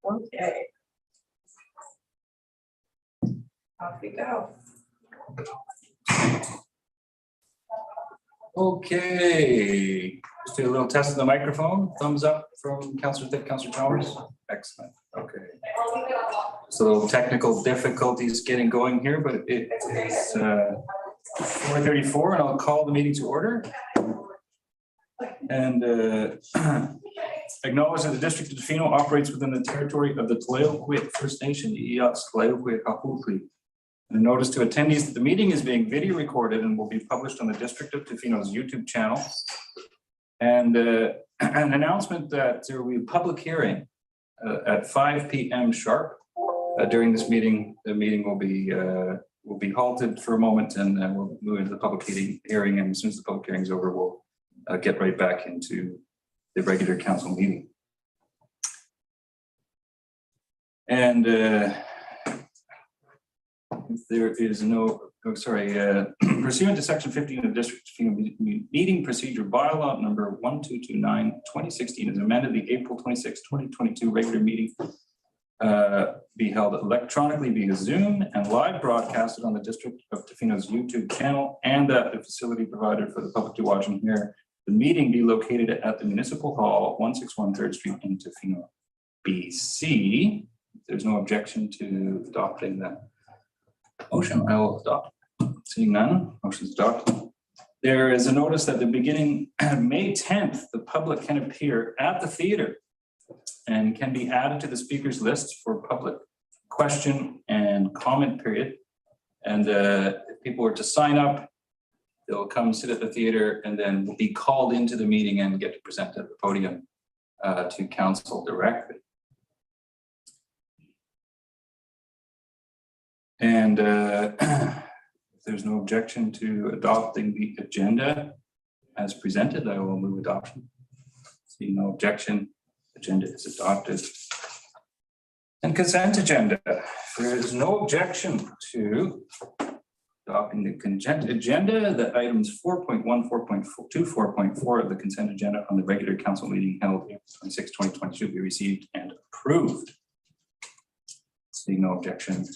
Okay. Off we go. Okay, just do a little test of the microphone. Thumbs up from Councillor Thick, Councillor Chalmers. Excellent. Okay. So technical difficulties getting going here, but it is 4:34, and I'll call the meeting to order. And acknowledge that the District of Tofino operates within the territory of the Tla-o-qui-aht First Nation, Yuułuʔił̔atḥ. And a notice to attendees that the meeting is being video recorded and will be published on the District of Tofino's YouTube channel. And an announcement that there will be a public hearing at 5 p.m. sharp. During this meeting, the meeting will be halted for a moment, and we'll move into the public hearing. And as soon as the public hearing is over, we'll get right back into the regular council meeting. And there is no, pursuant to section 15 of the District of Tofino Meeting Procedure Bylaw number 1229/2016 is amended. The April 26, 2022 regular meeting be held electronically via Zoom and live broadcasted on the District of Tofino's YouTube channel, and that the facility provided for the public to watch and hear the meeting be located at the Municipal Hall, 161 3rd Street in Tofino, BC. If there's no objection to adopting that motion, I will adopt. Seeing none, motion's adopted. There is a notice that the beginning May 10th, the public can appear at the theater and can be added to the speakers list for public question and comment period. And if people were to sign up, they'll come sit at the theater and then will be called into the meeting and get to present at the podium to council directly. And if there's no objection to adopting the agenda as presented, I will move adoption. Seeing no objection, agenda is adopted. And consent agenda. There is no objection to adopting the consent agenda. The items 4.1, 4.2, 4.4 of the consent agenda on the regular council meeting held April 26, 2022 be received and approved. Seeing no objection,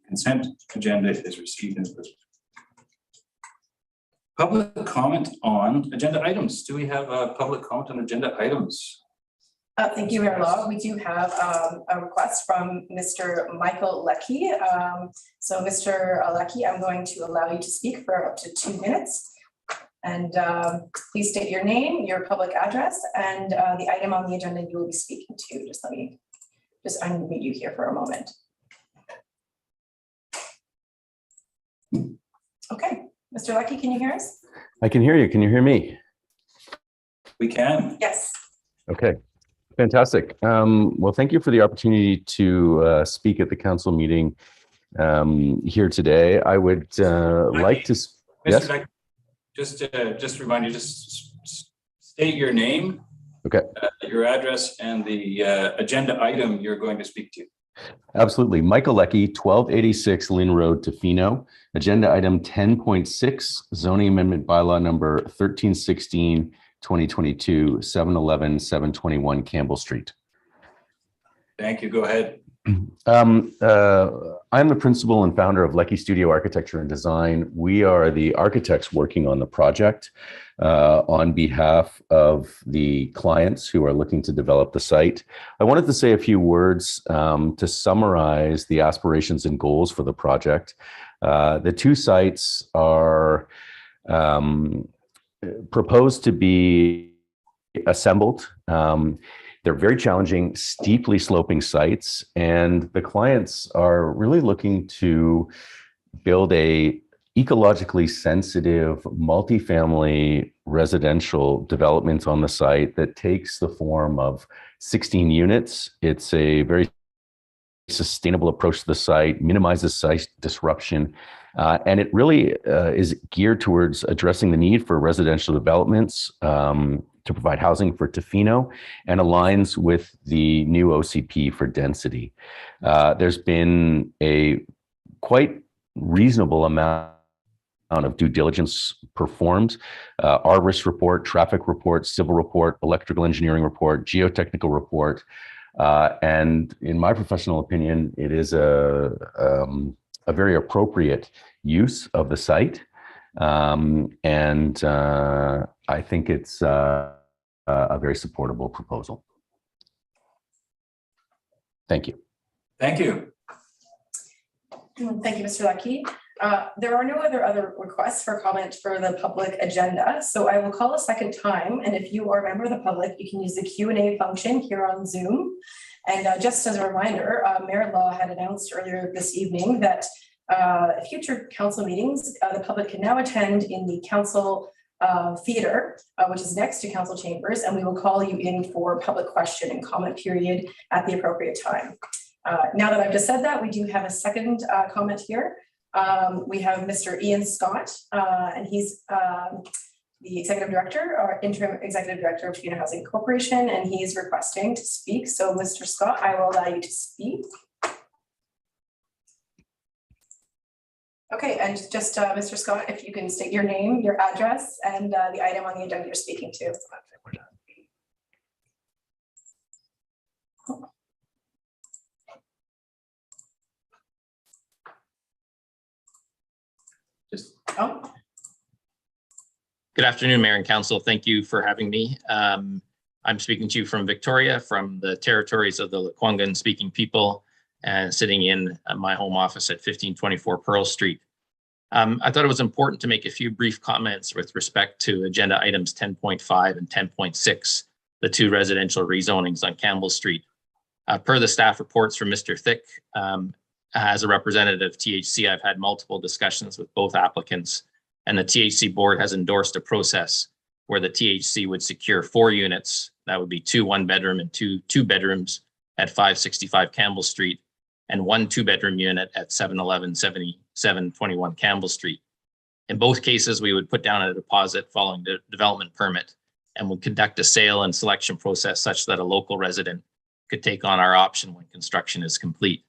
consent agenda is received and approved. Public comment on agenda items. Do we have a public comment on agenda items? Thank you, Mayor Law. We do have a request from Mr. Michael Leckie. So Mr. Leckie, I'm going to allow you to speak for up to 2 minutes. And please state your name, your public address, and the item on the agenda you will be speaking to. Just let me unmute you here for a moment. Okay, Mr. Leckie, can you hear us? I can hear you. Can you hear me? We can. Yes. Okay, fantastic. Well, thank you for the opportunity to speak at the council meeting here today. I would like to. Yes. Just remind you, just state your name. Okay. Your address and the agenda item you're going to speak to. Absolutely. Michael Leckie, 1286 Lynn Road, Tofino. Agenda item 10.6, zoning amendment bylaw number 1316, 2022, 711, 721 Campbell Street. Thank you. Go ahead. I'm the principal and founder of Leckie Studio Architecture and Design. We are the architects working on the project on behalf of the clients who are looking to develop the site. I wanted to say a few words to summarize the aspirations and goals for the project. The two sites are proposed to be assembled. They're very challenging, steeply sloping sites, and the clients are really looking to build a ecologically sensitive multifamily residential development on the site that takes the form of 16 units. It's a very sustainable approach to the site, minimizes site disruption, and it really is geared towards addressing the need for residential developments to provide housing for Tofino, and aligns with the new OCP for density. There's been a quite reasonable amount of due diligence performed. Our risk report, traffic report, civil report, electrical engineering report, geotechnical report, And in my professional opinion, it is a very appropriate use of the site. And I think it's a very supportable proposal. Thank you. Thank you. Thank you, Mr. Leckie. There are no other requests for comment for the public agenda, so I will call a second time. And if you are a member of the public, you can use the Q&A function here on Zoom. And just as a reminder, Mayor Law had announced earlier this evening that future council meetings, the public can now attend in the council theater, which is next to council chambers, and we will call you in for public question and comment period at the appropriate time. Now that I've just said that, we do have a second comment here. We have Mr. Ian Scott, and he's the executive director or interim executive director of Tofino Housing Corporation, and he's requesting to speak. So, Mr. Scott, I will allow you to speak. Okay, and just Mr. Scott, if you can state your name, your address, and the item on the agenda you're speaking to. Good afternoon, Mayor and Council. Thank you for having me. I'm speaking to you from Victoria, from the territories of the Lekwungen speaking people, and sitting in my home office at 1524 Pearl Street. I thought it was important to make a few brief comments with respect to agenda items 10.5 and 10.6, the two residential rezonings on Campbell Street. Per the staff reports from Mr. Thick, as a representative of THC, I've had multiple discussions with both applicants, and the THC board has endorsed a process where the THC would secure 4 units. That would be 2 one-bedroom and 2 two-bedrooms at 565 Campbell Street, and 1 two-bedroom unit at 711 7721 Campbell Street. In both cases, we would put down a deposit following the development permit and would conduct a sale and selection process such that a local resident could take on our option when construction is complete.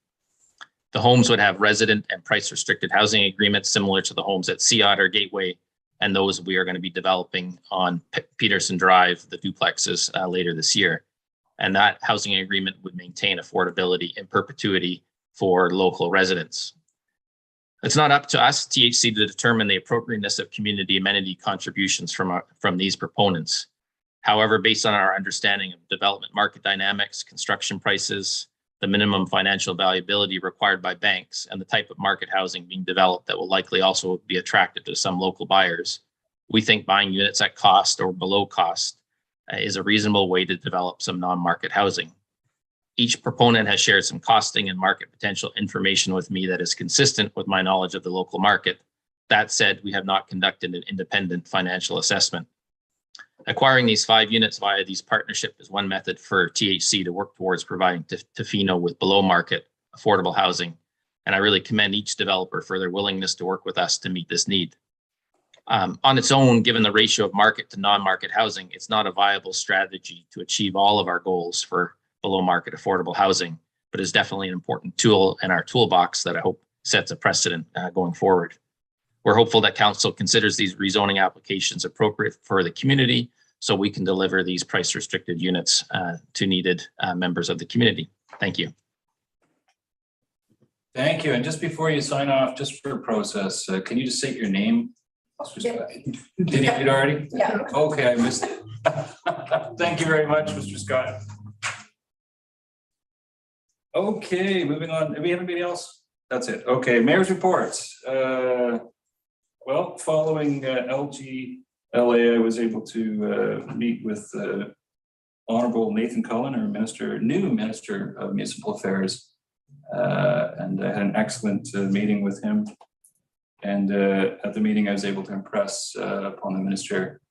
The homes would have resident and price-restricted housing agreements similar to the homes at Tla-o-qui-aht or Gateway, and those we are going to be developing on Peterson Drive, the duplexes, later this year. And that housing agreement would maintain affordability in perpetuity for local residents. It's not up to us, THC, to determine the appropriateness of community amenity contributions from these proponents. However, based on our understanding of development market dynamics, construction prices, the minimum financial valuability required by banks, and the type of market housing being developed that will likely also be attractive to some local buyers, we think buying units at cost or below cost is a reasonable way to develop some non-market housing. Each proponent has shared some costing and market potential information with me that is consistent with my knowledge of the local market. That said, we have not conducted an independent financial assessment. Acquiring these 5 units via these partnerships is one method for THC to work towards providing Tofino with below market affordable housing. And I really commend each developer for their willingness to work with us to meet this need. On its own, given the ratio of market to non-market housing, it's not a viable strategy to achieve all of our goals for below market affordable housing, but is definitely an important tool in our toolbox that I hope sets a precedent going forward. We're hopeful that Council considers these rezoning applications appropriate for the community so we can deliver these price-restricted units to needed members of the community. Thank you. Thank you. And just before you sign off, just for process, can you just state your name? Yeah. Did you read already? Yeah. Okay, I missed it. Thank you very much, Mr. Scott. Okay, moving on. Do we have anybody else? That's it. Okay, mayor's reports. Well, following LGLA, I was able to meet with Honorable Nathan Cullen, our new Minister of Municipal Affairs, and I had an excellent meeting with him. And at the meeting, I was able to impress upon the minister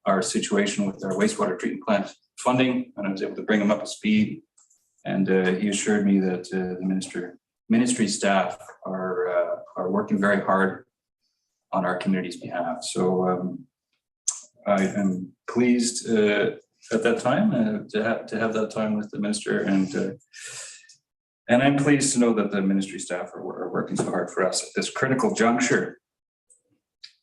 our situation with our wastewater treatment plant funding, and I was able to bring him up to speed. And he assured me that the ministry staff are working very hard on our community's behalf. So I am pleased at that time to have that time with the minister, and I'm pleased to know that the ministry staff are working so hard for us at this critical juncture.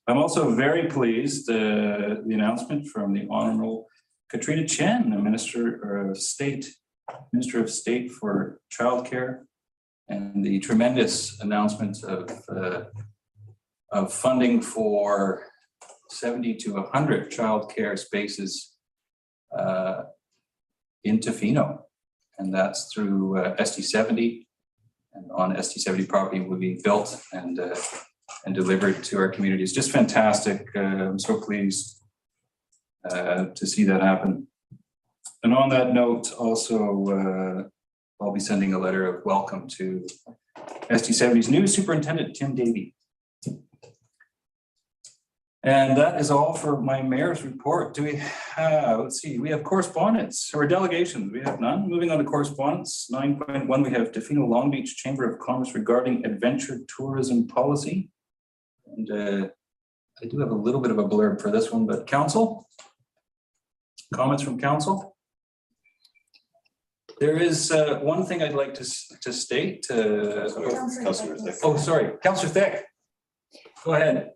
I'm also very pleased the announcement from the Honorable Katrina Chen, the Minister of State Minister of State for Childcare, and the tremendous announcement of funding for 70 to 100 childcare spaces in Tofino, and that's through ST70, and on ST70 property will be built and delivered to our community. It's just fantastic. I'm so pleased to see that happen. And on that note, also, I'll be sending a letter of welcome to ST70's new superintendent, Tim Davey. And that is all for my mayor's report. Do we have, let's see, we have correspondence or delegations. We have none. Moving on to correspondence, 9.1, we have Tofino Long Beach Chamber of Commerce regarding adventure tourism policy. And I do have a little bit of a blurb for this one, but council? Comments from council? There is one thing I'd like to state. Oh, sorry, Councillor Thick. Go ahead.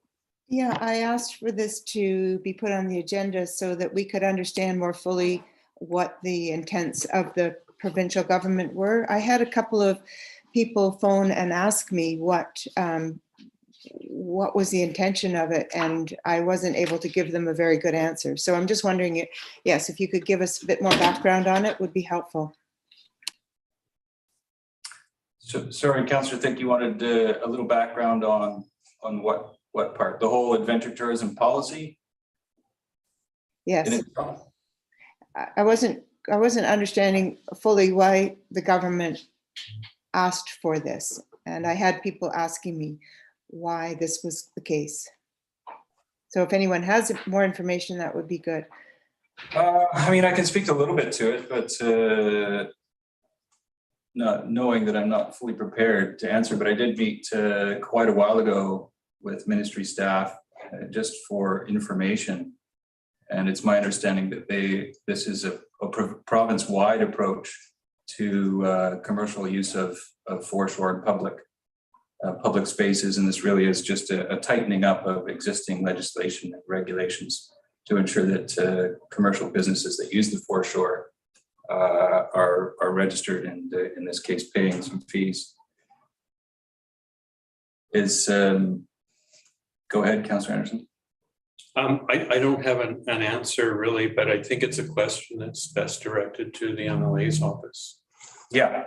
Yeah, I asked for this to be put on the agenda so that we could understand more fully what the intents of the provincial government were. I had a couple of people phone and ask me what was the intention of it, and I wasn't able to give them a very good answer. So I'm just wondering, yes, if you could give us a bit more background on it would be helpful. So, sorry, Councillor Thick, you wanted a little background on what part? The whole adventure tourism policy? Yes. I wasn't understanding fully why the government asked for this, and I had people asking me why this was the case. So if anyone has more information, that would be good. I mean, I can speak a little bit to it, but not knowing that I'm not fully prepared to answer, but I did meet quite a while ago with ministry staff just for information. And it's my understanding that this is a province-wide approach to commercial use of foreshore and public spaces. And this really is just a tightening up of existing legislation and regulations to ensure that commercial businesses that use the foreshore are registered and in this case paying some fees. Go ahead, Councillor Anderson. I don't have an answer really, but I think it's a question that's best directed to the MLA's office. Yeah,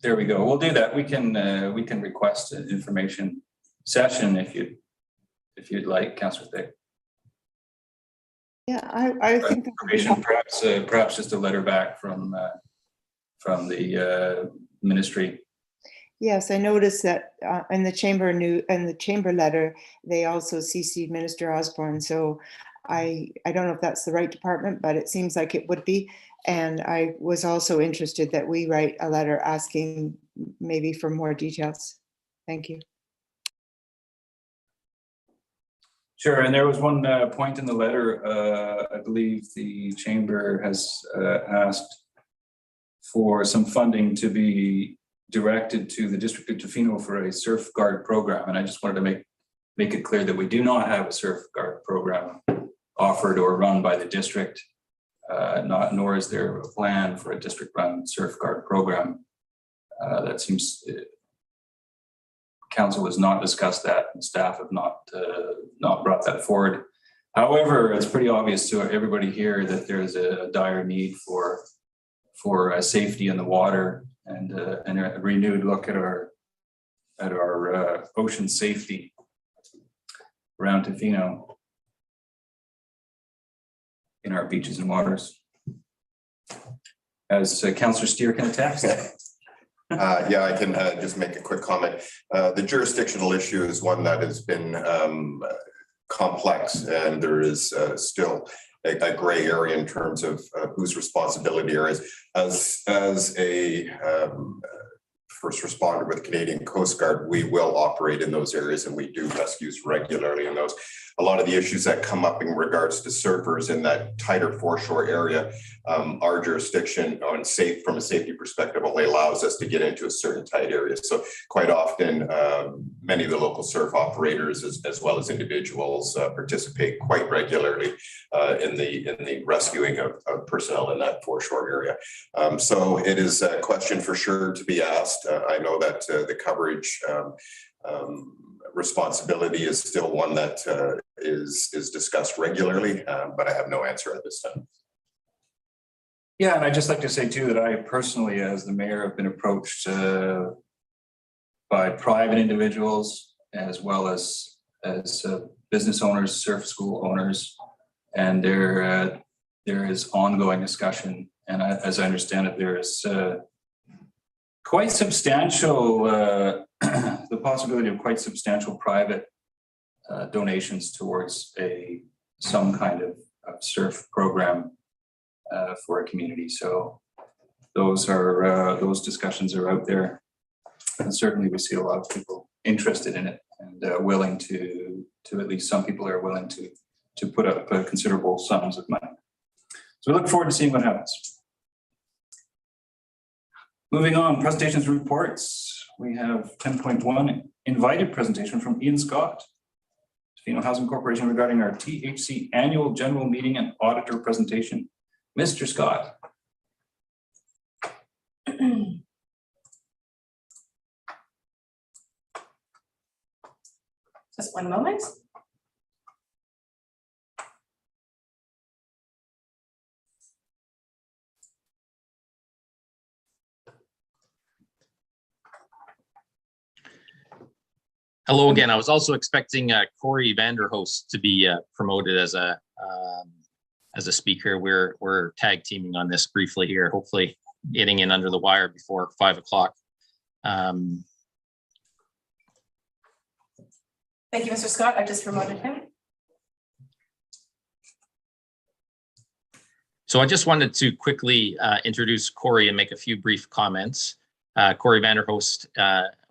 there we go. We'll do that. We can request an information session if you'd like, Councillor Thick. Yeah, I think perhaps just a letter back from the ministry. Yes, I noticed that in the chamber letter, they also CC'd Minister Osborne. So I don't know if that's the right department, but it seems like it would be. And I was also interested that we write a letter asking maybe for more details. Thank you. Sure, and there was one point in the letter, I believe the chamber has asked for some funding to be directed to the District of Tofino for a surf guard program. And I just wanted to make it clear that we do not have a surf guard program offered or run by the district, nor is there a plan for a district run surf guard program. That seems, council has not discussed that and staff have not brought that forward. However, it's pretty obvious to everybody here that there's a dire need for safety in the water and a renewed look at our ocean safety around Tofino in our beaches and waters. As Councillor Steer can attest. Yeah, I can just make a quick comment. The jurisdictional issue is one that has been complex, and there is still a gray area in terms of whose responsibility areas. As a first responder with Canadian Coast Guard, we will operate in those areas and we do rescues regularly in those. a lot of the issues that come up in regards to surfers in that tighter foreshore area, our jurisdiction from a safety perspective only allows us to get into a certain tight area. So quite often, many of the local surf operators, as well as individuals, participate quite regularly in the rescuing of personnel in that foreshore area. So it is a question for sure to be asked. I know that the coverage responsibility is still one that is discussed regularly, but I have no answer at this time. Yeah, and I'd just like to say too that I personally, as the mayor, have been approached by private individuals as well as business owners, surf school owners, and there is ongoing discussion. And as I understand it, there is quite substantial, the possibility of quite substantial private donations towards some kind of surf program for a community. So those discussions are out there, and certainly we see a lot of people interested in it and willing to at least some people are willing to put up considerable sums of money. So we look forward to seeing what happens. Moving on, presentations and reports. We have 10.1, invited presentation from Ian Scott, Tofino Housing Corporation, regarding our THC annual general meeting and auditor presentation. Mr. Scott. Just one moment. Hello again. I was also expecting Corey Vanderhost to be promoted as a speaker. We're tag teaming on this briefly here, hopefully getting in under the wire before 5 o'clock. Thank you, Mr. Scott. I just promoted him. So I just wanted to quickly introduce Corey and make a few brief comments. Corey Vanderhost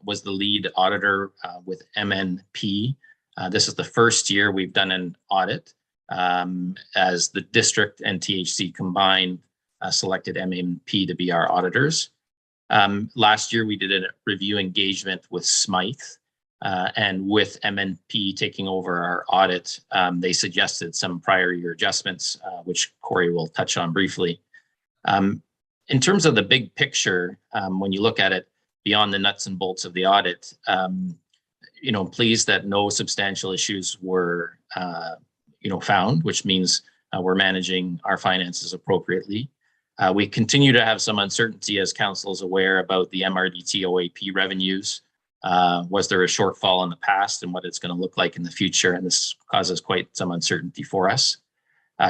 was the lead auditor with MNP. This is the first year we've done an audit as the district and THC combined selected MNP to be our auditors. Last year we did a review engagement with Smythe, and with MNP taking over our audit, they suggested some prior year adjustments, which Corey will touch on briefly. In terms of the big picture, when you look at it beyond the nuts and bolts of the audit, pleased that no substantial issues were found, which means we're managing our finances appropriately. We continue to have some uncertainty, as council is aware, about the MRDT OAP revenues. Was there a shortfall in the past and what it's going to look like in the future? And this causes quite some uncertainty for us.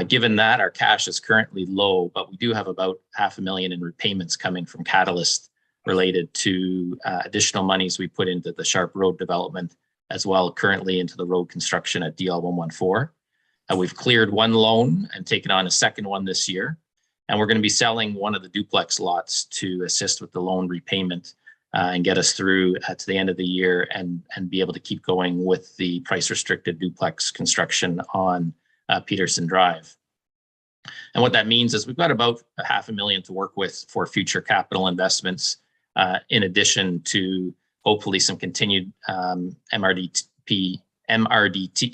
Given that, our cash is currently low, but we do have about $500,000 in repayments coming from Catalyst related to additional monies we put into the Sharp Road development, as well currently into the road construction at DL 114. We've cleared one loan and taken on a second one this year. And we're going to be selling one of the duplex lots to assist with the loan repayment and get us through to the end of the year and be able to keep going with the price restricted duplex construction on Peterson Drive. And what that means is we've got about $500,000 to work with for future capital investments, in addition to hopefully some continued MRDT OAP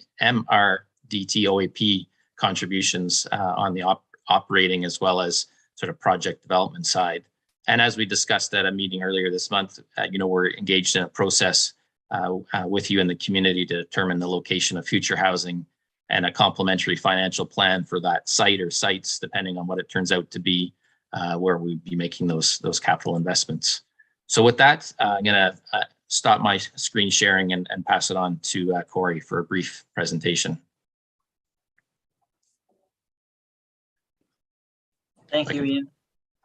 contributions on the operating as well as sort of project development side. And as we discussed at a meeting earlier this month, we're engaged in a process with you in the community to determine the location of future housing and a complementary financial plan for that site or sites, depending on what it turns out to be, where we'd be making those capital investments. So with that, I'm going to stop my screen sharing and pass it on to Corey for a brief presentation. Thank you, Ian.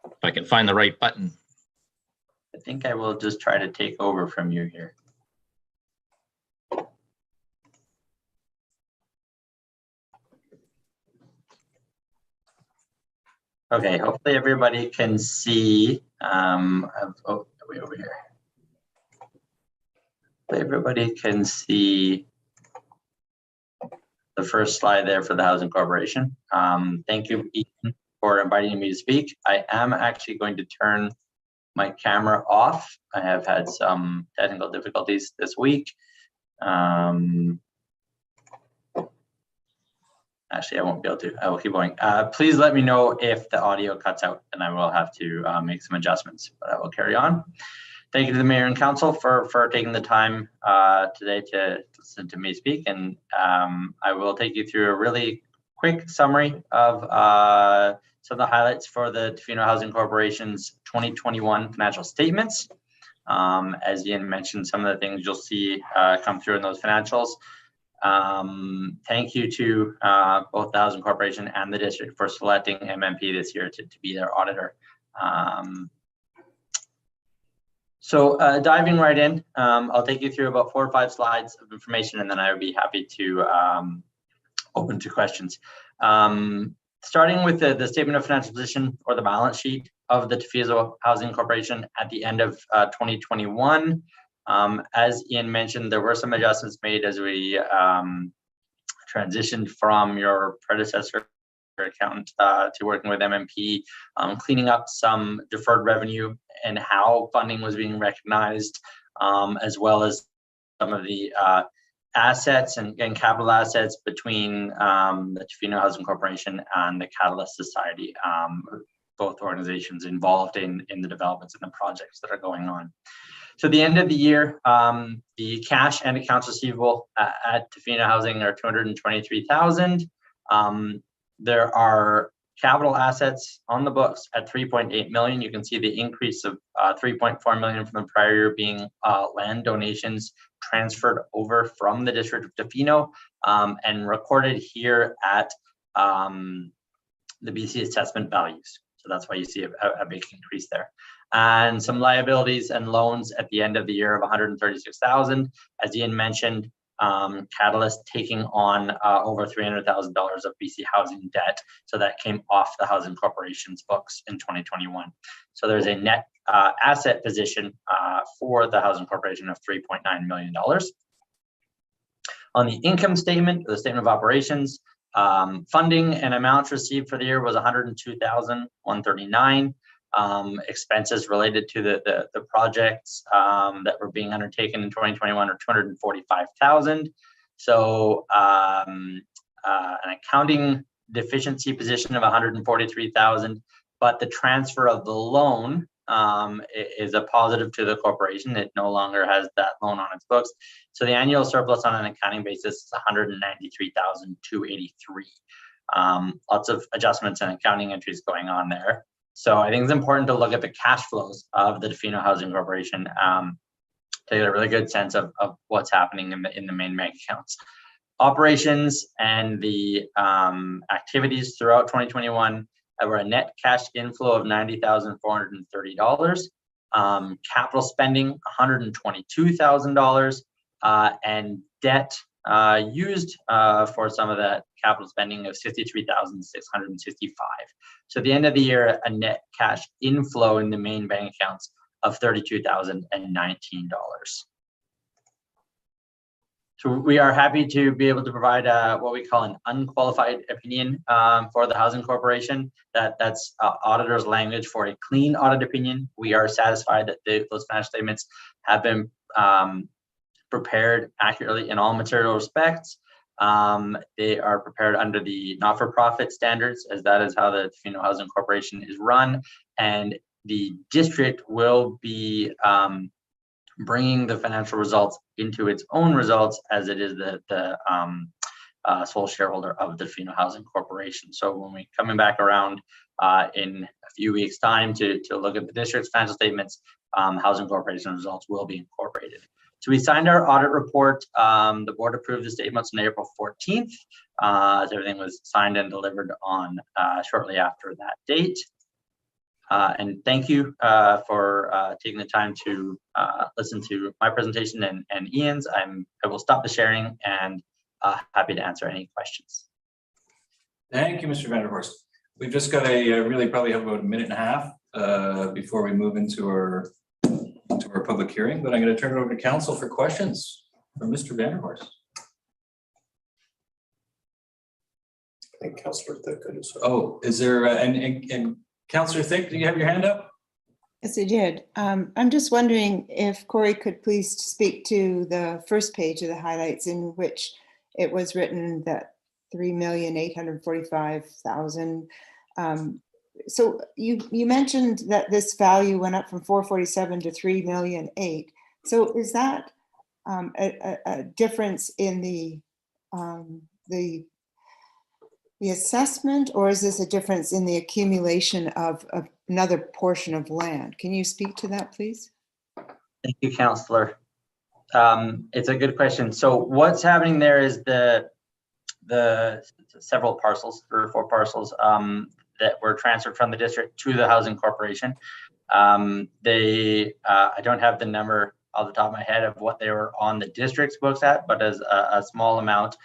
If I can find the right button. I think I will just try to take over from you here. Okay, hopefully everybody can see. Way over here. Hopefully everybody can see the first slide there for the Housing Corporation. Thank you, Ethan, for inviting me to speak. I am actually going to turn my camera off. I have had some technical difficulties this week. Actually, I won't be able to. I will keep going. Please let me know if the audio cuts out, and I will have to make some adjustments, but I will carry on. Thank you to the Mayor and Council for taking the time today to listen to me speak, and I will take you through a really quick summary of some of the highlights for the Tofino Housing Corporation's 2021 financial statements. As Ian mentioned, some of the things you'll see come through in those financials. Thank you to both the Housing Corporation and the District for selecting MMP this year to be their auditor. So diving right in, I'll take you through about 4 or 5 slides of information, and then I would be happy to open to questions. Starting with the statement of financial position, or the balance sheet of the Fizo Housing Corporation at the end of 2021. As Ian mentioned, there were some adjustments made as we transitioned from your predecessor accountant to working with MMP, cleaning up some deferred revenue and how funding was being recognized, as well as some of the assets and capital assets between the Tofino Housing Corporation and the Catalyst Society, both organizations involved in the developments and the projects that are going on. So at the end of the year, the cash and accounts receivable at Tofino Housing are $223,000. There are capital assets on the books at $3.8 million. You can see the increase of $3.4 million from the prior year being land donations transferred over from the District of Tofino and recorded here at the BC assessment values. So that's why you see a big increase there. And some liabilities and loans at the end of the year of $136,000. As Ian mentioned, Catalyst taking on over $300,000 of BC housing debt. So that came off the Housing Corporation's books in 2021. So there's a net asset position for the Housing Corporation of $3.9 million. On the income statement, the statement of operations, funding and amounts received for the year was $102,139. Expenses related to the projects that were being undertaken in 2021 are $245,000. So an accounting deficiency position of $143,000, but the transfer of the loan is a positive to the corporation. It no longer has that loan on its books. So the annual surplus on an accounting basis is $193,283. Lots of adjustments and accounting entries going on there. So I think it's important to look at the cash flows of the Tofino Housing Corporation to get a really good sense of what's happening in the main bank accounts. Operations and the activities throughout 2021 were a net cash inflow of $90,430. Capital spending $122,000, and debt used for some of that capital spending of $63,665. So at the end of the year, a net cash inflow in the main bank accounts of $32,019. So we are happy to be able to provide what we call an unqualified opinion for the Housing Corporation. That's auditor's language for a clean audit opinion. We are satisfied that those financial statements have been prepared accurately in all material respects. They are prepared under the not-for-profit standards, as that is how the Tofino Housing Corporation is run, and the district will be bringing the financial results into its own results, as it is the sole shareholder of the Tofino Housing Corporation. So when we coming back around in a few weeks' time to look at the district's financial statements, Housing Corporation results will be incorporated. So we signed our audit report. The board approved the statements on April 14th. As everything was signed and delivered on shortly after that date. And thank you for taking the time to listen to my presentation and Ian's. I will stop the sharing and happy to answer any questions. Thank you, Mr. Vanderhorst. We've just got really probably have about a minute and a half before we move into our public hearing, but I'm going to turn it over to council for questions from Mr. Vanderhorst. I think Councillor Thick could have said. Oh, is there, and Councillor Thick, do you have your hand up? Yes, I did. I'm just wondering if Corey could please speak to the first page of the highlights in which it was written that 3,845,000. So you mentioned that this value went up from 447 to 3,000,008. So is that a difference in the assessment, or is this a difference in the accumulation of another portion of land? Can you speak to that, please? Thank you, Councillor. It's a good question. So what's happening there is the several parcels, 3 or 4 parcels that were transferred from the district to the housing corporation. I don't have the number off the top of my head of what they were on the district's books at, but as a small amount.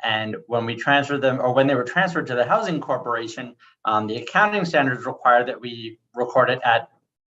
And when we transferred them, or when they were transferred to the housing corporation, the accounting standards require that we record it at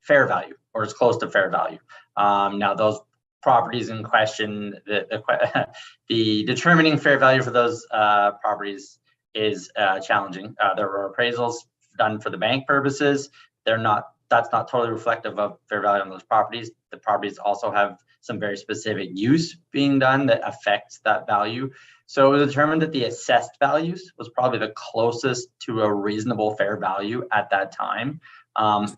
fair value, or as close to fair value. Now, those properties in question, the determining fair value for those properties is challenging. There were appraisals done for the bank purposes. That's not totally reflective of fair value on those properties. The properties also have some very specific use being done that affects that value. So it was determined that the assessed values was probably the closest to a reasonable fair value at that time. Horst?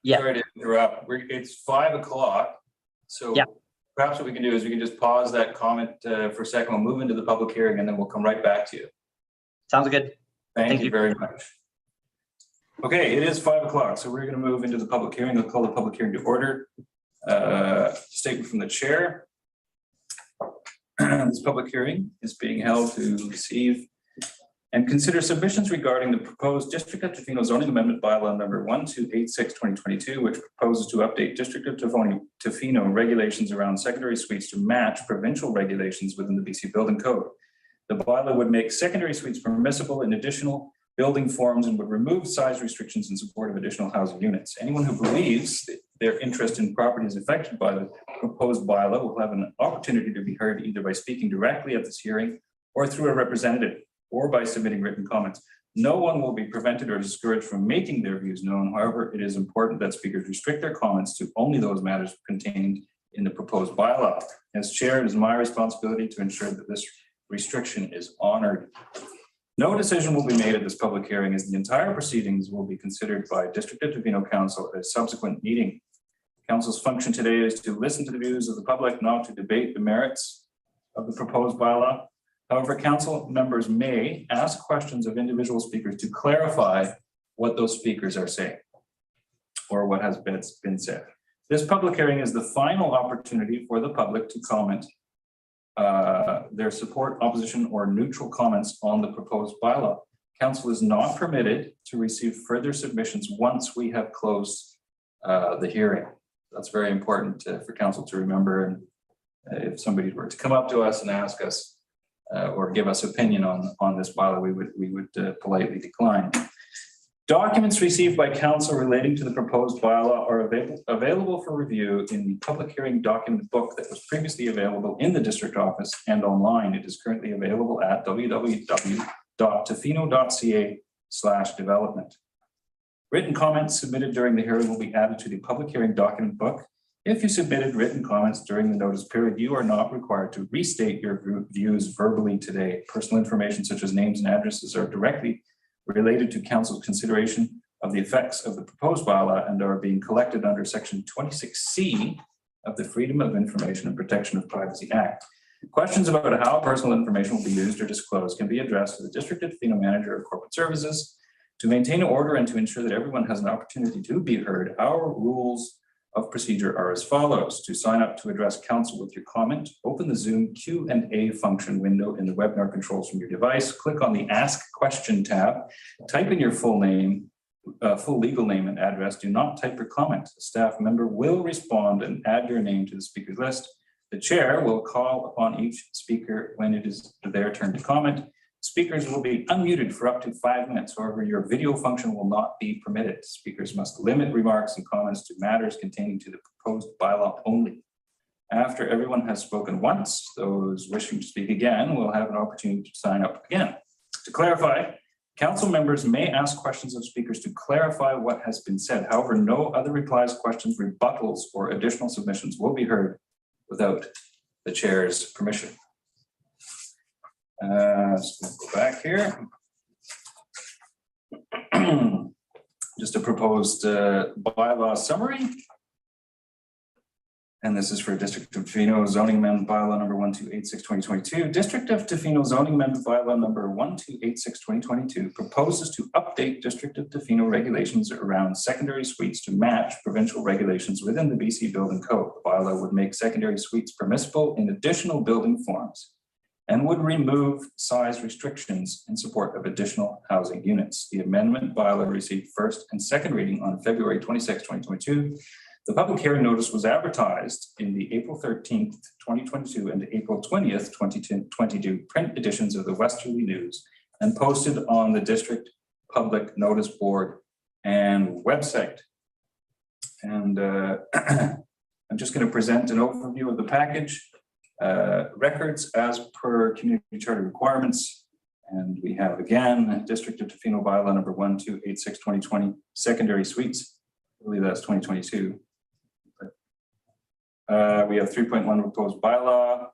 Yeah. Sorry to interrupt. It's 5 o'clock. So yeah, perhaps what we can do is we can just pause that comment for a second. We'll move into the public hearing and then we'll come right back to you. Sounds good. Thank you very much. Okay, it is 5 o'clock. So we're going to move into the public hearing. We'll call the public hearing to order. Statement from the chair. This public hearing is being held to receive and consider submissions regarding the proposed District of Tofino zoning amendment bylaw number 1286/2022, which proposes to update District of Tofino regulations around secondary suites to match provincial regulations within the BC Building Code. The bylaw would make secondary suites permissible in additional building forms and would remove size restrictions in support of additional housing units. Anyone who believes that their interest in property is affected by the proposed bylaw will have an opportunity to be heard either by speaking directly at this hearing or through a representative or by submitting written comments. No one will be prevented or discouraged from making their views known. However, it is important that speakers restrict their comments to only those matters contained in the proposed bylaw. As chair, it is my responsibility to ensure that this restriction is honored. No decision will be made at this public hearing, as the entire proceedings will be considered by District of Tofino Council at a subsequent meeting. Council's function today is to listen to the views of the public, not to debate the merits of the proposed bylaw. However, council members may ask questions of individual speakers to clarify what those speakers are saying or what has been said. This public hearing is the final opportunity for the public to comment their support, opposition, or neutral comments on the proposed bylaw. Council is not permitted to receive further submissions once we have closed the hearing. That's very important for council to remember. And if somebody were to come up to us and ask us or give us opinion on this bylaw, we would politely decline. Documents received by council relating to the proposed bylaw are available for review in the public hearing document book that was previously available in the district office and online. It is currently available at www.tofino.ca/development. Written comments submitted during the hearing will be added to the public hearing document book. If you submitted written comments during the notice period, you are not required to restate your views verbally today. Personal information such as names and addresses are directly related to council's consideration of the effects of the proposed bylaw and are being collected under section 26C of the Freedom of Information and Protection of Privacy Act. Questions about how personal information will be used or disclosed can be addressed to the District of Tofino Manager of Corporate Services. To maintain order and to ensure that everyone has an opportunity to be heard, our rules of procedure are as follows. To sign up to address council with your comment, open the Zoom Q&A function window in the webinar controls from your device. Click on the Ask Question tab. Type in your full name, full legal name and address. Do not type your comment. A staff member will respond and add your name to the speaker's list. The chair will call upon each speaker when it is their turn to comment. Speakers will be unmuted for up to 5 minutes. However, your video function will not be permitted. Speakers must limit remarks and comments to matters containing to the proposed bylaw only. After everyone has spoken once, those wishing to speak again will have an opportunity to sign up again. To clarify, council members may ask questions of speakers to clarify what has been said. However, no other replies, questions, rebuttals, or additional submissions will be heard without the chair's permission. So we'll go back here. Just a proposed bylaw summary. And this is for District of Tofino zoning amendment bylaw number 1286/2022. District of Tofino zoning amendment bylaw number 1286/2022 proposes to update District of Tofino regulations around secondary suites to match provincial regulations within the BC Building Code. The bylaw would make secondary suites permissible in additional building forms and would remove size restrictions in support of additional housing units. The amendment bylaw received first and second reading on February 26, 2022. The public hearing notice was advertised in the April 13th, 2022 and April 20th, 2022 print editions of the Westerly News and posted on the district public notice board and website. And I'm just going to present an overview of the package. Records as per community charter requirements. And we have again, District of Tofino bylaw number 1286/2020, secondary suites. I believe that's 2022. We have 3.1 proposed bylaw.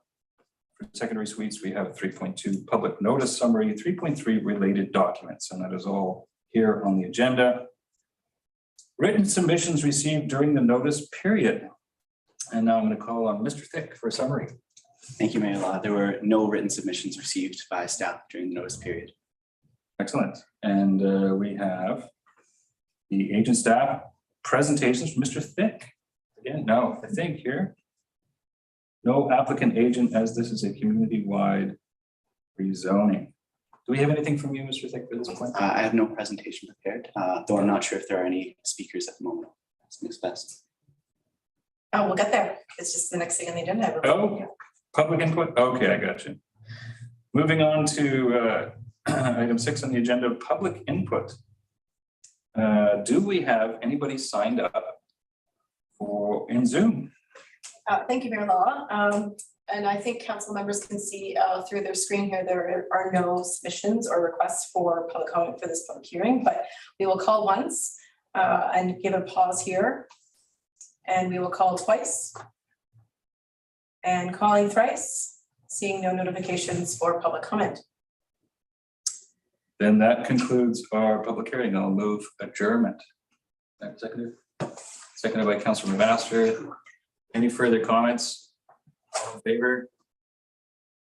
For secondary suites, we have 3.2 public notice summary, 3.3 related documents, and that is all here on the agenda. Written submissions received during the notice period. And now I'm going to call on Mr. Thick for a summary. Thank you, Mayor Law. There were no written submissions received by staff during the notice period. Excellent. And we have the agent staff presentations from Mr. Thick. Again, no, I think here. No applicant agent, as this is a community-wide rezoning. Do we have anything from you, Mr. Thick, for this point? I have no presentation prepared, though I'm not sure if there are any speakers at the moment. That's best. Oh, we'll get there. It's just the next thing on the agenda. Oh, public input. Okay, I got you. Moving on to item 6 on the agenda, public input. Do we have anybody signed up for in Zoom? Thank you, Mayor Law. And I think council members can see through their screen here, there are no submissions or requests for public comment for this public hearing, but we will call once and give a pause here. And we will call twice. And calling thrice, seeing no notifications for public comment. Then that concludes our public hearing. I'll move adjournment. Seconded by Councilor Master. Any further comments? All in favor?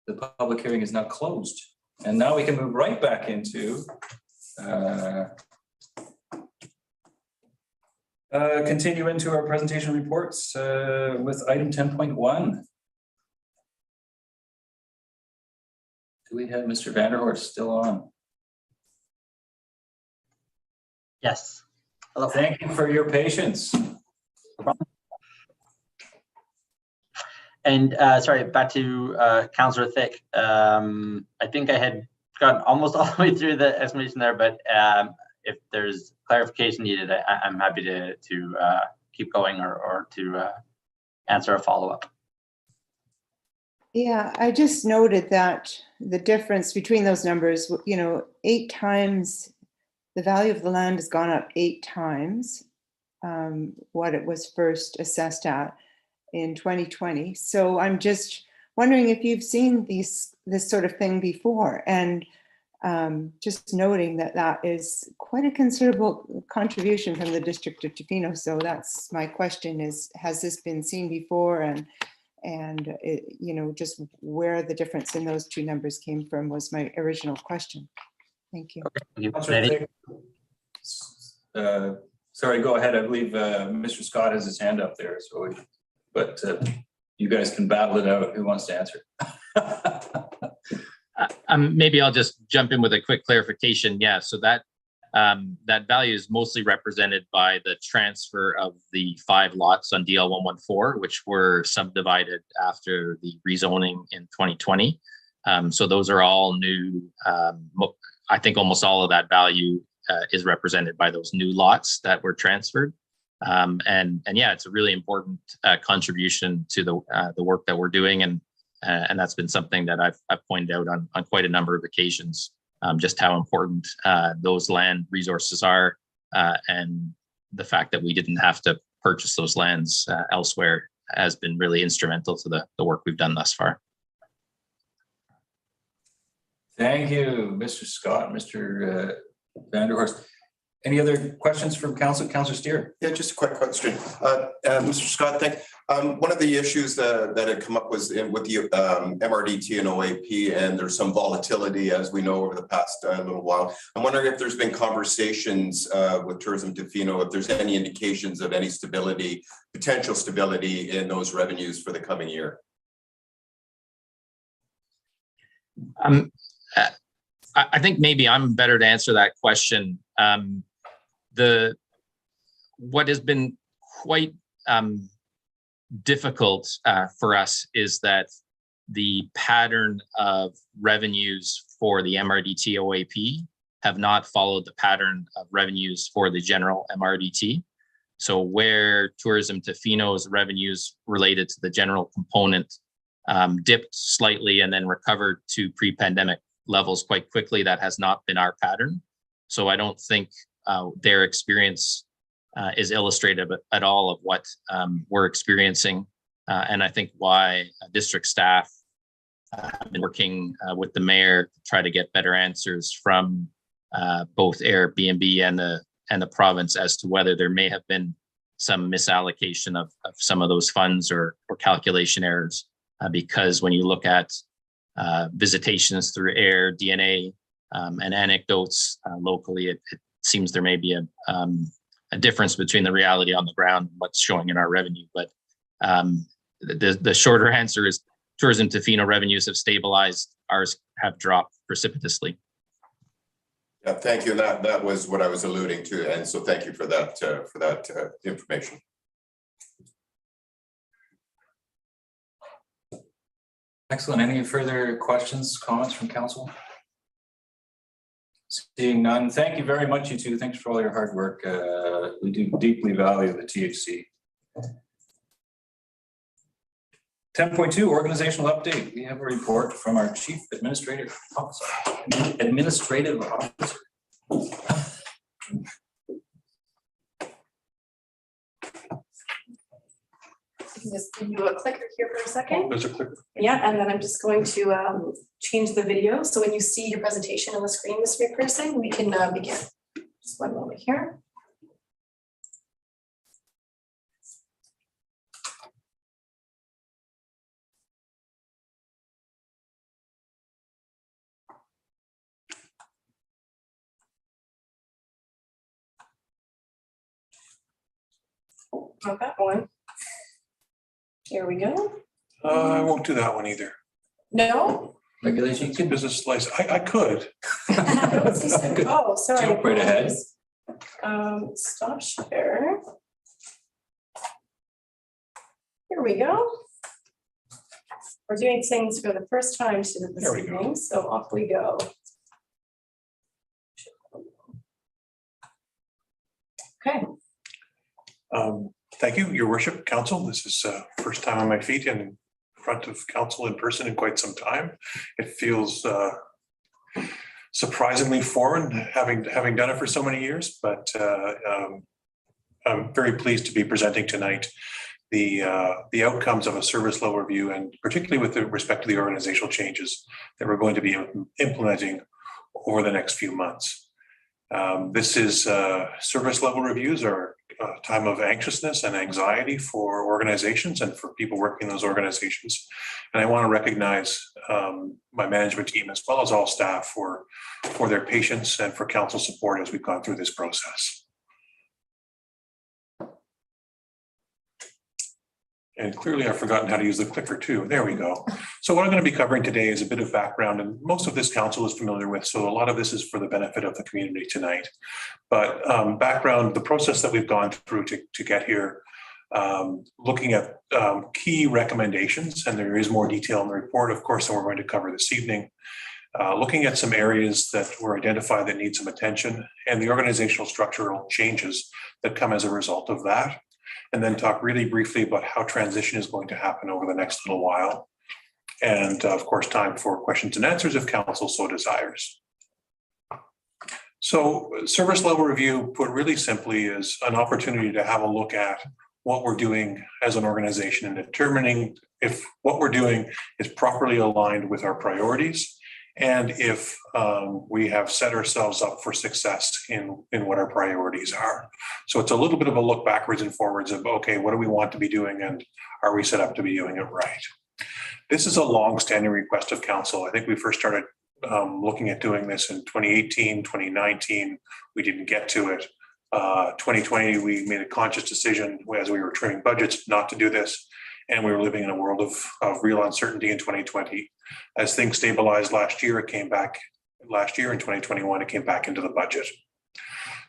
The public hearing is now closed. And now we can move right back into continue into our presentation reports with item 10.1. Do we have Mr. Vanderhorst still on? Yes. Hello. Thank you for your patience. And sorry, back to Councillor Thick. I think I had gotten almost all the way through the explanation there, but if there's clarification needed, I'm happy to keep going or to answer a follow-up. Yeah, I just noted that the difference between those numbers, 8 times, the value of the land has gone up 8 times what it was first assessed at in 2020. So I'm just wondering if you've seen this sort of thing before, and just noting that is quite a considerable contribution from the District of Tofino. So that's my question: is has this been seen before, and just where the difference in those 2 numbers came from was my original question. Thank you. Okay. Sorry, go ahead. I believe Mr. Scott has his hand up there. So, but you guys can battle it out. Who wants to answer? Maybe I'll just jump in with a quick clarification. Yeah, so that value is mostly represented by the transfer of the 5 lots on DL 114, which were subdivided after the rezoning in 2020. So those are all new. I think almost all of that value is represented by those new lots that were transferred. And yeah, it's a really important contribution to the work that we're doing, and that's been something that I've pointed out on quite a number of occasions just how important those land resources are, and the fact that we didn't have to purchase those lands elsewhere has been really instrumental to the work we've done thus far. Thank you, Mr. Scott, Mr. Vanderhorst. Any other questions from Council? Councillor Steer? Yeah, just a quick question. Mr. Scott, one of the issues that had come up was with the MRDT and OAP, and there's some volatility, as we know, over the past little while. I'm wondering if there's been conversations with Tourism Tofino, if there's any indications of any stability, potential stability in those revenues for the coming year. I think maybe I'm better to answer that question. What has been quite difficult for us is that the pattern of revenues for the MRDT OAP have not followed the pattern of revenues for the general MRDT. So where Tourism Tofino's revenues related to the general component dipped slightly and then recovered to pre-pandemic levels quite quickly, that has not been our pattern. So I don't think their experience is illustrative at all of what we're experiencing. And I think why district staff have been working with the mayor to try to get better answers from both Airbnb and the province as to whether there may have been some misallocation of some of those funds or calculation errors. Because when you look at visitations through air, DNA, and anecdotes locally, it seems there may be a difference between the reality on the ground and what's showing in our revenue. But the shorter answer is Tourism Tofino revenues have stabilized, ours have dropped precipitously. Yeah, thank you. And that was what I was alluding to. And so thank you for that information. Excellent. Any further questions, comments from council? Seeing none, thank you very much, you two. Thanks for all your hard work. We do deeply value the THC. 10.2, organizational update. We have a report from our Chief Administrative Officer. Just give you a clicker here for a second. There's a clicker. Yeah, and then I'm just going to change the video. So when you see your presentation on the screen, Mr. McPherson, we can begin. Just one moment here. Not that one. Here we go. I won't do that one either. No? Regulation. It's a business slice. I could. Oh, sorry. Jump right ahead. Stop share. Here we go. We're doing things for the first time this evening, so off we go. Okay. Thank you, Your Worship, Council. This is first time on my feet in front of Council in person in quite some time. It feels surprisingly foreign, having done it for so many years, but I'm very pleased to be presenting tonight the outcomes of a service level review, and particularly with respect to the organizational changes that we're going to be implementing over the next few months. This is service level reviews are a time of anxiousness and anxiety for organizations and for people working in those organizations. And I want to recognize my management team as well as all staff for their patience and for council support as we've gone through this process. And clearly I've forgotten how to use the clicker too. There we go. So what I'm going to be covering today is a bit of background, and most of this council is familiar with. So a lot of this is for the benefit of the community tonight. But background, the process that we've gone through to get here, looking at key recommendations, and there is more detail in the report, of course, than we're going to cover this evening. Looking at some areas that were identified that need some attention, and the organizational structural changes that come as a result of that. And then talk really briefly about how transition is going to happen over the next little while. And of course, time for questions and answers if council so desires. So service level review, put really simply, is an opportunity to have a look at what we're doing as an organization and determining if what we're doing is properly aligned with our priorities, and if we have set ourselves up for success in what our priorities are. So it's a little bit of a look backwards and forwards of, okay, what do we want to be doing and are we set up to be doing it right? This is a long-standing request of council. I think we first started looking at doing this in 2018, 2019. We didn't get to it. 2020, we made a conscious decision as we were trimming budgets not to do this. And we were living in a world of real uncertainty in 2020. As things stabilized last year, it came back last year in 2021, it came back into the budget.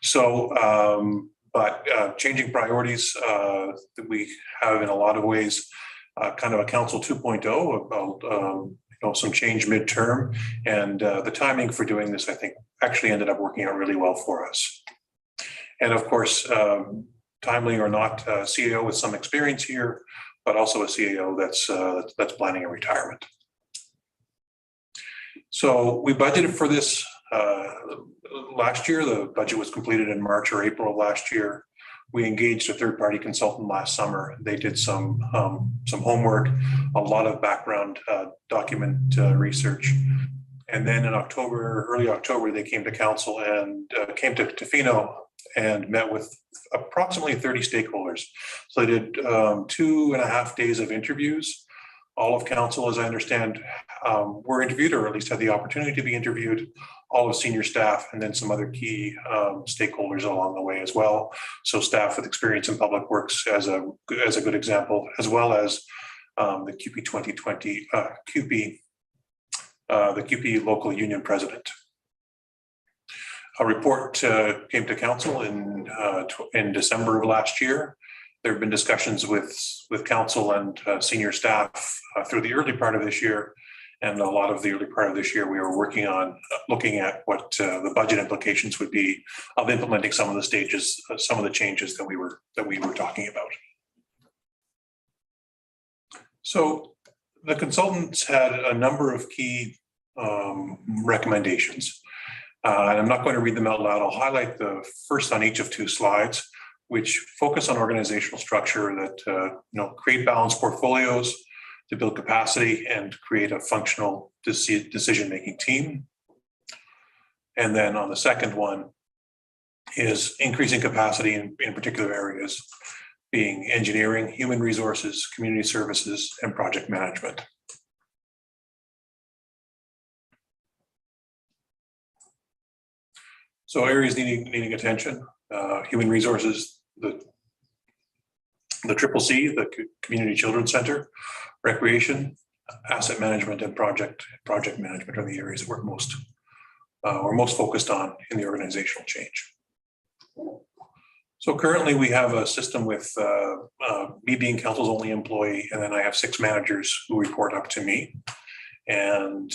So, but changing priorities that we have in a lot of ways, kind of a council 2.0 about some change midterm, and the timing for doing this, I think, actually ended up working out really well for us. And of course, timely or not, CEO with some experience here, but also a CEO that's planning a retirement. So we budgeted for this last year. The budget was completed in March or April of last year. We engaged a third-party consultant last summer. They did some homework, a lot of background document research. And then in October, early October, they came to council and came to Tofino and met with approximately 30 stakeholders. So they did 2.5 days of interviews. All of council, as I understand, were interviewed, or at least had the opportunity to be interviewed, all of senior staff, and then some other key stakeholders along the way as well. So staff with experience in public works as a good example, as well as the CUPE 2020, the CUPE local union president. A report came to council in December of last year. There have been discussions with council and senior staff through the early part of this year, and a lot of the early part of this year we were working on looking at what the budget implications would be of implementing some of the stages, some of the changes that we were talking about. So the consultants had a number of key recommendations. And I'm not going to read them out loud. I'll highlight the first on each of 2 slides, which focus on organizational structure that create balanced portfolios to build capacity and create a functional decision-making team. And then on the second one is increasing capacity in particular areas, being engineering, human resources, community services, and project management. So areas needing attention, human resources, the CCC, the Community Children's Center, recreation, asset management, and project management are the areas that we're most focused on in the organizational change. So currently we have a system with me being council's only employee, and then I have 6 managers who report up to me. And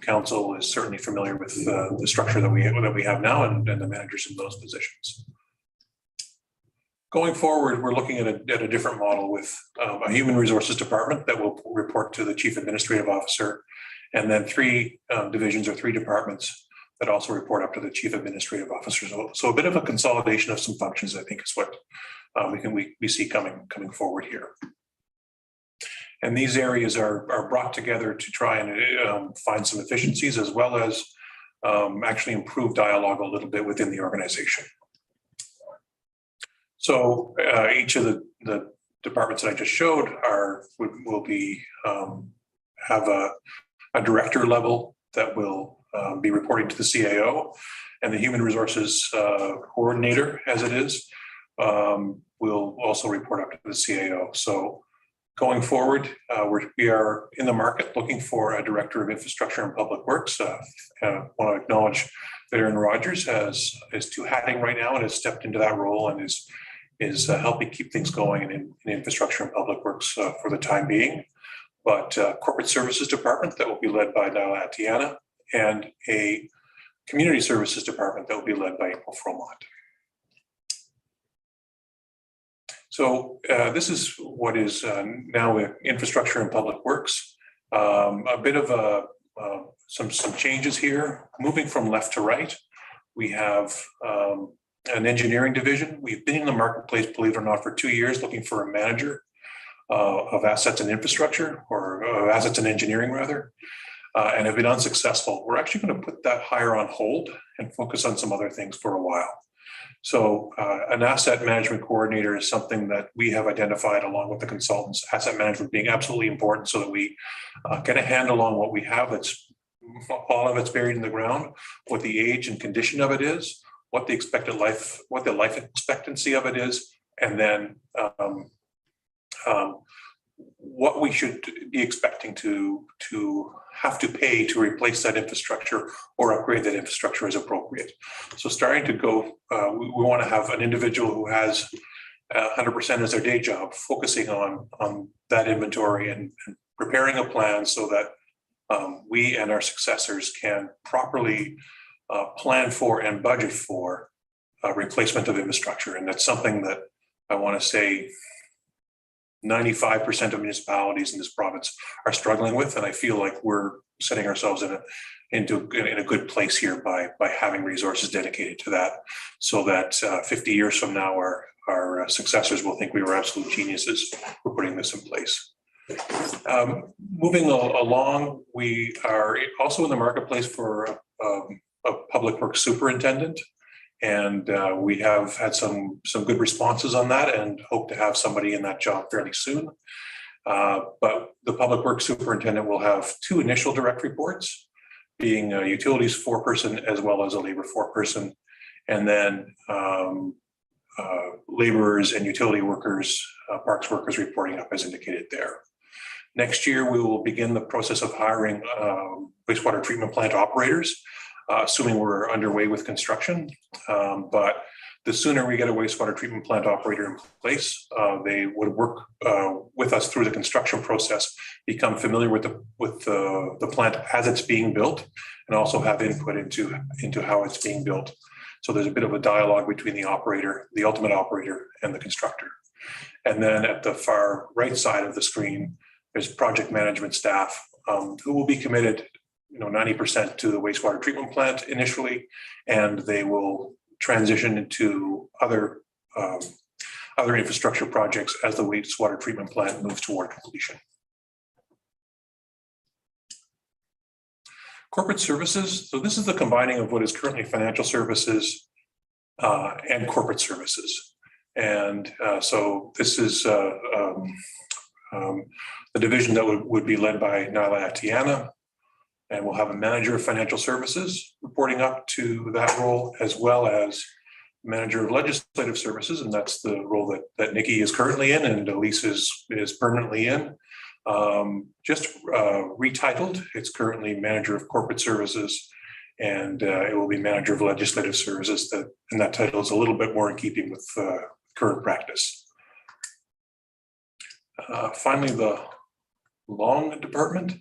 council is certainly familiar with the structure that we have now and the managers in those positions. Going forward, we're looking at a different model with a human resources department that will report to the chief administrative officer, and then 3 divisions or 3 departments that also report up to the chief administrative officer. So a bit of a consolidation of some functions, I think, is what we see coming forward here. And these areas are brought together to try and find some efficiencies, as well as actually improve dialogue a little bit within the organization. So each of the departments that I just showed will have a director level that will be reporting to the CAO, and the human resources coordinator, as it is, will also report up to the CAO. So going forward, we are in the market looking for a director of infrastructure and public works. I want to acknowledge that Aaron Rogers is 2-hatting right now and has stepped into that role and is helping keep things going in infrastructure and public works for the time being. But corporate services department that will be led by Tla-o-qui-aht, and a community services department that will be led by April Fromont. So this is what is now infrastructure and public works. A bit of some changes here, moving from left to right. We have an engineering division. We've been in the marketplace, believe it or not, for 2 years looking for a manager of assets and infrastructure, or assets and engineering rather, and have been unsuccessful. We're actually going to put that hire on hold and focus on some other things for a while. So an asset management coordinator is something that we have identified along with the consultants, asset management being absolutely important so that we get a handle on what we have that's all of it's buried in the ground, what the age and condition of it is, what the expected life, what the life expectancy of it is, and then what we should be expecting to have to pay to replace that infrastructure or upgrade that infrastructure as appropriate. So starting to go, we want to have an individual who has 100% as their day job, focusing on that inventory and preparing a plan so that we and our successors can properly plan for and budget for replacement of infrastructure. And that's something that I want to say 95% of municipalities in this province are struggling with, and I feel like we're setting ourselves in a good place here by having resources dedicated to that, so that 50 years from now, our successors will think we were absolute geniuses for putting this in place. Moving along, we are also in the marketplace for a public works superintendent. And we have had some good responses on that and hope to have somebody in that job fairly soon. But the public works superintendent will have 2 initial direct reports, being a utilities 4-person as well as a labor 4-person, and then laborers and utility workers, parks workers reporting up as indicated there. Next year, we will begin the process of hiring wastewater treatment plant operators, assuming we're underway with construction. But the sooner we get a wastewater treatment plant operator in place, they would work with us through the construction process, become familiar with the plant as it's being built, and also have input into how it's being built. So there's a bit of a dialogue between the operator, the ultimate operator, and the constructor. And then at the far right side of the screen, there's project management staff who will be committed 90% to the wastewater treatment plant initially, and they will transition into other infrastructure projects as the wastewater treatment plant moves toward completion. Corporate services. So this is the combining of what is currently financial services and corporate services. And so this is the division that would be led by Tla-o-qui-aht, and we'll have a manager of financial services reporting up to that role, as well as manager of legislative services, and that's the role that Nikki is currently in and Elise is permanently in. Just retitled, it's currently manager of corporate services, and it will be manager of legislative services. And that title is a little bit more in keeping with current practice. Finally, the long department.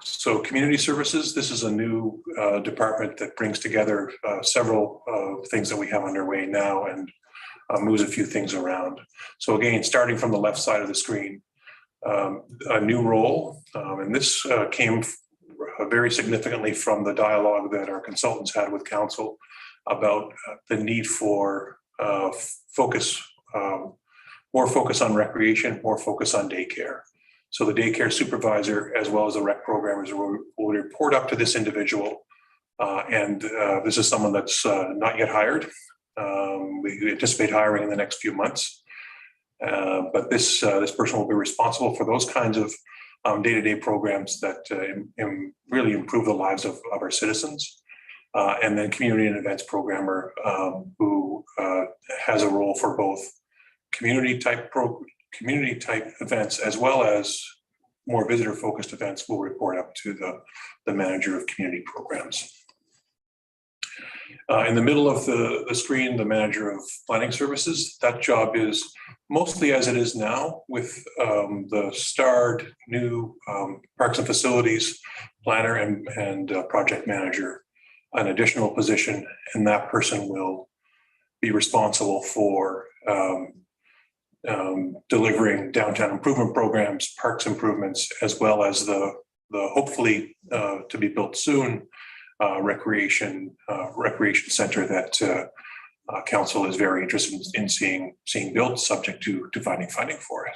So community services, this is a new department that brings together several things that we have underway now and moves a few things around. So again, starting from the left side of the screen, a new role, and this came very significantly from the dialogue that our consultants had with council about the need for more focus on recreation, more focus on daycare. So the daycare supervisor, as well as the rec programmers, will report up to this individual. And this is someone that's not yet hired. We anticipate hiring in the next few months. But this person will be responsible for those kinds of day-to-day programs that really improve the lives of our citizens. And then community and events programmer who has a role for both community type events as well as more visitor focused events will report up to the manager of community programs. In the middle of the screen, the manager of planning services, that job is mostly as it is now with the starred new parks and facilities planner and project manager, an additional position, and that person will be responsible for delivering downtown improvement programs, parks improvements, as well as the hopefully to be built soon, recreation center that council is very interested in seeing built, subject to finding funding for it.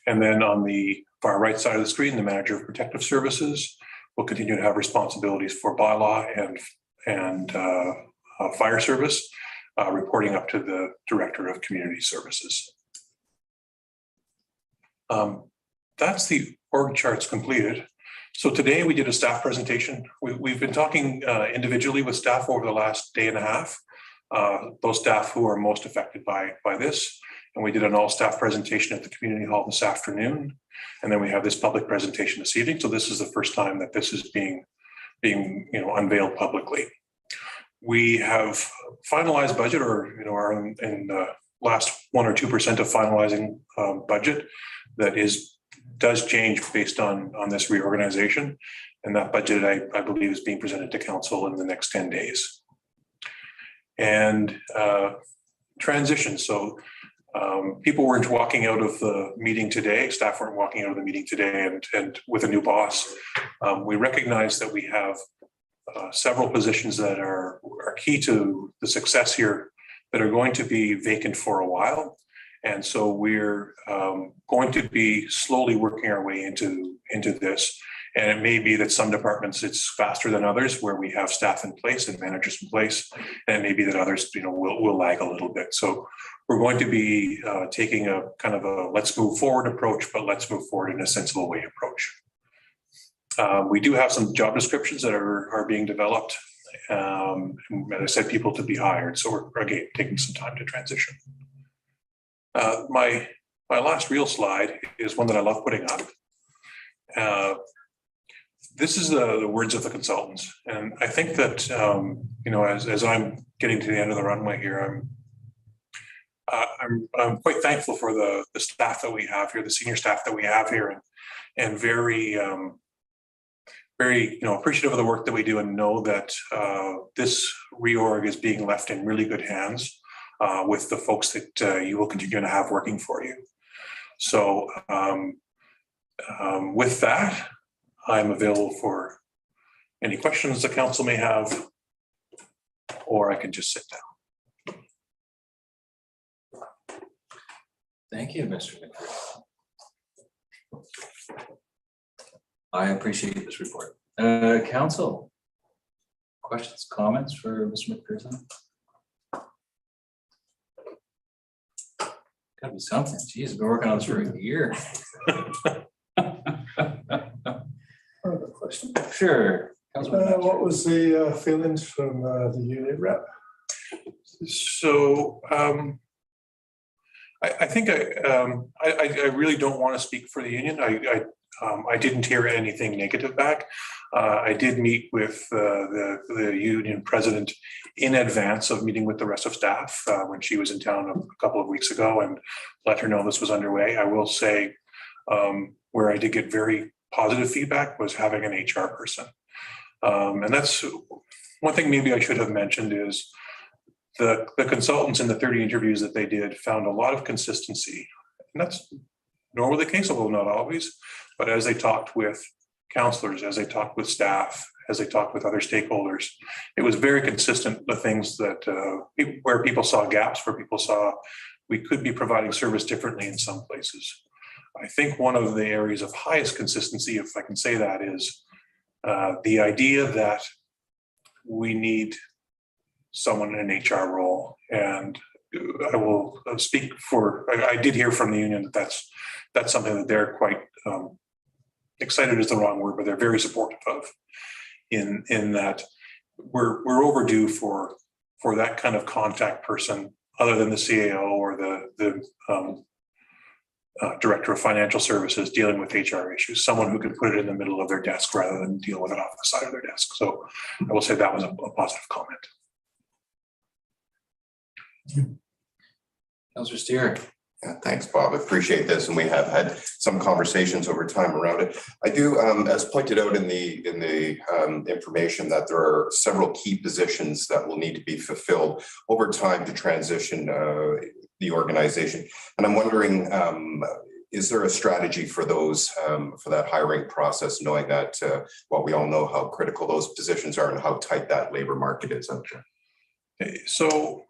And then on the far right side of the screen, the manager of protective services will continue to have responsibilities for bylaw and fire service, reporting up to the director of community services. That's the org charts completed. So today we did a staff presentation. We've been talking individually with staff over the last day and a half, those staff who are most affected by this. And we did an all staff presentation at the community hall this afternoon. And then we have this public presentation this evening. So this is the first time that this is being unveiled publicly. We have finalized budget, or are in the last 1 or 2% of finalizing budget that does change based on this reorganization. And that budget, I believe, is being presented to council in the next 10 days. And transition. So people weren't walking out of the meeting today. Staff weren't walking out of the meeting today and with a new boss. We recognize that we have several positions that are key to the success here that are going to be vacant for a while. And so we're going to be slowly working our way into this. And it may be that some departments it's faster than others, where we have staff in place and managers in place, and it may be that others will lag a little bit. So we're going to be taking a kind of a let's move forward approach, but let's move forward in a sensible way approach. We do have some job descriptions that are being developed. And I said people to be hired. So we're again taking some time to transition. My last real slide is one that I love putting up. This is the words of the consultants, and I think that as I'm getting to the end of the runway here, I'm quite thankful for the staff that we have here, the senior staff that we have here, and very appreciative of the work that we do, and know that this reorg is being left in really good hands with the folks that you will continue to have working for you. So with that, I'm available for any questions the council may have, or I can just sit down. Thank you, Mr. McPherson. I appreciate this report. Council, questions, comments for Mr. McPherson? Gotta be something. Geez, been working on this for a year. Question. Sure. What was the feelings from the union rep? So I think I really don't want to speak for the union. I didn't hear anything negative back. I did meet with the union president in advance of meeting with the rest of staff when she was in town a couple of weeks ago, and let her know this was underway. I will say where I did get very positive feedback was having an HR person. And that's one thing maybe I should have mentioned is the consultants in the 30 interviews that they did found a lot of consistency. And that's normally the case, although not always. But as they talked with counselors, as they talked with staff, as they talked with other stakeholders, it was very consistent, the things that where people saw gaps, where people saw we could be providing service differently in some places. I think one of the areas of highest consistency, if I can say that, is the idea that we need someone in an HR role. And I will speak for, I did hear from the union that that's something that they're quite excited is the wrong word, but they're very supportive of in that we're overdue for that kind of contact person other than the CAO or the director of financial services dealing with HR issues, someone who can put it in the middle of their desk rather than deal with it off the side of their desk. So I will say that was a positive comment. Councillor Steer. Yeah, thanks, Bob. I appreciate this, and we have had some conversations over time around it. I do, as pointed out in the information, that there are several key positions that will need to be fulfilled over time to transition the organization. And I'm wondering, is there a strategy for those, for that hiring process, knowing that, well, we all know how critical those positions are and how tight that labor market is out there? So,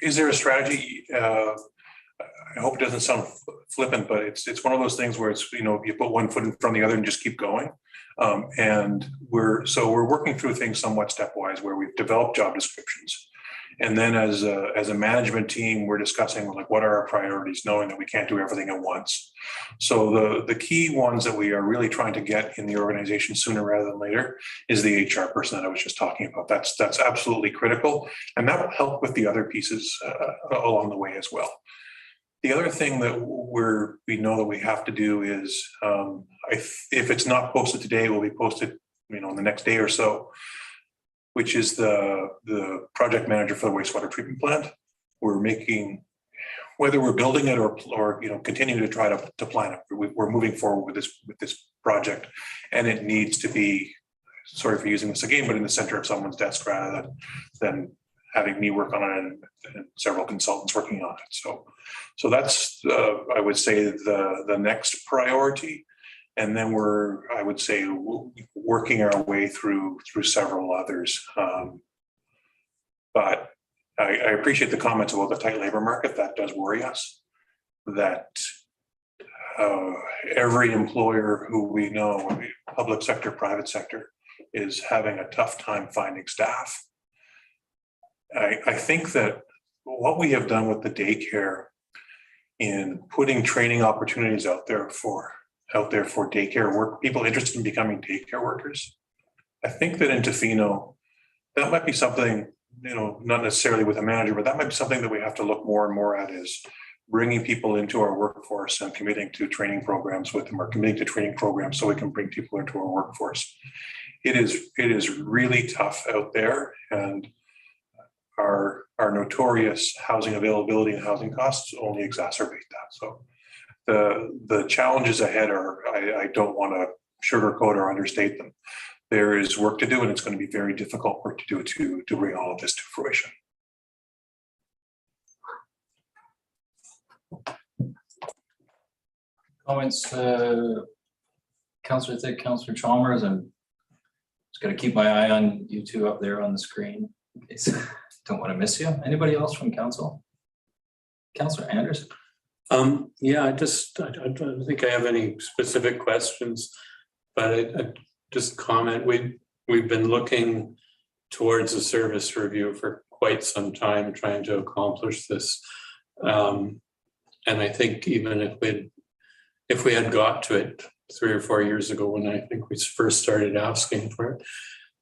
is there a strategy? I hope it doesn't sound flippant, but it's one of those things where it's, you put one foot in front of the other and just keep going. And we're working through things somewhat stepwise, where we've developed job descriptions. And then as a management team, we're discussing like what are our priorities, knowing that we can't do everything at once. So the key ones that we are really trying to get in the organization sooner rather than later is the HR person that I was just talking about. That's absolutely critical, and that will help with the other pieces along the way as well. The other thing that we know that we have to do is if it's not posted today, it will be posted in the next day or so, which is the project manager for the wastewater treatment plant. We're making, whether we're building it or continuing to try to plan it, we're moving forward with this project, and it needs to be, sorry for using this again, but in the center of someone's desk rather than having me work on it and several consultants working on it. So that's I would say the next priority. And then I would say, working our way through several others. But I appreciate the comments about the tight labor market. That does worry us. That every employer who we know, public sector, private sector, is having a tough time finding staff. I think that what we have done with the daycare in putting training opportunities out there for daycare work, people interested in becoming daycare workers. I think that in Tofino, that might be something, not necessarily with a manager, but that might be something that we have to look more and more at, is bringing people into our workforce and committing to training programs with them, or committing to training programs so we can bring people into our workforce. It is really tough out there, and our notorious housing availability and housing costs only exacerbate that. So the challenges ahead are, I don't want to sugarcoat or understate them. There is work to do, and it's going to be very difficult work to do to bring all of this to fruition. Comments, Councillor Thick, Councillor Chalmers. I'm just going to keep my eye on you two up there on the screen in case I don't want to miss you. Anybody else from council? Councillor Anderson. Yeah, I don't think I have any specific questions, but I just comment. We've been looking towards a service review for quite some time, trying to accomplish this. And I think even if we had got to it 3 or 4 years ago, when I think we first started asking for it,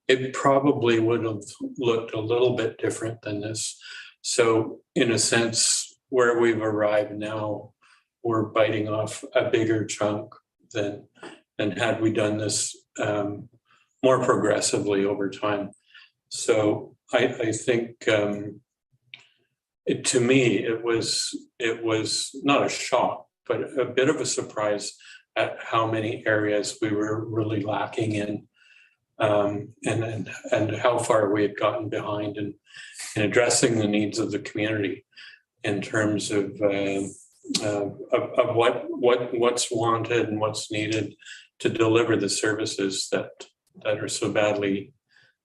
it probably would have looked a little bit different than this. So in a sense, where we've arrived now, we're biting off a bigger chunk than had we done this more progressively over time. So I think to me, it was not a shock, but a bit of a surprise at how many areas we were really lacking in, and how far we had gotten behind in addressing the needs of the community in terms of what's wanted and what's needed to deliver the services that are so badly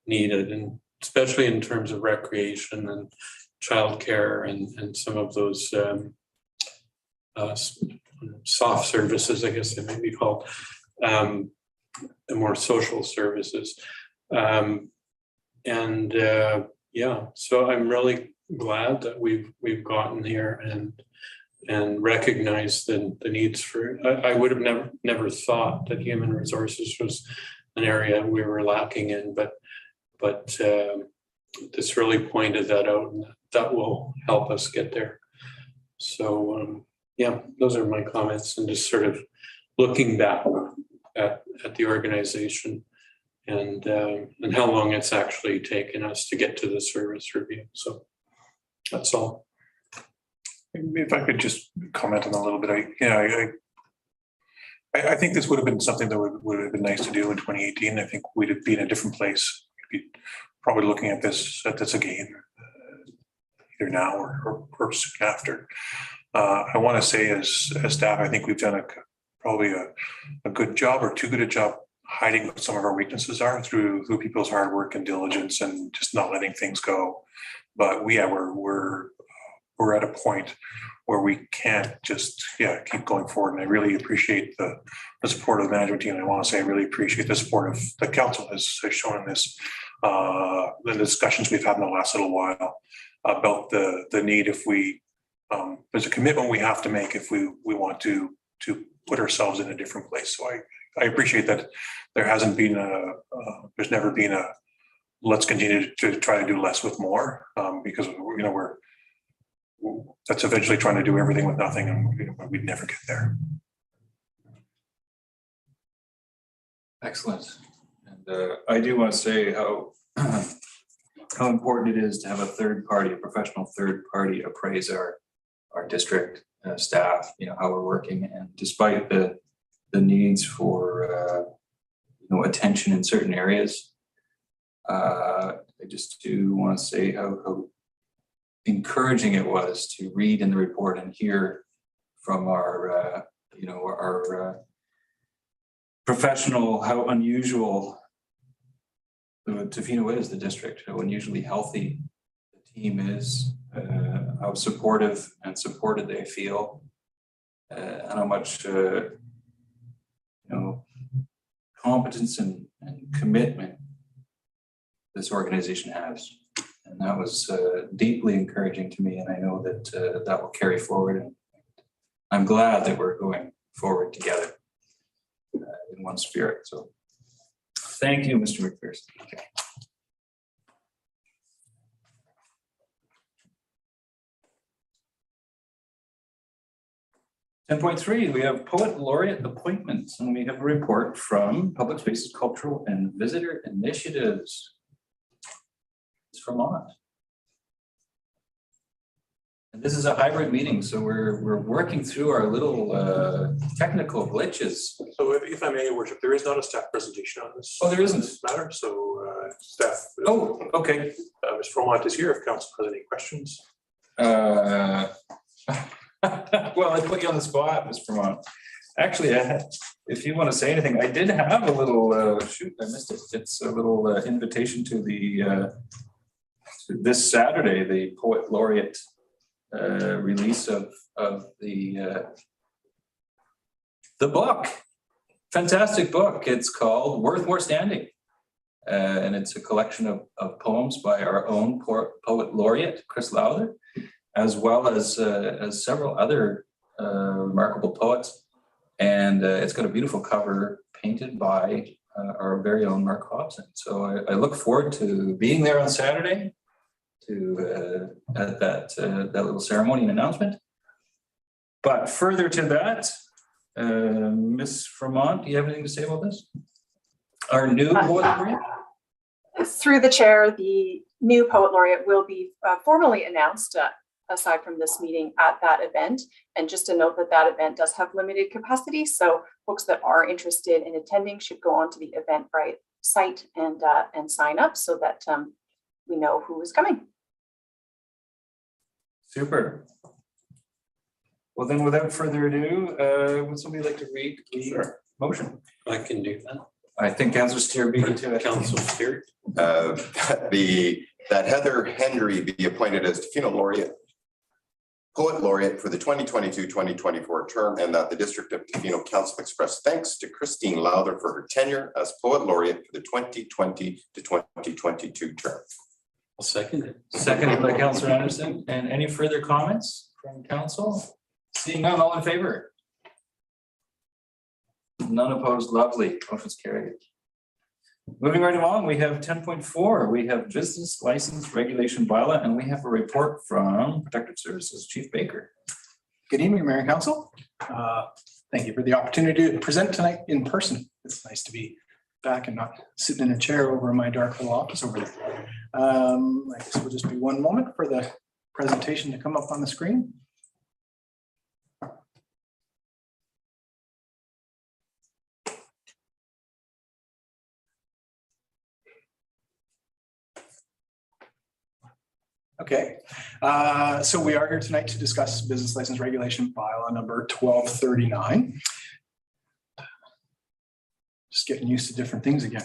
needed, and especially in terms of recreation and childcare and some of those soft services, I guess they might be called, and more social services. Yeah, so I'm really glad that we've gotten here and recognized the needs for. I would have never thought that human resources was an area we were lacking in, but this really pointed that out, and that will help us get there. So yeah, those are my comments, and just sort of looking back at the organization and how long it's actually taken us to get to the service review. So that's all. If I could just comment on a little bit, I think this would have been something that would have been nice to do in 2018. I think we'd be in a different place. We'd be probably looking at this again, either now or soon after. I want to say as staff, I think we've done probably a good job, or too good a job, hiding what some of our weaknesses are through people's hard work and diligence and just not letting things go. But we're at a point where we can't just keep going forward. And I really appreciate the support of the management team. I want to say I really appreciate the support of the council has shown in this, the discussions we've had in the last little while about the need, if we there's a commitment we have to make if we want to put ourselves in a different place. So I appreciate that there hasn't been there's never been a let's continue to try to do less with more, because that's eventually trying to do everything with nothing, and we'd never get there. Excellent. And I do want to say how important it is to have a third party, a professional third party appraise our district staff, how we're working. And despite the needs for attention in certain areas, I just do want to say how encouraging it was to read in the report and hear from our professional how unusual Tofino is, the district, how unusually healthy the team is, how supportive and supported they feel, and how much competence and commitment this organization has. And that was deeply encouraging to me, and I know that that will carry forward. And I'm glad that we're going forward together in one spirit. So thank you, Mr. McPherson. Okay. 10.3, we have Poet Laureate appointments, and we have a report from Public Spaces, Cultural and Visitor Initiatives. It's Vermont. And this is a hybrid meeting, so we're working through our little technical glitches. So if I may, Your Worship, there is not a staff presentation on this. Oh, there isn't? This matter, so staff. Oh, okay. Ms. Fromont is here if council has any questions. Well, I put you on the spot, Ms. Vermont. Actually, if you want to say anything, I did have a little, shoot, I missed it. It's a little invitation to the, this Saturday, the Poet Laureate release of the book. Fantastic book. It's called Worth More Standing. And it's a collection of poems by our own Poet Laureate, Chris Lowther, as well as several other remarkable poets. And it's got a beautiful cover painted by our very own Mark Hobson. So I look forward to being there on Saturday at that little ceremony and announcement. But further to that, Ms. Vermont, do you have anything to say about this? Our new Poet Laureate? Through the chair, the new Poet Laureate will be formally announced aside from this meeting at that event. And just to note that event does have limited capacity. So folks that are interested in attending should go onto the Eventbrite site and sign up so that we know who is coming. Super. Well, then without further ado, would somebody like to read the motion? I can do that. I think Councillor Steer beat you to it. Councillor Steer. That Heather Henry be appointed as Tofino Laureate, Poet Laureate for the 2022-2024 term, and that the District of Tofino Council express thanks to Christine Lowther for her tenure as Poet Laureate for the 2020 to 2022 term. I'll second it. Seconded by Councillor Anderson. And any further comments from council? Seeing none, all in favor? None opposed. Lovely. Motion's carried. Moving right along, we have 10.4. We have business license regulation bylaw, and we have a report from Protective Services Chief Baker. Good evening, Mayor and Council. Thank you for the opportunity to present tonight in person. It's nice to be back and not sitting in a chair over in my dark little office over there. I guess we'll just be one moment for the presentation to come up on the screen. Okay, so we are here tonight to discuss business license regulation bylaw number 1239. Just getting used to different things again.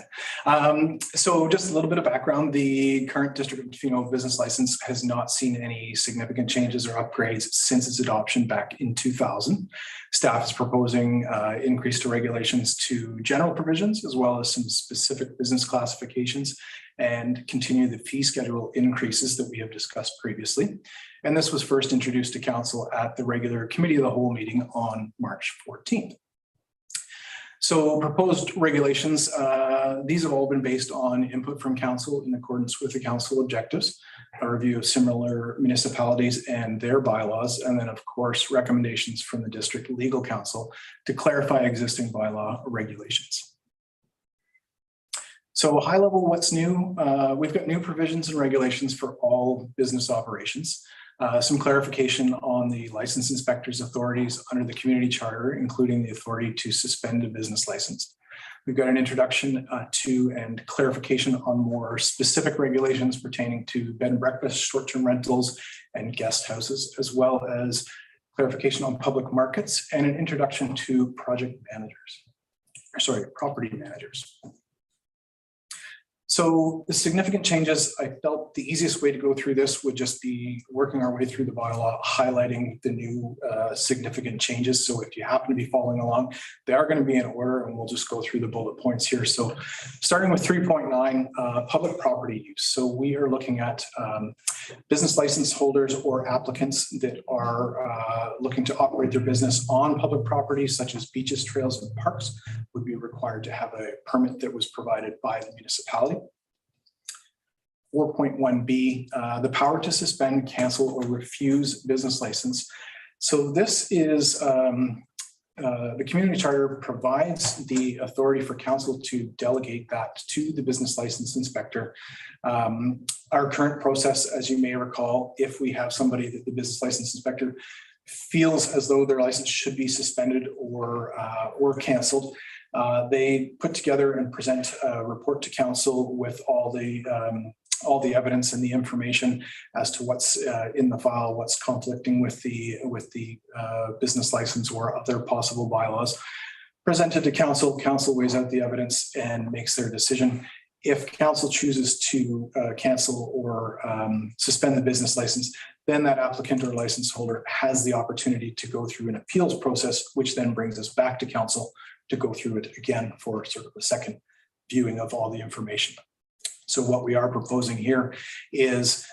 So just a little bit of background, the current District of Tofino business license has not seen any significant changes or upgrades since its adoption back in 2000. Staff is proposing increase to regulations to general provisions as well as some specific business classifications and continue the fee schedule increases that we have discussed previously. And this was first introduced to council at the regular committee of the whole meeting on March 14th. So proposed regulations, these have all been based on input from council in accordance with the council objectives, a review of similar municipalities and their bylaws, and then of course, recommendations from the district legal counsel to clarify existing bylaw regulations. So high level, what's new? We've got new provisions and regulations for all business operations. Some clarification on the license inspector's authorities under the community charter, including the authority to suspend a business license. We've got an introduction to and clarification on more specific regulations pertaining to bed and breakfast, short-term rentals, and guest houses, as well as clarification on public markets and an introduction to project managers, property managers. So the significant changes, I felt the easiest way to go through this would just be working our way through the bylaw, highlighting the new significant changes. So if you happen to be following along, they are going to be in order and we'll just go through the bullet points here. So starting with 3.9, public property use. So we are looking at business license holders or applicants that are looking to operate their business on public property, such as beaches, trails, and parks, would be required to have a permit that was provided by the municipality. 4.1b, the power to suspend, cancel, or refuse business license. So this is the community charter provides the authority for council to delegate that to the business license inspector. Our current process, as you may recall, if we have somebody that the business license inspector feels as though their license should be suspended or canceled, they put together and present a report to council with all the evidence and the information as to what's in the file, what's conflicting with the business license or other possible bylaws. Presented to council, council weighs out the evidence and makes their decision. If council chooses to cancel or suspend the business license, then that applicant or license holder has the opportunity to go through an appeals process, which then brings us back to council to go through it again for sort of a second viewing of all the information. So what we are proposing here is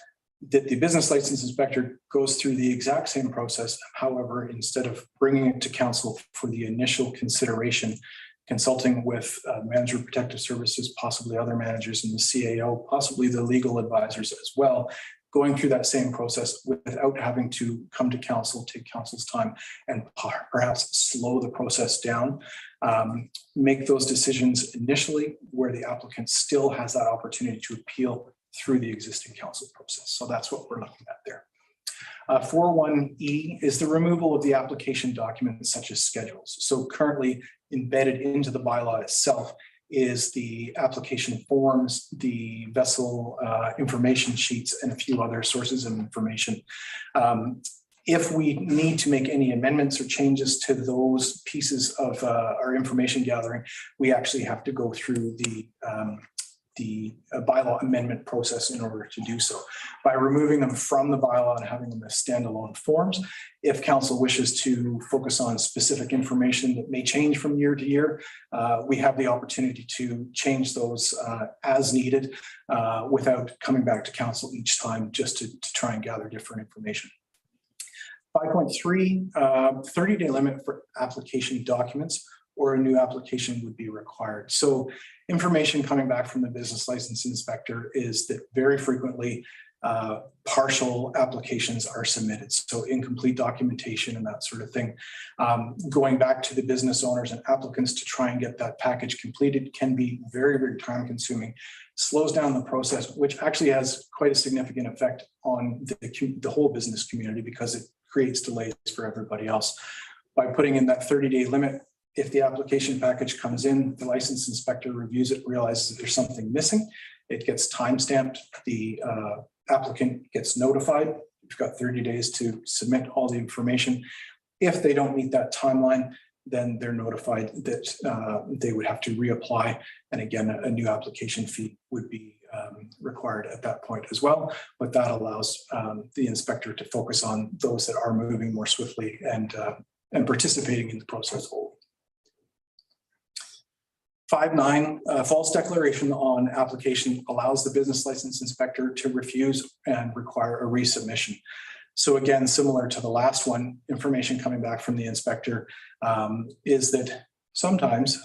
that the business license inspector goes through the exact same process. However, instead of bringing it to council for the initial consideration, consulting with manager of protective services, possibly other managers in the CAO, possibly the legal advisors as well, going through that same process without having to come to council, take council's time, and perhaps slow the process down. Make those decisions initially where the applicant still has that opportunity to appeal through the existing council process. So that's what we're looking at there. 4.1e is the removal of the application documents such as schedules. So currently embedded into the bylaw itself is the application forms, the vessel information sheets, and a few other sources of information. If we need to make any amendments or changes to those pieces of our information gathering, we actually have to go through the bylaw amendment process in order to do so. By removing them from the bylaw and having them as standalone forms, if council wishes to focus on specific information that may change from year to year, we have the opportunity to change those as needed without coming back to council each time just to try and gather different information. 5.3, 30-day limit for application documents or a new application would be required. So information coming back from the business license inspector is that very frequently partial applications are submitted. So incomplete documentation and that sort of thing. Going back to the business owners and applicants to try and get that package completed can be very, very time consuming, slows down the process, which actually has quite a significant effect on the whole business community because it creates delays for everybody else. By putting in that 30-day limit, if the application package comes in, the license inspector reviews it, realizes that there's something missing, it gets time stamped, the applicant gets notified. You've got 30 days to submit all the information. If they don't meet that timeline, then they're notified that they would have to reapply. And again, a new application fee would be required at that point as well. But that allows the inspector to focus on those that are moving more swiftly and participating in the process whole. 5.9, false declaration on application allows the business license inspector to refuse and require a resubmission. So again, similar to the last one, information coming back from the inspector is that sometimes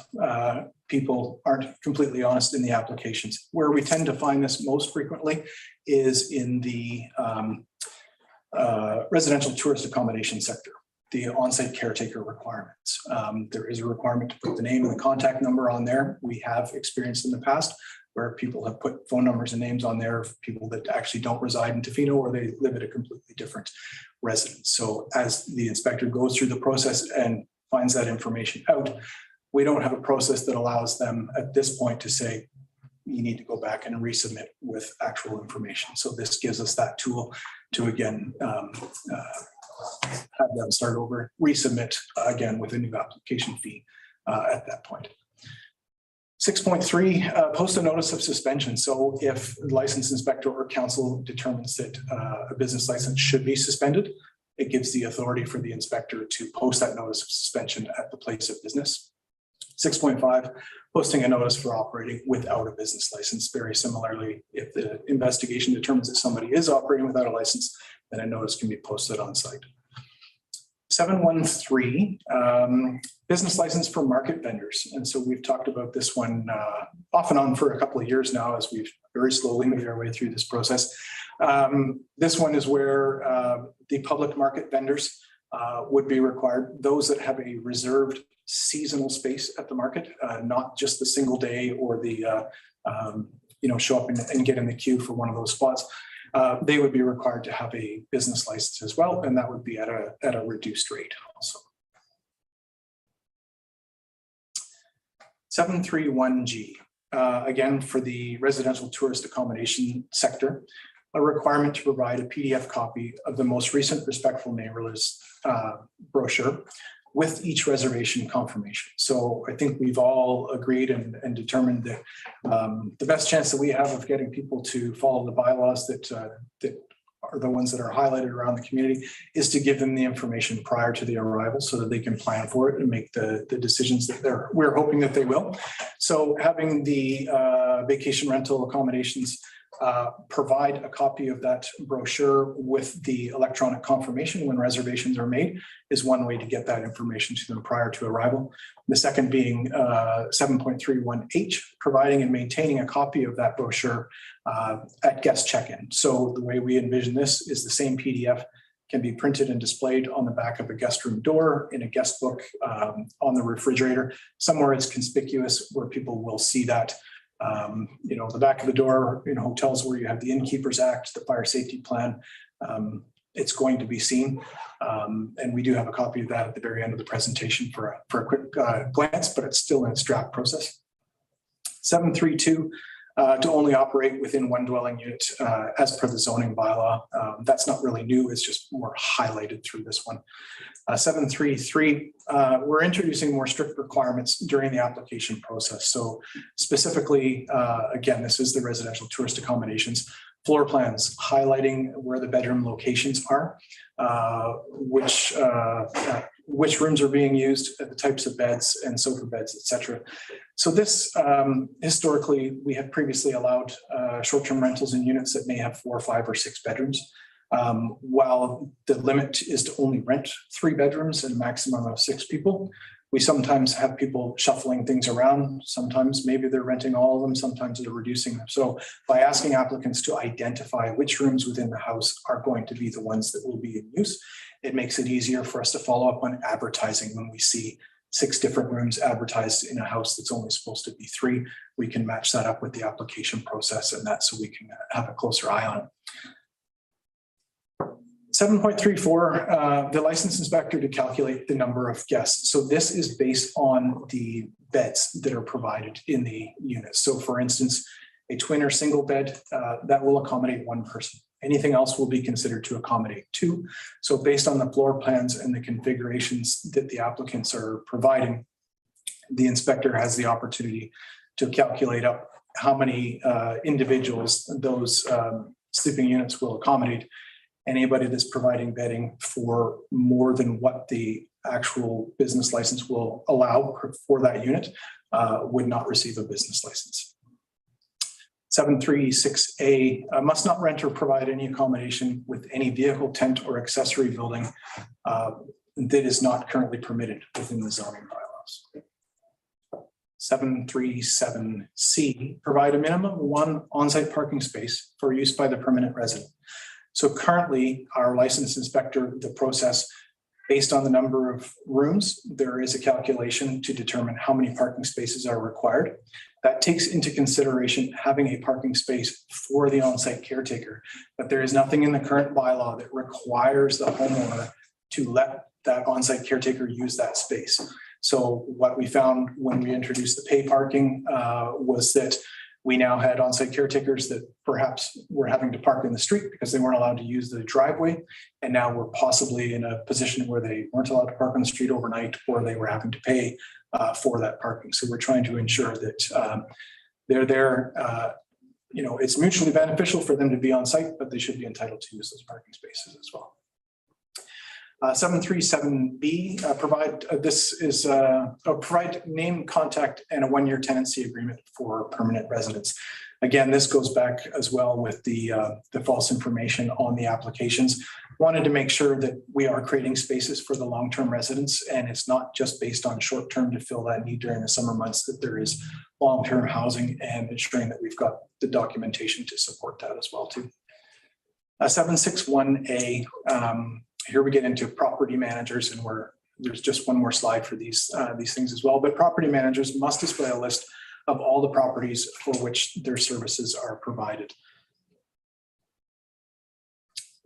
people aren't completely honest in the applications. Where we tend to find this most frequently is in the residential tourist accommodation sector, the on-site caretaker requirements. There is a requirement to put the name and the contact number on there. We have experienced in the past where people have put phone numbers and names on there of people that actually don't reside in Tofino or they live at a completely different residence. So as the inspector goes through the process and finds that information out, we don't have a process that allows them at this point to say, you need to go back and resubmit with actual information. So this gives us that tool to again, have them start over, resubmit again with a new application fee at that point. 6.3, post a notice of suspension. So if the license inspector or council determines that a business license should be suspended, it gives the authority for the inspector to post that notice of suspension at the place of business. 6.5, posting a notice for operating without a business license. Very similarly, if the investigation determines that somebody is operating without a license, then a notice can be posted on site. 7.13, business license for market vendors. And so we've talked about this one off and on for a couple of years now as we've very slowly made our way through this process. This one is where the public market vendors would be required, those that have a reserved seasonal space at the market, not just the single day or the, show up and get in the queue for one of those spots. They would be required to have a business license as well, and that would be at a reduced rate also. 7.31G, again, for the residential tourist accommodation sector, a requirement to provide a PDF copy of the most recent respectful neighbor list brochure with each reservation confirmation. So I think we've all agreed and determined that the best chance that we have of getting people to follow the bylaws that are the ones that are highlighted around the community is to give them the information prior to the arrival so that they can plan for it and make the decisions that we're hoping that they will. So having the vacation rental accommodations provide a copy of that brochure with the electronic confirmation when reservations are made is one way to get that information to them prior to arrival. The second being 7.31H, providing and maintaining a copy of that brochure at guest check-in. So the way we envision this is the same PDF can be printed and displayed on the back of a guest room door, in a guest book, on the refrigerator, somewhere it's conspicuous where people will see that. The back of the door in hotels where you have the Innkeepers Act, the fire safety plan, it's going to be seen. And we do have a copy of that at the very end of the presentation for a quick glance, but it's still in its draft process. 7.32, to only operate within one dwelling unit as per the zoning bylaw. That's not really new, it's just more highlighted through this one. 7.33, we're introducing more strict requirements during the application process. So specifically, again, this is the residential tourist accommodations, floor plans highlighting where the bedroom locations are, which rooms are being used, the types of beds and sofa beds, etc. So this, historically, we have previously allowed short-term rentals in units that may have 4, 5, or 6 bedrooms. While the limit is to only rent 3 bedrooms and a maximum of 6 people, we sometimes have people shuffling things around. Sometimes maybe they're renting all of them, sometimes they're reducing them. So by asking applicants to identify which rooms within the house are going to be the ones that will be in use, it makes it easier for us to follow up on advertising. When we see 6 different rooms advertised in a house that's only supposed to be 3, we can match that up with the application process and that so we can have a closer eye on it. 7.34, the license inspector to calculate the number of guests. So this is based on the beds that are provided in the unit. So for instance, a twin or single bed that will accommodate 1 person. Anything else will be considered to accommodate 2. So based on the floor plans and the configurations that the applicants are providing, the inspector has the opportunity to calculate up how many individuals those sleeping units will accommodate. Anybody that's providing bedding for more than what the actual business license will allow for that unit would not receive a business license. 736A must not rent or provide any accommodation with any vehicle, tent, or accessory building that is not currently permitted within the zoning bylaws. 737C, provide a minimum of 1 on-site parking space for use by the permanent resident. So currently, our licensed inspector, the process, based on the number of rooms, there is a calculation to determine how many parking spaces are required. That takes into consideration having a parking space for the on-site caretaker, but there is nothing in the current bylaw that requires the homeowner to let that on-site caretaker use that space. So what we found when we introduced the pay parking was that we now had on-site caretakers that perhaps were having to park in the street because they weren't allowed to use the driveway. And now we're possibly in a position where they weren't allowed to park on the street overnight, or they were having to pay for that parking. So we're trying to ensure that they're there. It's mutually beneficial for them to be on site, but they should be entitled to use those parking spaces as well. 737B, provide name, contact, and a 1-year tenancy agreement for permanent residents. Again, this goes back as well with the false information on the applications. Wanted to make sure that we are creating spaces for the long-term residents, and it's not just based on short-term to fill that need during the summer months, that there is long-term housing, and ensuring that we've got the documentation to support that as well too. 761A, here we get into property managers, and there's just one more slide for these things as well. But property managers must display a list of all the properties for which their services are provided.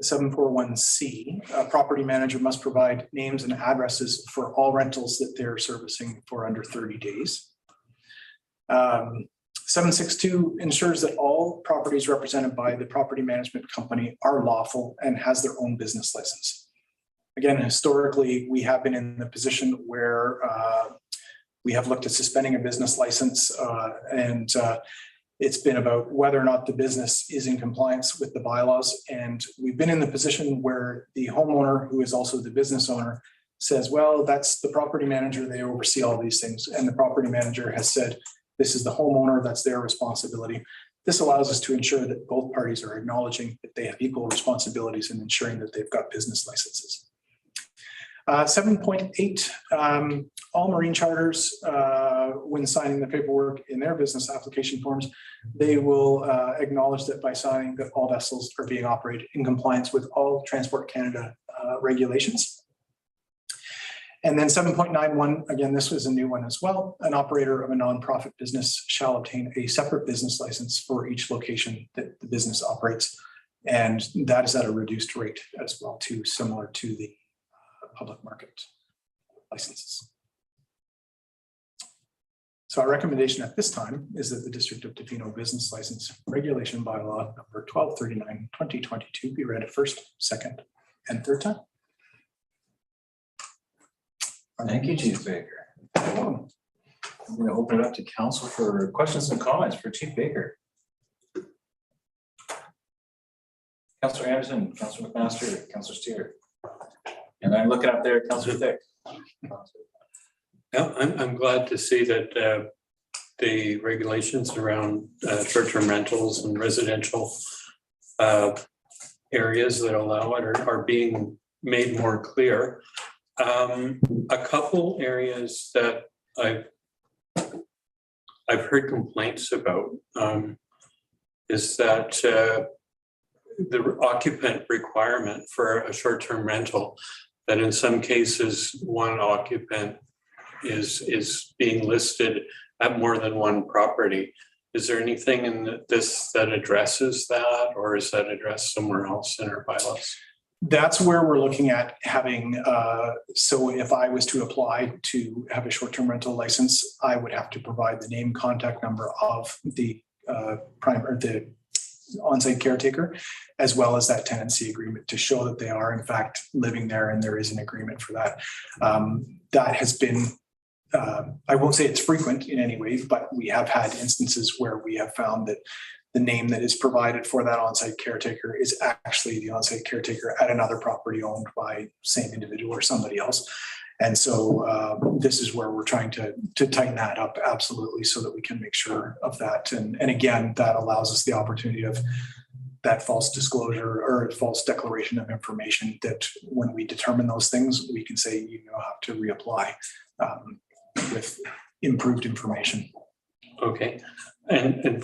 741C, a property manager must provide names and addresses for all rentals that they're servicing for under 30 days. 762 ensures that all properties represented by the property management company are lawful and has their own business license. Again, historically, we have been in the position where we have looked at suspending a business license, and it's been about whether or not the business is in compliance with the bylaws. And we've been in the position where the homeowner, who is also the business owner, says, well, that's the property manager, they oversee all these things. And the property manager has said, this is the homeowner, that's their responsibility. This allows us to ensure that both parties are acknowledging that they have equal responsibilities in ensuring that they've got business licenses. 7.8, all marine charters, when signing the paperwork in their business application forms, they will acknowledge that by signing that all vessels are being operated in compliance with all Transport Canada regulations. And then 7.91, again, this was a new one as well. An operator of a nonprofit business shall obtain a separate business license for each location that the business operates. And that is at a reduced rate as well, too, similar to the public market licenses. So our recommendation at this time is that the District of Tofino Business License Regulation Bylaw number 1239/2022 be read a first, second, and third time. Thank you, Chief Baker. I'm going to open it up to council for questions and comments for Chief Baker. Councillor Anderson, Councillor McMaster, Councillor Steer. And I'm looking up there, Councillor Thick. Yeah, I'm glad to see that the regulations around short-term rentals and residential areas that allow it are being made more clear. A couple areas that I've heard complaints about is that the occupant requirement for a short-term rental, that in some cases one occupant is being listed at more than one property. Is there anything in this that addresses that, or is that addressed somewhere else in our bylaws? That's where we're looking at having, so if I was to apply to have a short-term rental license, I would have to provide the name, contact number of the on-site caretaker, as well as that tenancy agreement to show that they are in fact living there and there is an agreement for that. That has been, I won't say it's frequent in any way, but we have had instances where we have found that the name that is provided for that on-site caretaker is actually the on-site caretaker at another property owned by same individual or somebody else. And so this is where we're trying to tighten that up absolutely so that we can make sure of that. And again, that allows us the opportunity of that false disclosure or false declaration of information that when we determine those things, we can say, you know, have to reapply with improved information. Okay. And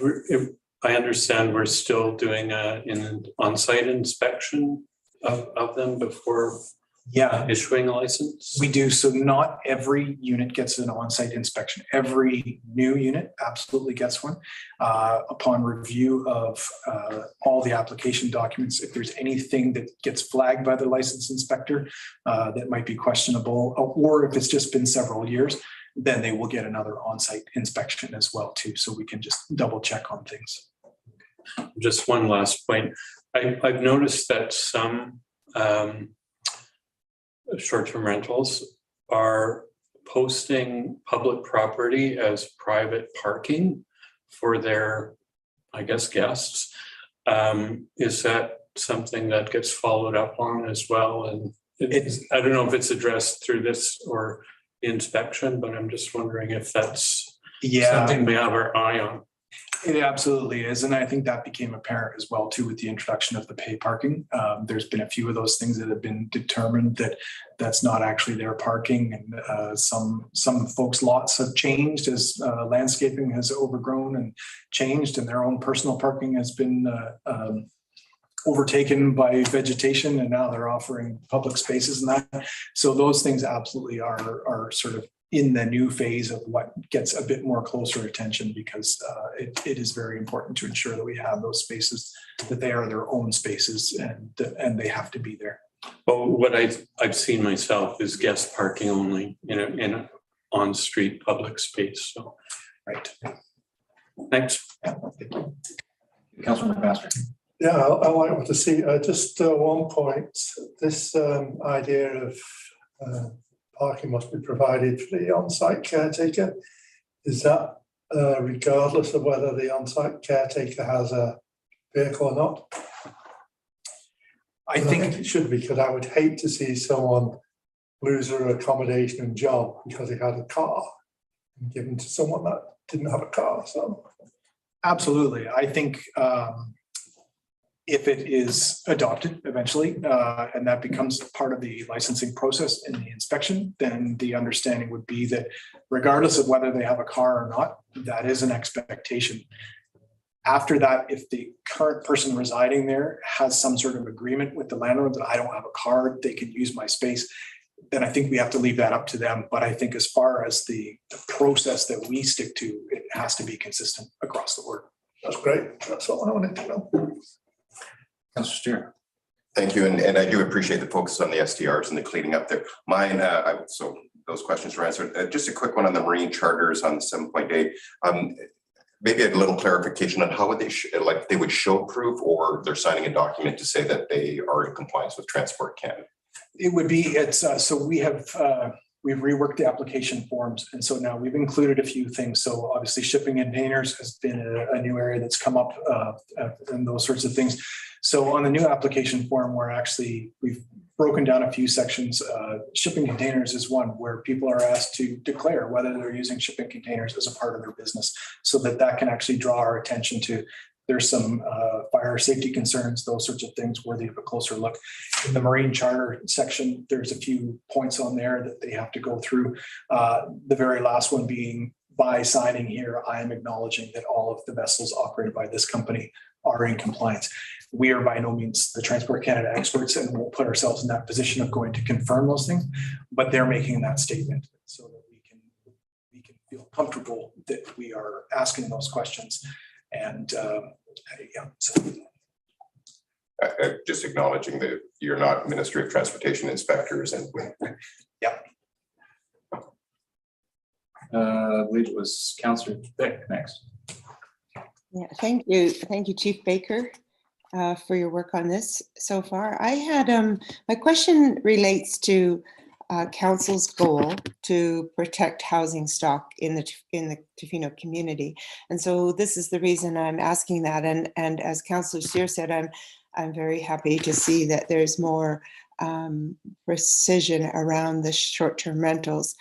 I understand we're still doing an on-site inspection of them before issuing a license? We do. So not every unit gets an on-site inspection. Every new unit absolutely gets one. Upon review of all the application documents, if there's anything that gets flagged by the license inspector that might be questionable, or if it's just been several years, then they will get another on-site inspection as well too. So we can just double check on things. Just one last point. I've noticed that some short-term rentals are posting public property as private parking for their, I guess, guests. Is that something that gets followed up on as well? And I don't know if it's addressed through this or inspection, but I'm just wondering if that's something we have our eye on. It absolutely is. And I think that became apparent as well, too, with the introduction of the pay parking. There's been a few of those things that have been determined that that's not actually their parking. And some folks' lots have changed as landscaping has overgrown and changed, and their own personal parking has been overtaken by vegetation, and now they're offering public spaces and that. So those things absolutely are sort of in the new phase of what gets a bit more closer attention, because it is very important to ensure that we have those spaces, that they are their own spaces, and they have to be there. Well, what I've seen myself is guest parking only in an on-street public space. So, right. Thanks. Councilor McMaster. Yeah, I like to see just one point. This idea of parking must be provided for the on-site caretaker. Is that regardless of whether the on-site caretaker has a vehicle or not? I think it should be, because I would hate to see someone lose their accommodation and job because they had a car and given to someone that didn't have a car. So, absolutely, I think if it is adopted eventually, and that becomes part of the licensing process and the inspection, then the understanding would be that regardless of whether they have a car or not, that is an expectation. After that, if the current person residing there has some sort of agreement with the landlord that I don't have a car, they can use my space, then I think we have to leave that up to them. But I think as far as the process that we stick to, it has to be consistent across the board. That's great. That's all I wanted to know. Councilor Steer. Thank you, and I do appreciate the focus on the SDRs and the cleaning up there. Mine, so those questions were answered. Just a quick one on the marine charters on 7.8. Maybe a little clarification on how would they they would show proof, or they're signing a document to say that they are in compliance with Transport Canada. It would be, so we have we've reworked the application forms, and so now we've included a few things. So obviously shipping containers has been a new area that's come up, and those sorts of things. So on the new application form, we've broken down a few sections. Shipping containers is one where people are asked to declare whether they're using shipping containers as a part of their business, so that can actually draw our attention to. There's some fire safety concerns, those sorts of things worthy of a closer look. In the marine charter section, there's a few points on there that they have to go through. The very last one being, by signing here, I am acknowledging that all of the vessels operated by this company are in compliance. We are by no means the Transport Canada experts, and we'll put ourselves in that position of going to confirm those things, but they're making that statement so that we can feel comfortable that we are asking those questions. And just acknowledging that you're not Ministry of Transportation inspectors, and I believe it was Councillor Beck next. Yeah, thank you, Chief Baker, for your work on this so far. I had my question relates to council's goal to protect housing stock in the Tofino community, and so this is the reason I'm asking that. And as Councillor Sear said, I'm very happy to see that there's more precision around the short-term rentals.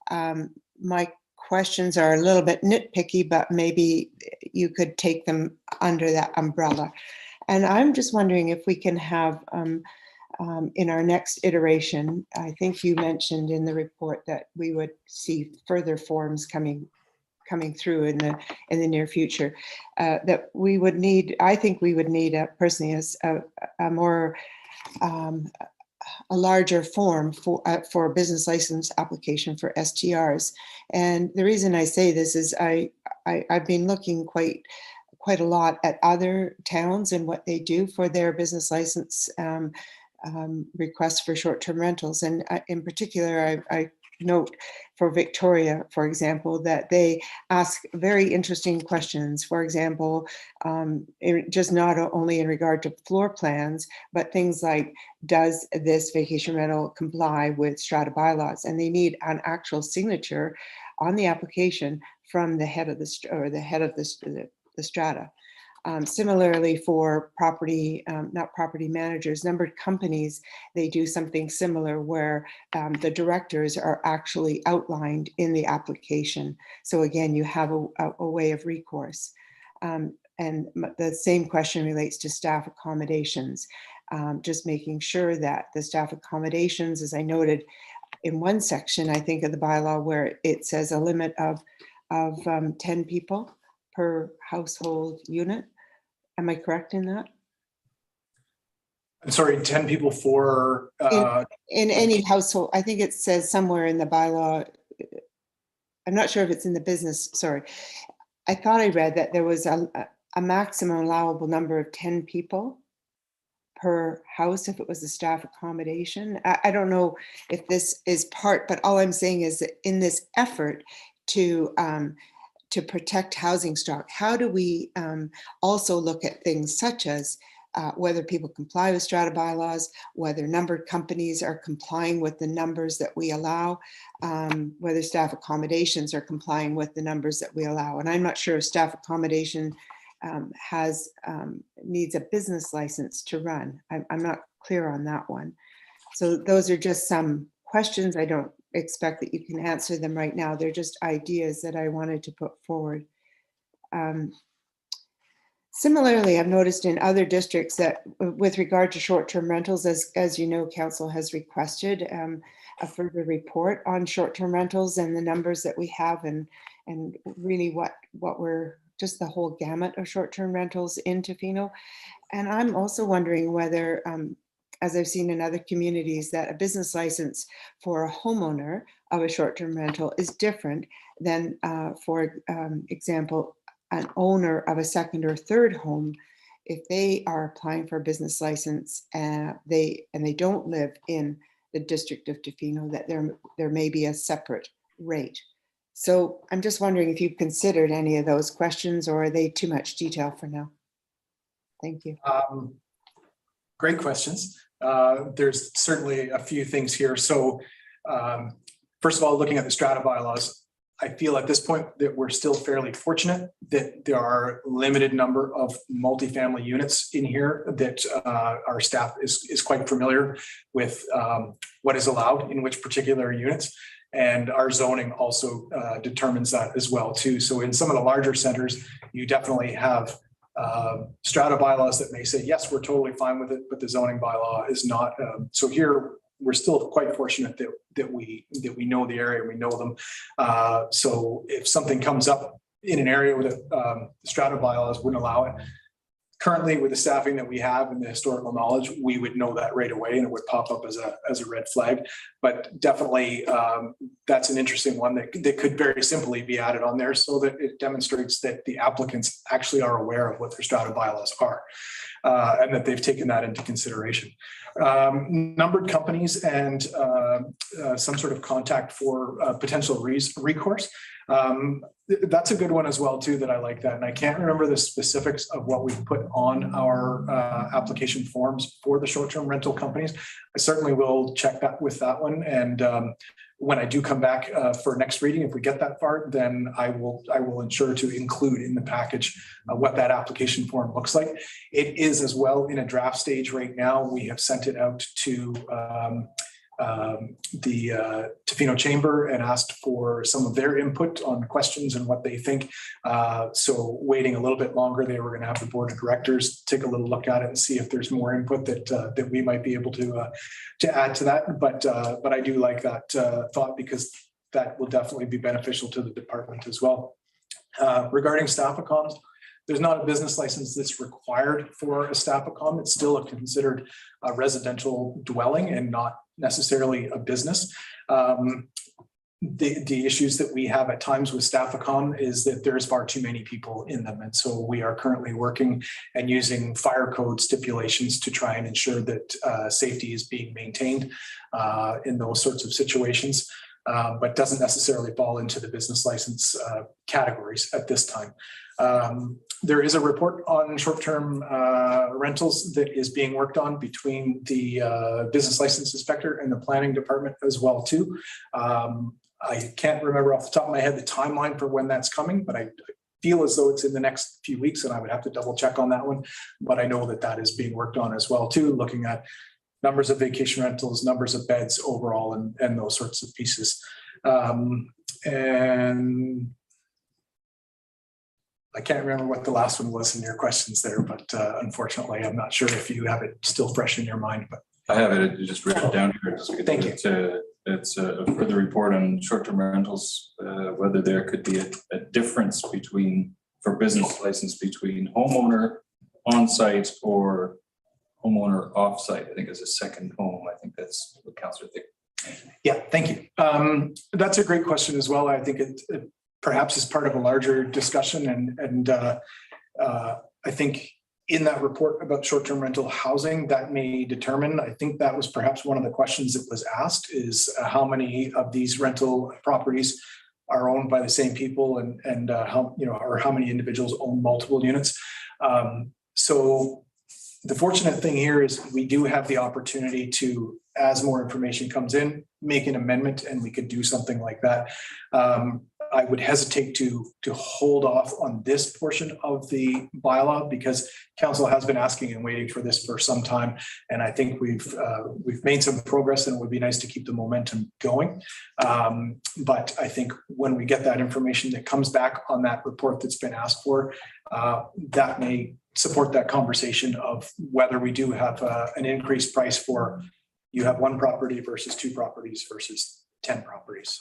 My questions are a little bit nitpicky, but maybe you could take them under that umbrella. And I'm just wondering if we can have, in our next iteration, I think you mentioned in the report that we would see further forms coming through in the near future, that we would need, I think we would need personally a more a larger form for a business license application for STRs. And the reason I say this is I've been looking quite a lot at other towns and what they do for their business license requests for short-term rentals. And in particular, I note for Victoria, for example, that they ask very interesting questions. For example, just not only in regard to floor plans, but things like, does this vacation rental comply with strata bylaws? And they need an actual signature on the application from the head of the strata. Similarly for property, not property managers, numbered companies, they do something similar where the directors are actually outlined in the application. So again, you have a way of recourse. And the same question relates to staff accommodations. Just making sure that the staff accommodations, as I noted in one section, I think of the bylaw where it says a limit of 10 people per household unit. Am I correct in that? I'm sorry, 10 people for in any household. I think it says somewhere in the bylaw. I'm not sure if it's in the business. Sorry, I thought I read that there was a maximum allowable number of 10 people per house if it was a staff accommodation. I don't know if this is part, but all I'm saying is that in this effort to protect housing stock, how do we also look at things such as whether people comply with strata bylaws, whether numbered companies are complying with the numbers that we allow, whether staff accommodations are complying with the numbers that we allow. And I'm not sure if staff accommodation needs a business license to run. I'm not clear on that one. So those are just some questions. I don't expect that you can answer them right now. They're just ideas that I wanted to put forward. Similarly, I've noticed in other districts that with regard to short-term rentals, as you know, council has requested a further report on short-term rentals and the numbers that we have and really what we're, just the whole gamut of short-term rentals in Tofino. And I'm also wondering whether, as I've seen in other communities, that a business license for a homeowner of a short-term rental is different than, for example, an owner of a second or third home. If they are applying for a business license and they don't live in the District of Tofino, that there may be a separate rate. So I'm just wondering if you've considered any of those questions, or are they too much detail for now? Thank you. Great questions. There's certainly a few things here. So first of all, looking at the strata bylaws, I feel at this point that we're still fairly fortunate that there are a limited number of multifamily units in here that our staff is quite familiar with what is allowed in which particular units. And our zoning also determines that as well too. So in some of the larger centers, you definitely have strata bylaws that may say, yes, we're totally fine with it, but the zoning bylaw is not. So here, we're still quite fortunate that we know the area, we know them. So if something comes up in an area where the strata bylaws wouldn't allow it, currently with the staffing that we have and the historical knowledge, we would know that right away and it would pop up as a red flag. But definitely that's an interesting one that could very simply be added on there so that it demonstrates that the applicants actually are aware of what their strata bylaws are. and that they've taken that into consideration. Numbered companies and some sort of contact for potential recourse. That's a good one as well too, that I like that. And I can't remember the specifics of what we put on our application forms for the short-term rental companies. I certainly will check that with that one. And when I do come back for next reading, if we get that far, then I will ensure to include in the package what that application form looks like. It is as well in a draft stage right now. We have sent it out to the Tofino Chamber and asked for some of their input on questions and what they think. So waiting a little bit longer, they were going to have the board of directors take a little look at it and see if there's more input that we might be able to add to that. But I do like that thought, because that will definitely be beneficial to the department as well. Regarding staff accoms, there's not a business license that's required for a staff accom. It's still considered a residential dwelling and not necessarily a business. The issues that we have at times with staff accom is that there's far too many people in them. And so we are currently working and using fire code stipulations to try and ensure that safety is being maintained in those sorts of situations, but doesn't necessarily fall into the business license categories at this time. There is a report on short-term rentals that is being worked on between the business license inspector and the planning department as well too. I can't remember off the top of my head the timeline for when that's coming, but I feel as though it's in the next few weeks, and I would have to double check on that one. But I know that that is being worked on as well too, looking at numbers of vacation rentals, numbers of beds overall, and those sorts of pieces. And I can't remember what the last one was in your questions there, but unfortunately, I'm not sure if you have it still fresh in your mind. But I have it just written down here. Thank you. It's a further report on short-term rentals, whether there could be a difference for business license between homeowner on-site or homeowner off-site. I think as a second home. I think that's what Councillor thinks. Yeah, thank you. That's a great question as well. I think it perhaps is part of a larger discussion, and I think in that report about short-term rental housing, that may determine, I think that was perhaps one of the questions that was asked, is how many of these rental properties are owned by the same people, and how, or how many individuals own multiple units. So the fortunate thing here is we do have the opportunity to, as more information comes in, make an amendment, and we could do something like that. I would hesitate to hold off on this portion of the bylaw, because council has been asking and waiting for this for some time, and I think we've made some progress, and it would be nice to keep the momentum going. But I think when we get that information that comes back on that report that's been asked for, that may support that conversation of whether we do have an increased price for you have one property versus two properties versus 10 properties.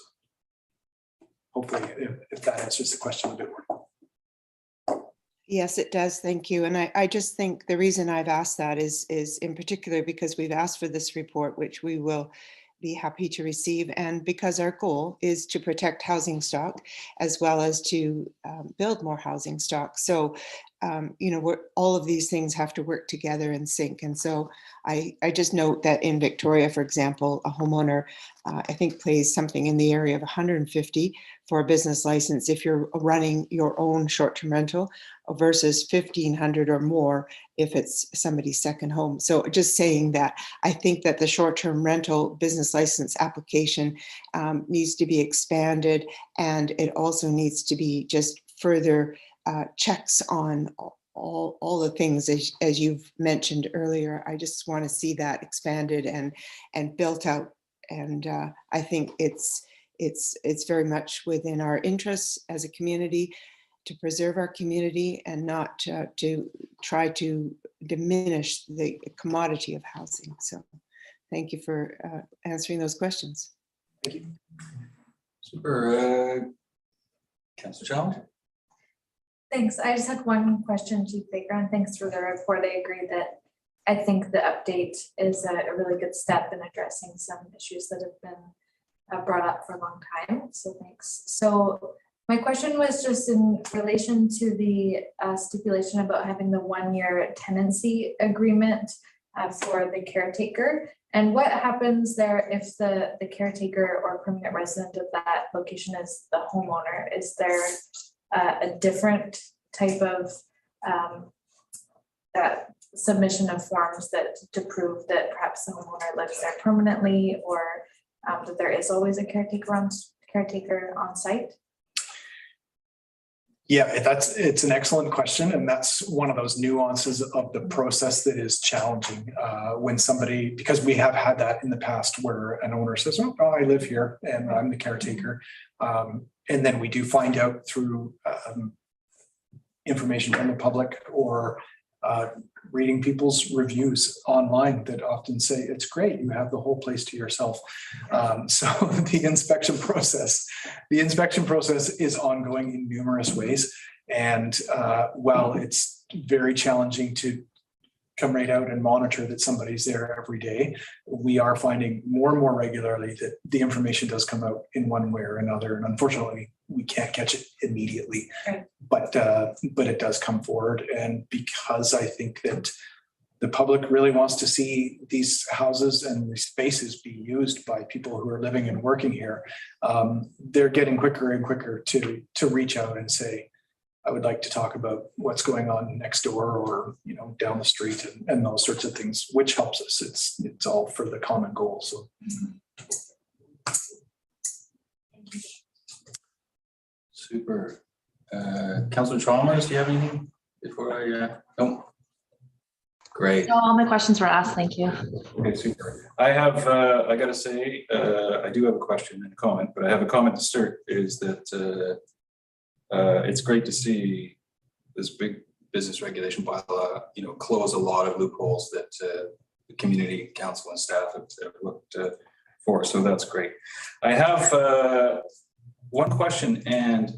Hopefully, if that answers the question a bit more. Yes, it does. Thank you. And I just think the reason I've asked that is in particular because we've asked for this report, which we will be happy to receive, and because our goal is to protect housing stock as well as to build more housing stock. So, all of these things have to work together in sync. And so I just note that in Victoria, for example, a homeowner, I think pays something in the area of $150 for a business license if you're running your own short-term rental, versus $1,500 or more if it's somebody's second home. So just saying that, I think that the short-term rental business license application needs to be expanded, and it also needs to be just further checks on all the things as you've mentioned earlier. I just want to see that expanded and built out, and I think it's very much within our interests as a community to preserve our community and not to try to diminish the commodity of housing. So thank you for answering those questions. Thank you. Super. Councillor Challenger. Thanks. I just had one question, Chief Baker, and thanks for the report. I agree that I think the update is a really good step in addressing some issues that have been brought up for a long time. So thanks. So My question was just in relation to the stipulation about having the 1-year tenancy agreement for the caretaker. And what happens there if the caretaker or permanent resident of that location is the homeowner? Is there a different type of submission of forms that to prove that perhaps the homeowner lives there permanently, or that there is always a caretaker on site? Yeah, it's an excellent question, and that's one of those nuances of the process that is challenging when somebody, because we have had that in the past where an owner says, "Oh, I live here and I'm the caretaker," and then we do find out through information from the public or reading people's reviews online that often say it's great, you have the whole place to yourself. So the inspection process is ongoing in numerous ways. And while it's very challenging to come right out and monitor that somebody's there every day, we are finding more and more regularly that the information does come out in one way or another. And unfortunately, we can't catch it immediately, right. But it does come forward. And because I think that the public really wants to see these houses and these spaces be used by people who are living and working here, they're getting quicker and quicker to reach out and say, I would like to talk about what's going on next door or, you know, down the street and those sorts of things, which helps us. It's all for the common goal. So. Super. Councillor Chalmers, do you have anything before I? No. Great. No, all my questions were asked. Thank you. Okay, super. I have, I got to say, I do have a question and a comment, but I have a comment to start is that it's great to see this big business regulation bylaw, you know, close a lot of loopholes that the community council and staff have looked for. So that's great. I have one question, and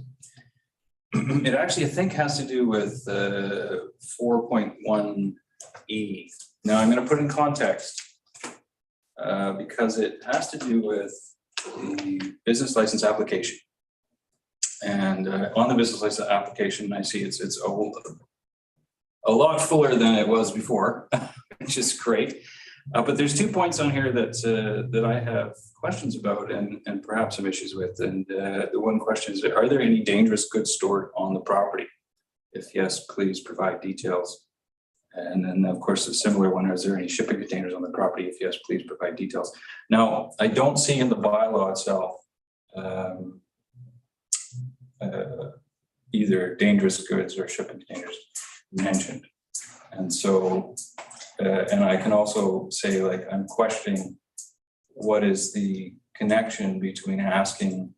it actually, I think, has to do with 4.1E. Now I'm going to put in context because it has to do with the business license application. And on the business license application, I see it's a lot fuller than it was before, which is great. But there's 2 points on here that I have questions about and perhaps some issues with. And the one question is, are there any dangerous goods stored on the property? If yes, please provide details. And then, of course, a similar one, is there any shipping containers on the property? If yes, please provide details. Now, I don't see in the bylaw itself either dangerous goods or shipping containers mentioned. And so, and I can also say, like, I'm questioning what is the connection between asking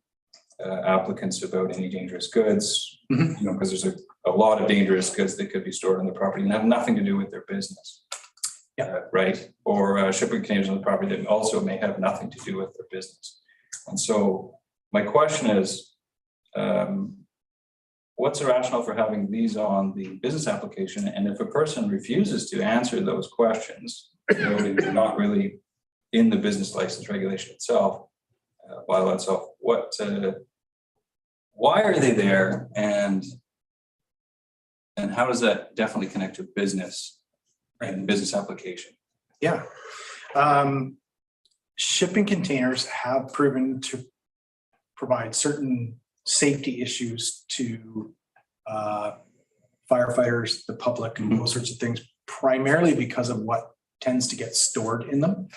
applicants about any dangerous goods, you know, because there's a lot of dangerous goods that could be stored on the property and have nothing to do with their business. Yeah. Right. Or shipping containers on the property that also may have nothing to do with their business. And so my question is, what's the rationale for having these on the business application? And if a person refuses to answer those questions, noting they're not really in the business license regulation itself, bylaw itself, why are they there, and how does that definitely connect to business and business application? Yeah. Shipping containers have proven to provide certain safety issues to firefighters, the public, and those sorts of things, primarily because of what tends to get stored in them.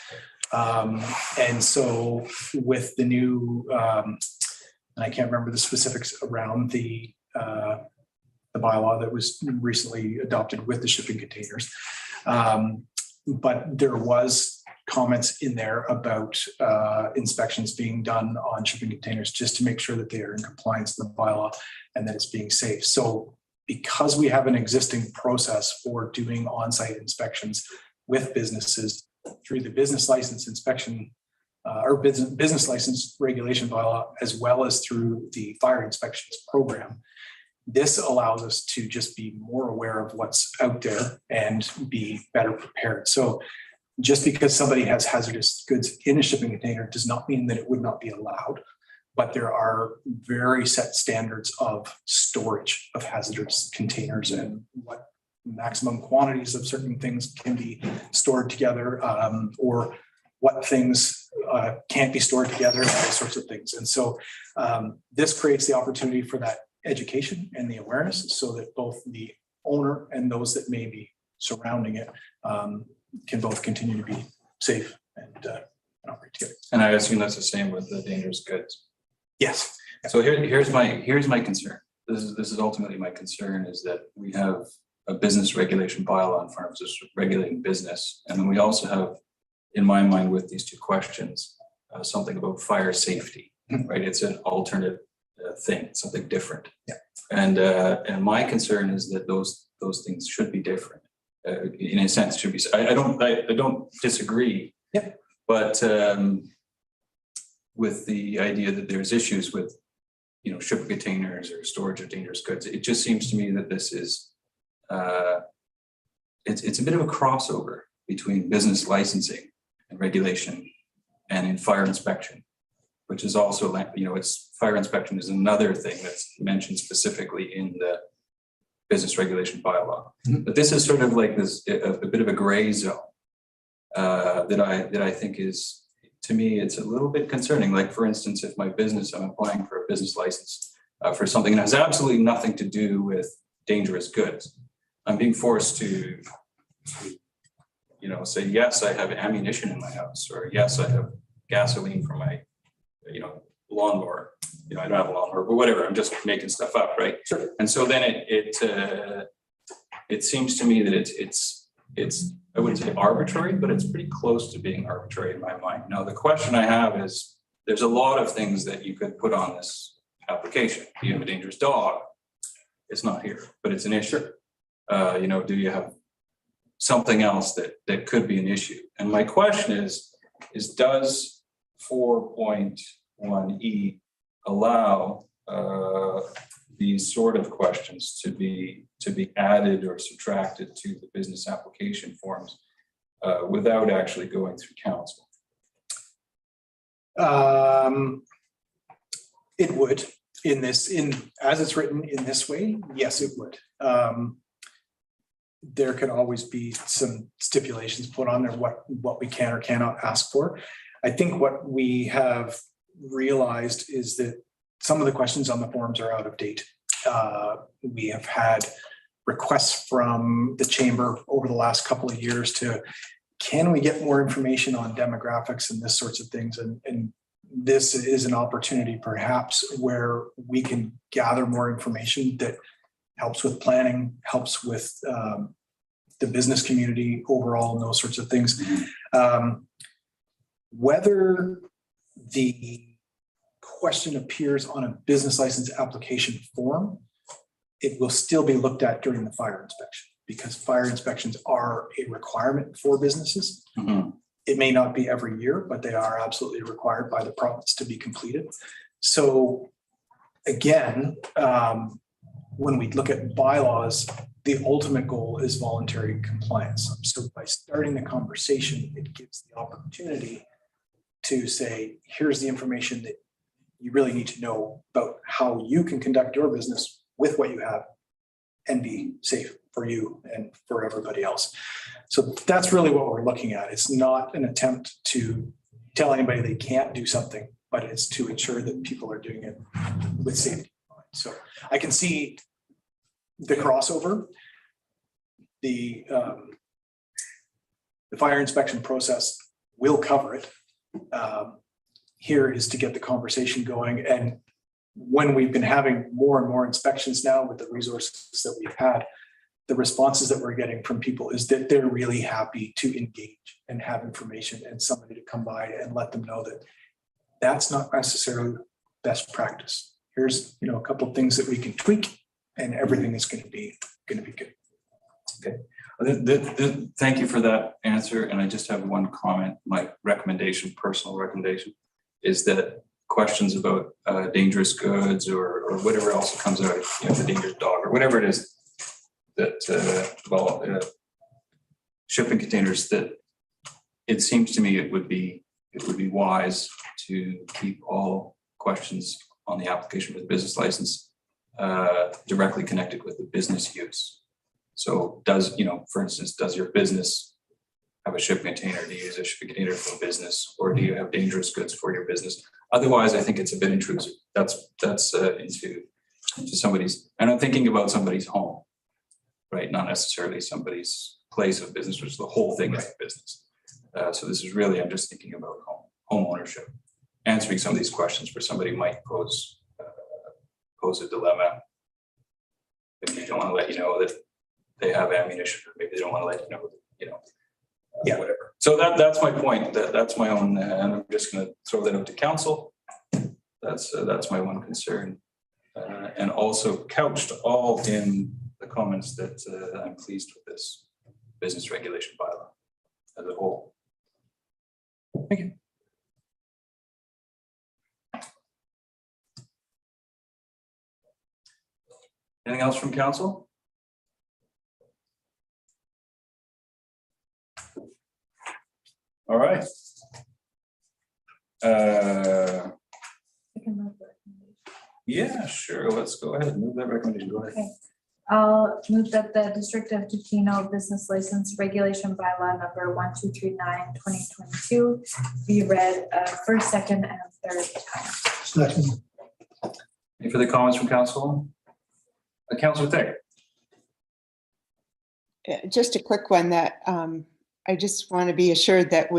And so with the new, and I can't remember the specifics around the bylaw that was recently adopted with the shipping containers, but there was comments in there about inspections being done on shipping containers just to make sure that they are in compliance with the bylaw and that it's being safe. So because we have an existing process for doing on-site inspections with businesses through the business license inspection or business license regulation bylaw, as well as through the fire inspections program, this allows us to just be more aware of what's out there and be better prepared. So just because somebody has hazardous goods in a shipping container does not mean that it would not be allowed. but there are very set standards of storage of hazardous containers and what maximum quantities of certain things can be stored together, or what things can't be stored together, and those sorts of things. And so this creates the opportunity for that education and the awareness so that both the owner and those that may be surrounding it can both continue to be safe and operate together. And I assume that's the same with the dangerous goods. Yes. So here's my concern. This is ultimately my concern, is that we have a business regulation bylaw on farms that's regulating business. And then we also have, in my mind, with these two questions, something about fire safety, right? It's an alternate thing, something different. Yeah. And my concern is that those things should be different. In a sense, should be. I don't disagree. Yeah. But with the idea that there's issues with, shipping containers or storage of dangerous goods, it just seems to me that this is it's a bit of a crossover between business licensing and regulation and in fire inspection, which is also, it's fire inspection is another thing that's mentioned specifically in the business regulation bylaw. Mm-hmm. But this is sort of like this a bit of a gray zone that I think is, to me, it's a little bit concerning. Like, for instance, if I'm applying for a business license for something that has absolutely nothing to do with dangerous goods, I'm being forced to say, yes, I have ammunition in my house, or yes, I have gasoline for my, lawnmower. I don't have a lawnmower, but whatever, I'm just making stuff up, right? Sure. And so then it seems to me that it's I wouldn't say arbitrary, but it's pretty close to being arbitrary in my mind. Now, the question I have is, there's a lot of things that you could put on this application. You have a dangerous dog, it's not here, but it's an issue. Do you have something else that could be an issue? And my question is does 4.1E allow these sort of questions to be added or subtracted to the business application forms without actually going through council? It would, as it's written in this way, yes, it would. There can always be some stipulations put on there, what we can or cannot ask for. I think what we have realized is that some of the questions on the forms are out of date. We have had requests from the chamber over the last couple of years can we get more information on demographics and this sorts of things? And this is an opportunity perhaps where we can gather more information that helps with planning, helps with the business community overall and those sorts of things. Whether the question appears on a business license application form, it will still be looked at during the fire inspection, because fire inspections are a requirement for businesses. Mm-hmm. It may not be every year, but they are absolutely required by the province to be completed. So again, when we look at bylaws, the ultimate goal is voluntary compliance. So by starting the conversation, it gives the opportunity to say, here's the information that you really need to know about how you can conduct your business with what you have and be safe for you and for everybody else. So that's really what we're looking at. It's not an attempt to tell anybody they can't do something, but it's to ensure that people are doing it with safety. So I can see the crossover. The fire inspection process will cover it. Here is to get the conversation going. And when we've been having more and more inspections now with the resources that we've had, the responses that we're getting from people is that they're really happy to engage and have information and somebody to come by and let them know that that's not necessarily best practice. Here's a couple of things that we can tweak, and everything is going to be good. Okay. Thank you for that answer. And I just have one comment. My recommendation, personal recommendation, is that questions about dangerous goods or whatever else comes out, the dangerous dog or whatever it is, that shipping containers, that it seems to me it would be wise to keep all questions on the application for the business license directly connected with the business use. So does, for instance, does your business have a shipping container? Do you use a shipping container for business, or do you have dangerous goods for your business? Otherwise, I think it's a bit intrusive. That's into somebody's, and I'm thinking about somebody's home, right? Not necessarily somebody's place of business, which is the whole thing of business. So this is really, I'm just thinking about home ownership, answering some of these questions where somebody might pose a dilemma. If they don't want to let you know that they have ammunition, or maybe they don't want to let you know, whatever. So that's my point. That's my own, and I'm just going to throw that out to council. That's my one concern, and also couched all in the comments that I'm pleased with this business regulation bylaw as a whole. Thank you. Anything else from council? All right. Yeah, sure. Let's go ahead and move that recommendation. Go ahead. Okay. I'll move that the District of Tofino Business License Regulation Bylaw number 1239/2022 be read first, second, and third time. Second. Any further comments from council? Councillor Thick. Just a quick one that I just want to be assured that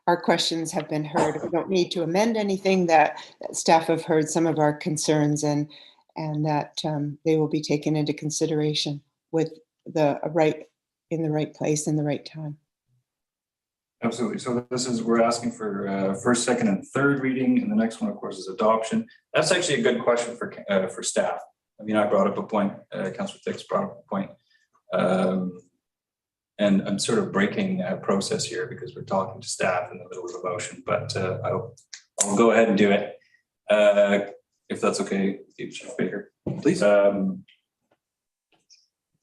our questions have been heard. We don't need to amend anything, that staff have heard some of our concerns, and that they will be taken into consideration with in the right place in the right time. Absolutely. So we're asking for first, second, and third reading, and the next one, of course, is adoption. That's actually a good question for staff. I mean, I brought up a point, Councillor Thick's brought up a point, and I'm sort of breaking a process here because we're talking to staff in the middle of a motion, but I'll go ahead and do it. If that's okay, Chief Baker. Please.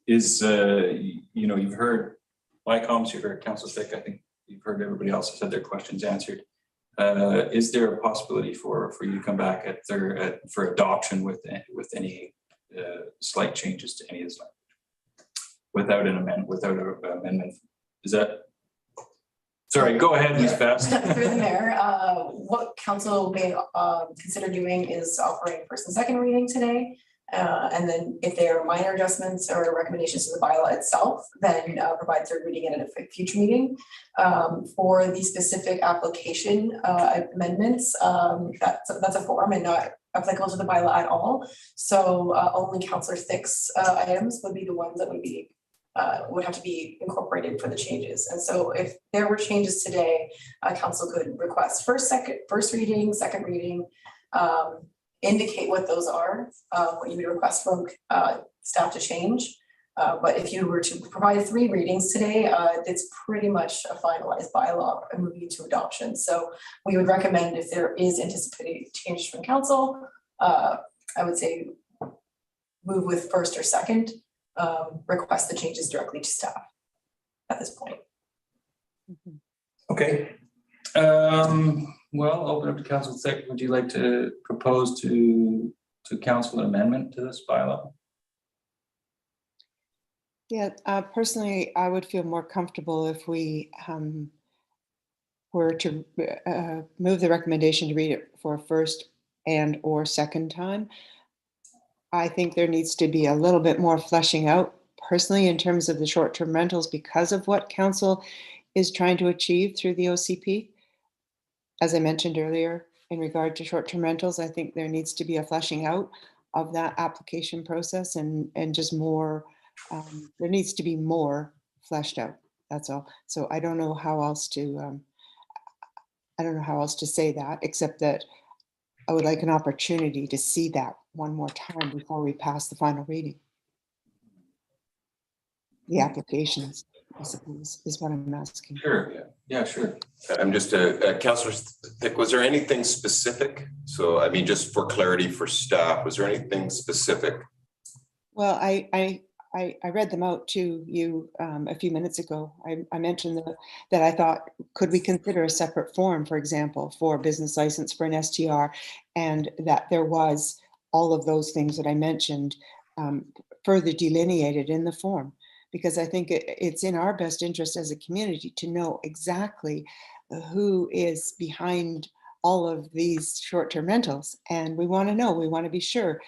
You've heard my comments, you've heard Councillor Thick, I think you've heard everybody else has had their questions answered. Is there a possibility for you to come back for adoption with any slight changes to any of this language? Without an amendment, is that? Sorry, go ahead, Ms. Bass. Through the mayor, what council may consider doing is offering first and second reading today. And then if there are minor adjustments or recommendations to the bylaw itself, then provide third reading at a future meeting. For the specific application amendments, that's a form and not applicable to the bylaw at all. So only Councillor Thick's items would be the ones that would have to be incorporated for the changes. And so if there were changes today, council could request first reading, second reading, indicate what those are, what you would request from staff to change. But if you were to provide 3 readings today, it's pretty much a finalized bylaw and moving into adoption. So we would recommend, if there is anticipated change from council, I would say move with first or second, request the changes directly to staff at this point. Okay. Well, I'll open up to Council Thick. Would you like to propose to council an amendment to this bylaw? Yeah, personally, I would feel more comfortable if we were to move the recommendation to read it for first and or second time. I think there needs to be a little bit more fleshing out personally in terms of the short-term rentals because of what council is trying to achieve through the OCP. As I mentioned earlier, in regard to short-term rentals, I think there needs to be a fleshing out of that application process and just more, there needs to be more fleshed out. That's all. So I don't know how else to, say that, except that I would like an opportunity to see that one more time before we pass the final reading. The applications, I suppose, is what I'm asking. Sure, yeah, sure. I'm just Councillor Thick, was there anything specific? So, I mean, just for clarity for staff, was there anything specific? Well, I I read them out to you a few minutes ago. I mentioned that I thought, could we consider a separate form, for example, for business license for an STR, and that there was all of those things that I mentioned further delineated in the form, because I think it's in our best interest as a community to know exactly who is behind all of these short-term rentals. And we want to know, we want to be sure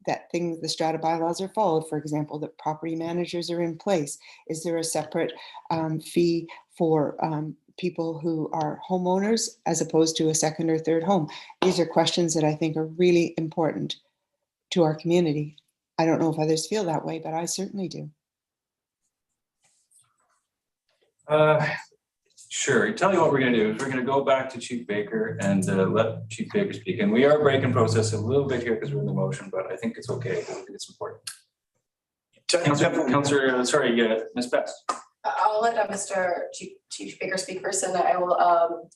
the strata bylaws are followed, for example, that property managers are in place. Is there a separate fee for people who are homeowners as opposed to a second or third home? These are questions that I think are really important to our community. I don't know if others feel that way, but I certainly do. Sure. Tell you what we're going to do is we're going to go back to Chief Baker and let Chief Baker speak. And we are breaking process a little bit here because we're in the motion, but I think it's okay. I think it's important. Councillor, Ms. Best. I'll let Mr. Chief Baker speak first, and I will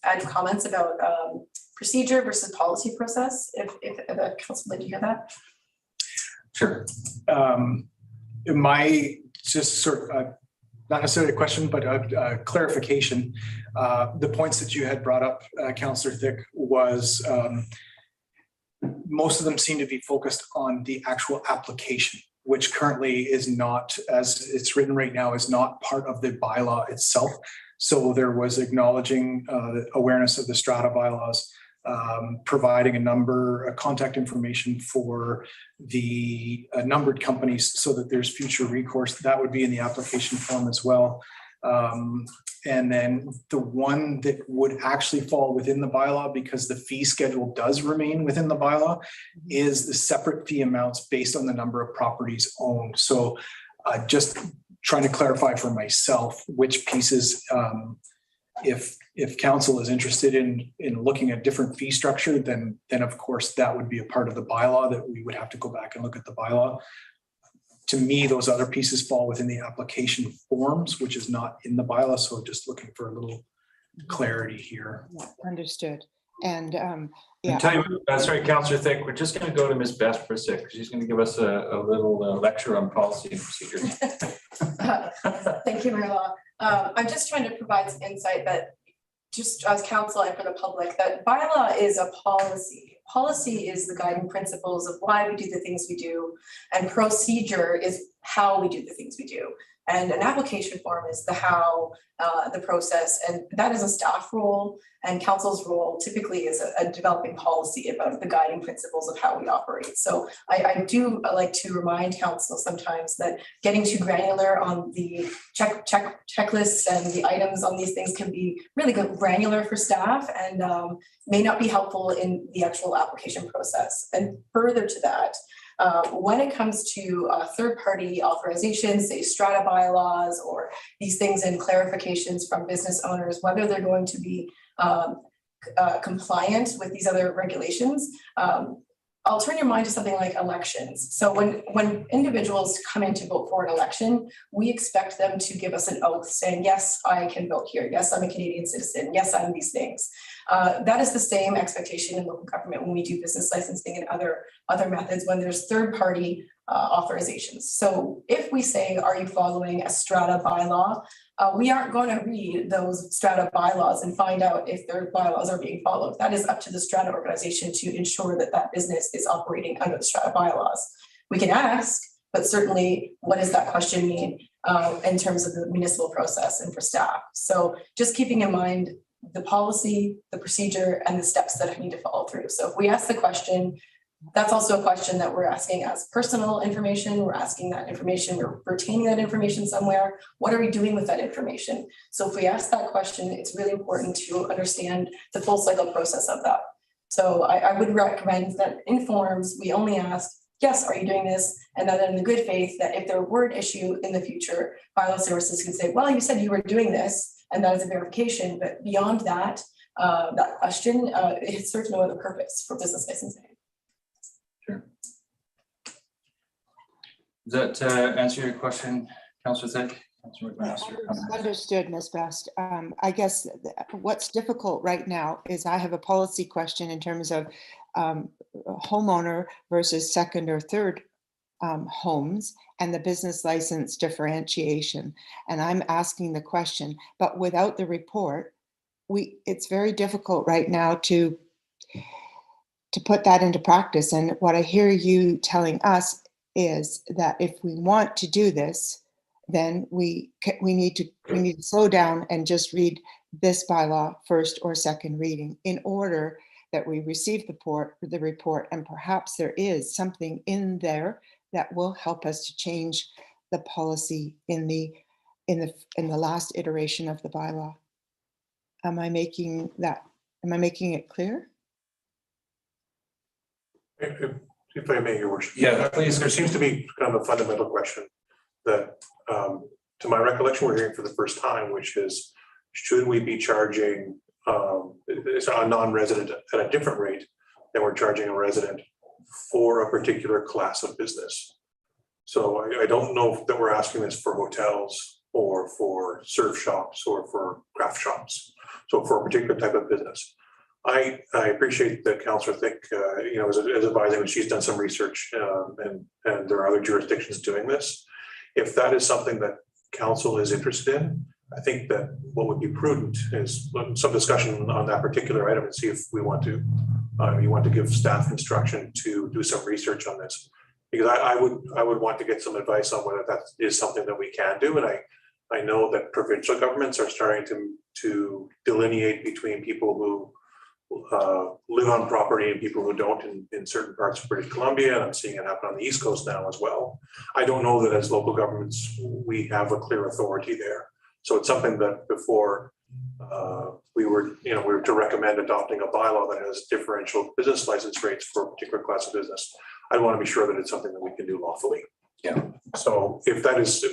add comments about procedure versus policy process, if the council would like to hear that. Sure. My just sort of, not necessarily a question, but a clarification. The points that you had brought up, Councillor Thick, was most of them seem to be focused on the actual application, which currently is not, as it's written right now, is not part of the bylaw itself. So there was acknowledging the awareness of the strata bylaws, providing a contact information for the numbered companies so that there's future recourse. That would be in the application form as well. And then the one that would actually fall within the bylaw, because the fee schedule does remain within the bylaw, is the separate fee amounts based on the number of properties owned. So just trying to clarify for myself which pieces, if council is interested in looking at different fee structure, then of course that would be a part of the bylaw that we would have to go back and look at the bylaw. To me, those other pieces fall within the application forms, which is not in the bylaw. So just looking for a little clarity here. Understood. And yeah. Tell you, sorry, Councillor Thick, we're just going to go to Ms. Best for a sec. She's going to give us a little lecture on policy and procedures. Thank you, Mayor Law. I'm just trying to provide some insight that just as council and for the public, that bylaw is a policy. Policy is the guiding principles of why we do the things we do, and procedure is how we do the things we do. And an application form is the how, the process, and that is a staff role, and council's role typically is a developing policy about the guiding principles of how we operate. So I do like to remind council sometimes that getting too granular on the checklists and the items on these things can be really granular for staff and may not be helpful in the actual application process. And further to that, when it comes to third-party authorizations, say strata bylaws or these things and clarifications from business owners, whether they're going to be compliant with these other regulations, I'll turn your mind to something like elections. So when individuals come in to vote for an election, we expect them to give us an oath saying, yes, I can vote here. Yes, I'm a Canadian citizen. Yes, I'm these things. That is the same expectation in local government when we do business licensing and other methods when there's third-party authorizations. So if we say, are you following a strata bylaw? We aren't going to read those strata bylaws and find out if their bylaws are being followed. That is up to the strata organization to ensure that that business is operating under the strata bylaws. We can ask, but certainly what does that question mean in terms of the municipal process and for staff? So just keeping in mind the policy, the procedure, and the steps that I need to follow through. So if we ask the question, that's also a question that we're asking as personal information. We're asking that information, we're retaining that information somewhere. What are we doing with that information? So if we ask that question, it's really important to understand the full cycle process of that. So I would recommend that in forms, we only ask, yes, are you doing this? And then in the good faith that if there were an issue in the future, bylaw services can say, well, you said you were doing this, and that is a verification. But beyond that, that question, it serves no other purpose for business licensing. Sure. Does that answer your question, Councillor Thick? Understood, Ms. Best. I guess what's difficult right now is I have a policy question in terms of homeowner versus second or third homes and the business license differentiation. And I'm asking the question, but without the report, it's very difficult right now to put that into practice. And what I hear you telling us is that if we want to do this, then we need to slow down and just read this bylaw first or second reading in order that we receive the report, and perhaps there is something in there that will help us to change the policy in the last iteration of the bylaw. Am I making it clear? If I may, Your Worship. Yeah, please. There seems to be kind of a fundamental question that, to my recollection, we're hearing for the first time, which is, should we be charging a non-resident at a different rate than we're charging a resident for a particular class of business? So I don't know that we're asking this for hotels or for surf shops or for craft shops. So for a particular type of business. I appreciate that Councillor Thick, is advising that she's done some research and there are other jurisdictions doing this. If that is something that Council is interested in, I think that what would be prudent is some discussion on that particular item and see if we want to, you want to give staff instruction to do some research on this. Because I would want to get some advice on whether that is something that we can do. And I know that provincial governments are starting to delineate between people who live on property and people who don't in certain parts of British Columbia, and I'm seeing it happen on the East Coast now as well. I don't know that as local governments we have a clear authority there. So it's something that before we were to recommend adopting a bylaw that has differential business license rates for a particular class of business, I want to be sure that it's something that we can do lawfully. Yeah. So if that is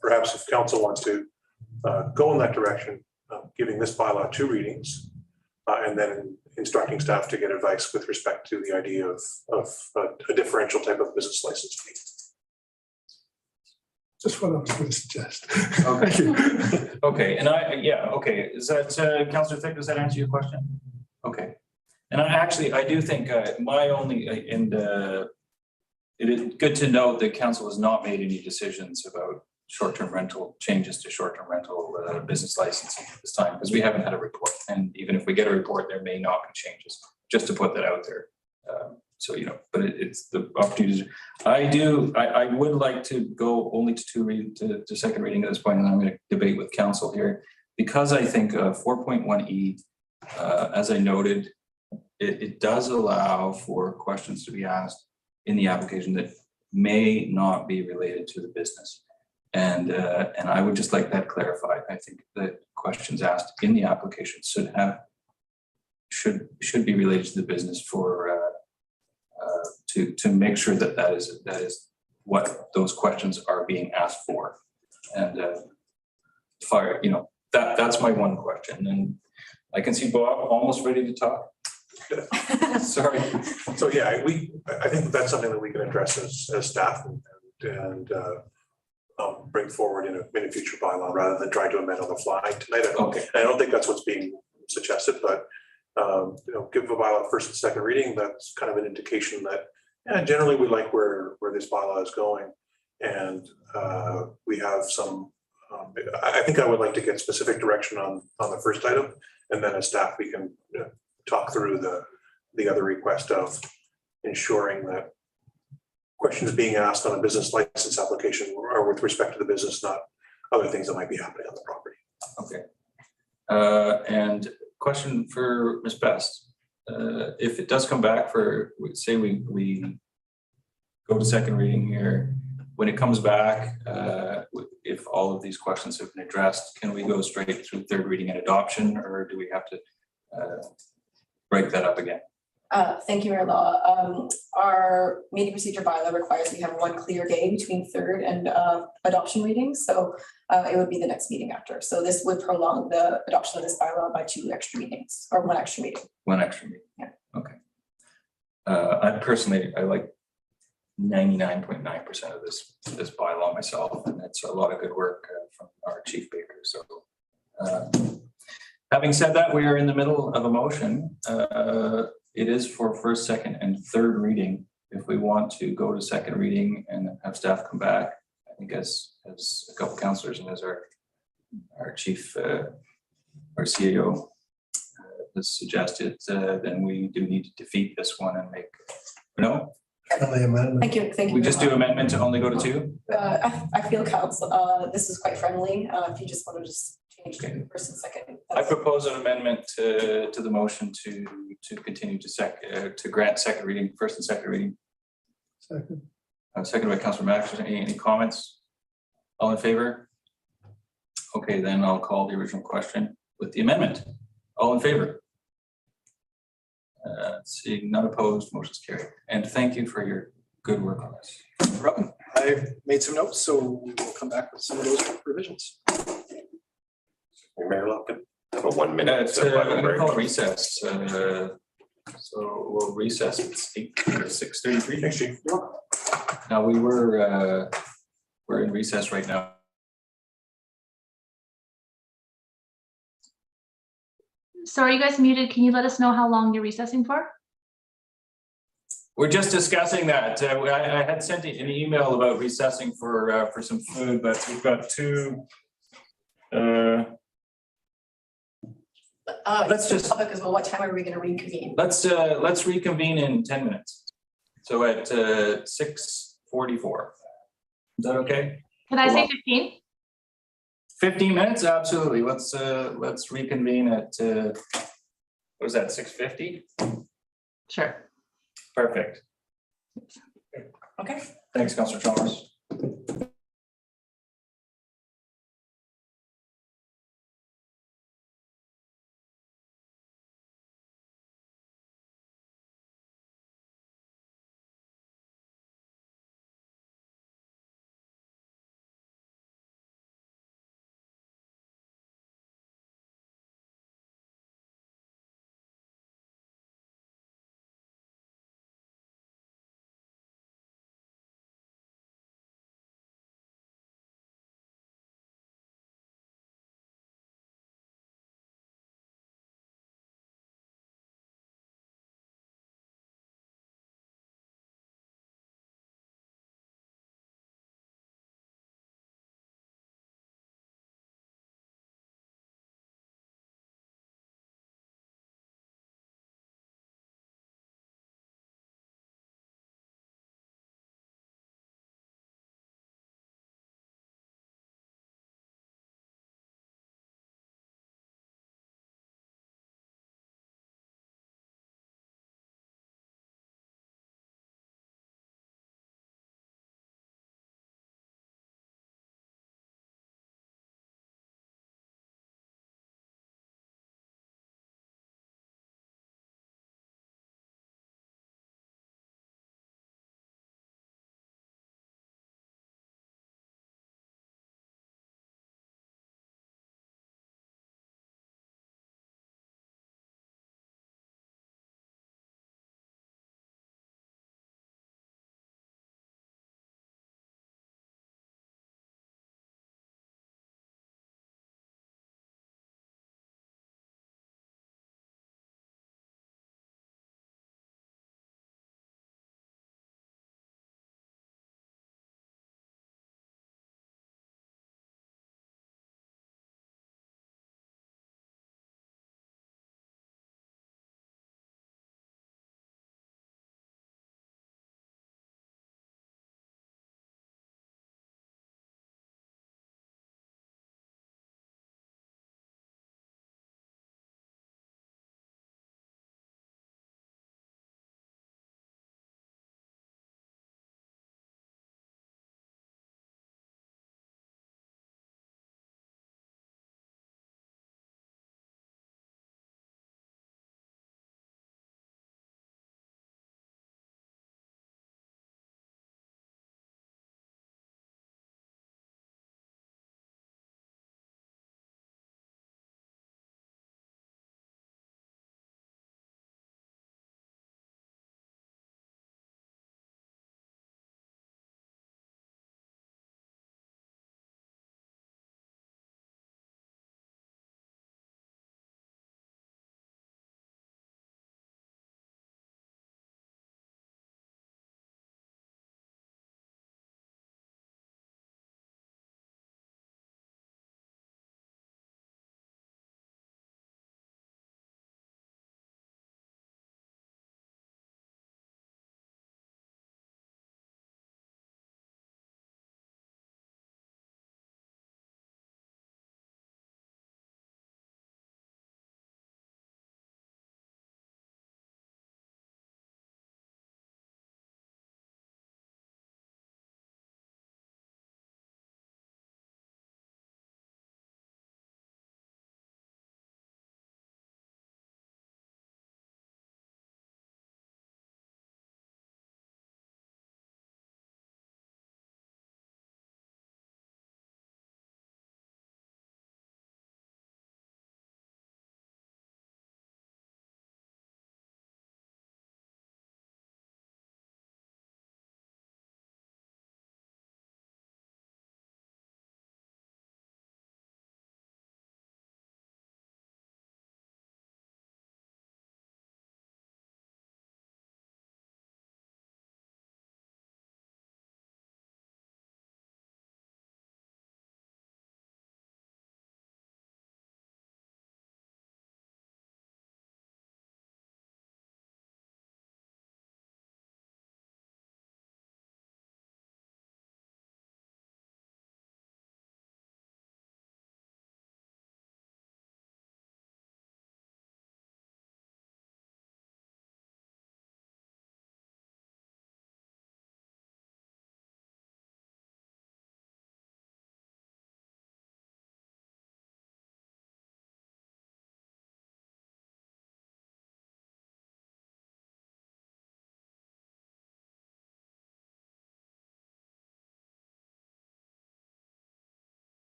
perhaps if Council wants to go in that direction, giving this bylaw 2 readings, and then instructing staff to get advice with respect to the idea of a differential type of business license fee. Just what I was going to suggest. Okay. Thank you. Okay, and okay. Is that, Councillor Thick, does that answer your question? Okay. And I do think my only, it is good to note that Council has not made any decisions about short-term rental changes to short-term rental business licensing at this time, because we haven't had a report. And even if we get a report, there may not be changes, just to put that out there. So, but it's the opportunities. I would like to go only to second reading at this point, and I'm going to debate with Council here, because I think 4.1E, as I noted, it does allow for questions to be asked in the application that may not be related to the business. And I would just like that clarified. I think that questions asked in the application should be related to the business for to make sure that is what those questions are being asked for. And that's my one question. And I can see Bob almost ready to talk. Sorry. So yeah, I think that's something that we can address as staff and bring forward in a future bylaw rather than trying to amend on the fly tonight. I don't think that's what's being suggested, but give a bylaw first and second reading. That's kind of an indication that generally we like where this bylaw is going, and we have some. I think I would like to get specific direction on the first item, and then as staff we can talk through the other request of ensuring that questions being asked on a business license application are with respect to the business, not other things that might be happening on the property. Okay. And question for Ms. Best. If it does come back for, say we go to second reading here, when it comes back, if all of these questions have been addressed, can we go straight through third reading and adoption, or do we have to break that up again? Thank you, Mayor Law. Our meeting procedure bylaw requires we have one clear day between third and adoption readings. So it would be the next meeting after. So this would prolong the adoption of this bylaw by 2 extra meetings or 1 extra meeting. 1 extra meeting. Yeah. Okay. I like 99.9% of this bylaw myself, and it's a lot of good work from our chief baker. So having said that, we are in the middle of a motion. It is for first, second, and third reading if we want to go to second reading and have staff come back, I think as a couple councillors and as our chief, our CEO has suggested, then we do need to defeat this one and make, no? Friendly amendment. Thank you. We just do amendment to only go to 2? I feel council, this is quite friendly, if you just want to just change to first and second. I propose an amendment to the motion to continue to grant second reading, first and second reading. Second. Second by Councillor Max. Any comments? All in favor? Okay, then I'll call the original question with the amendment. All in favor? Seeing none opposed, motion's carried. And thank you for your good work on this. No problem. I've made some notes, so we will come back with some of those revisions. Mayor Lupton, have a 1 minute. I'm gonna call it recess. So we'll recess at 6:33. Now we're in recess right now. So are you guys muted? Can you let us know how long you're recessing for? We're just discussing that. I had sent an email about recessing for some food, but we've got 2. Let's just. Because well, what time are we going to reconvene? Let's reconvene in 10 minutes. So at 6:44. Is that okay? Can I say 15? 15 minutes? Absolutely. Let's reconvene at what is that, 6:50? Sure. Perfect. Okay. Thanks, Councillor Chalmers.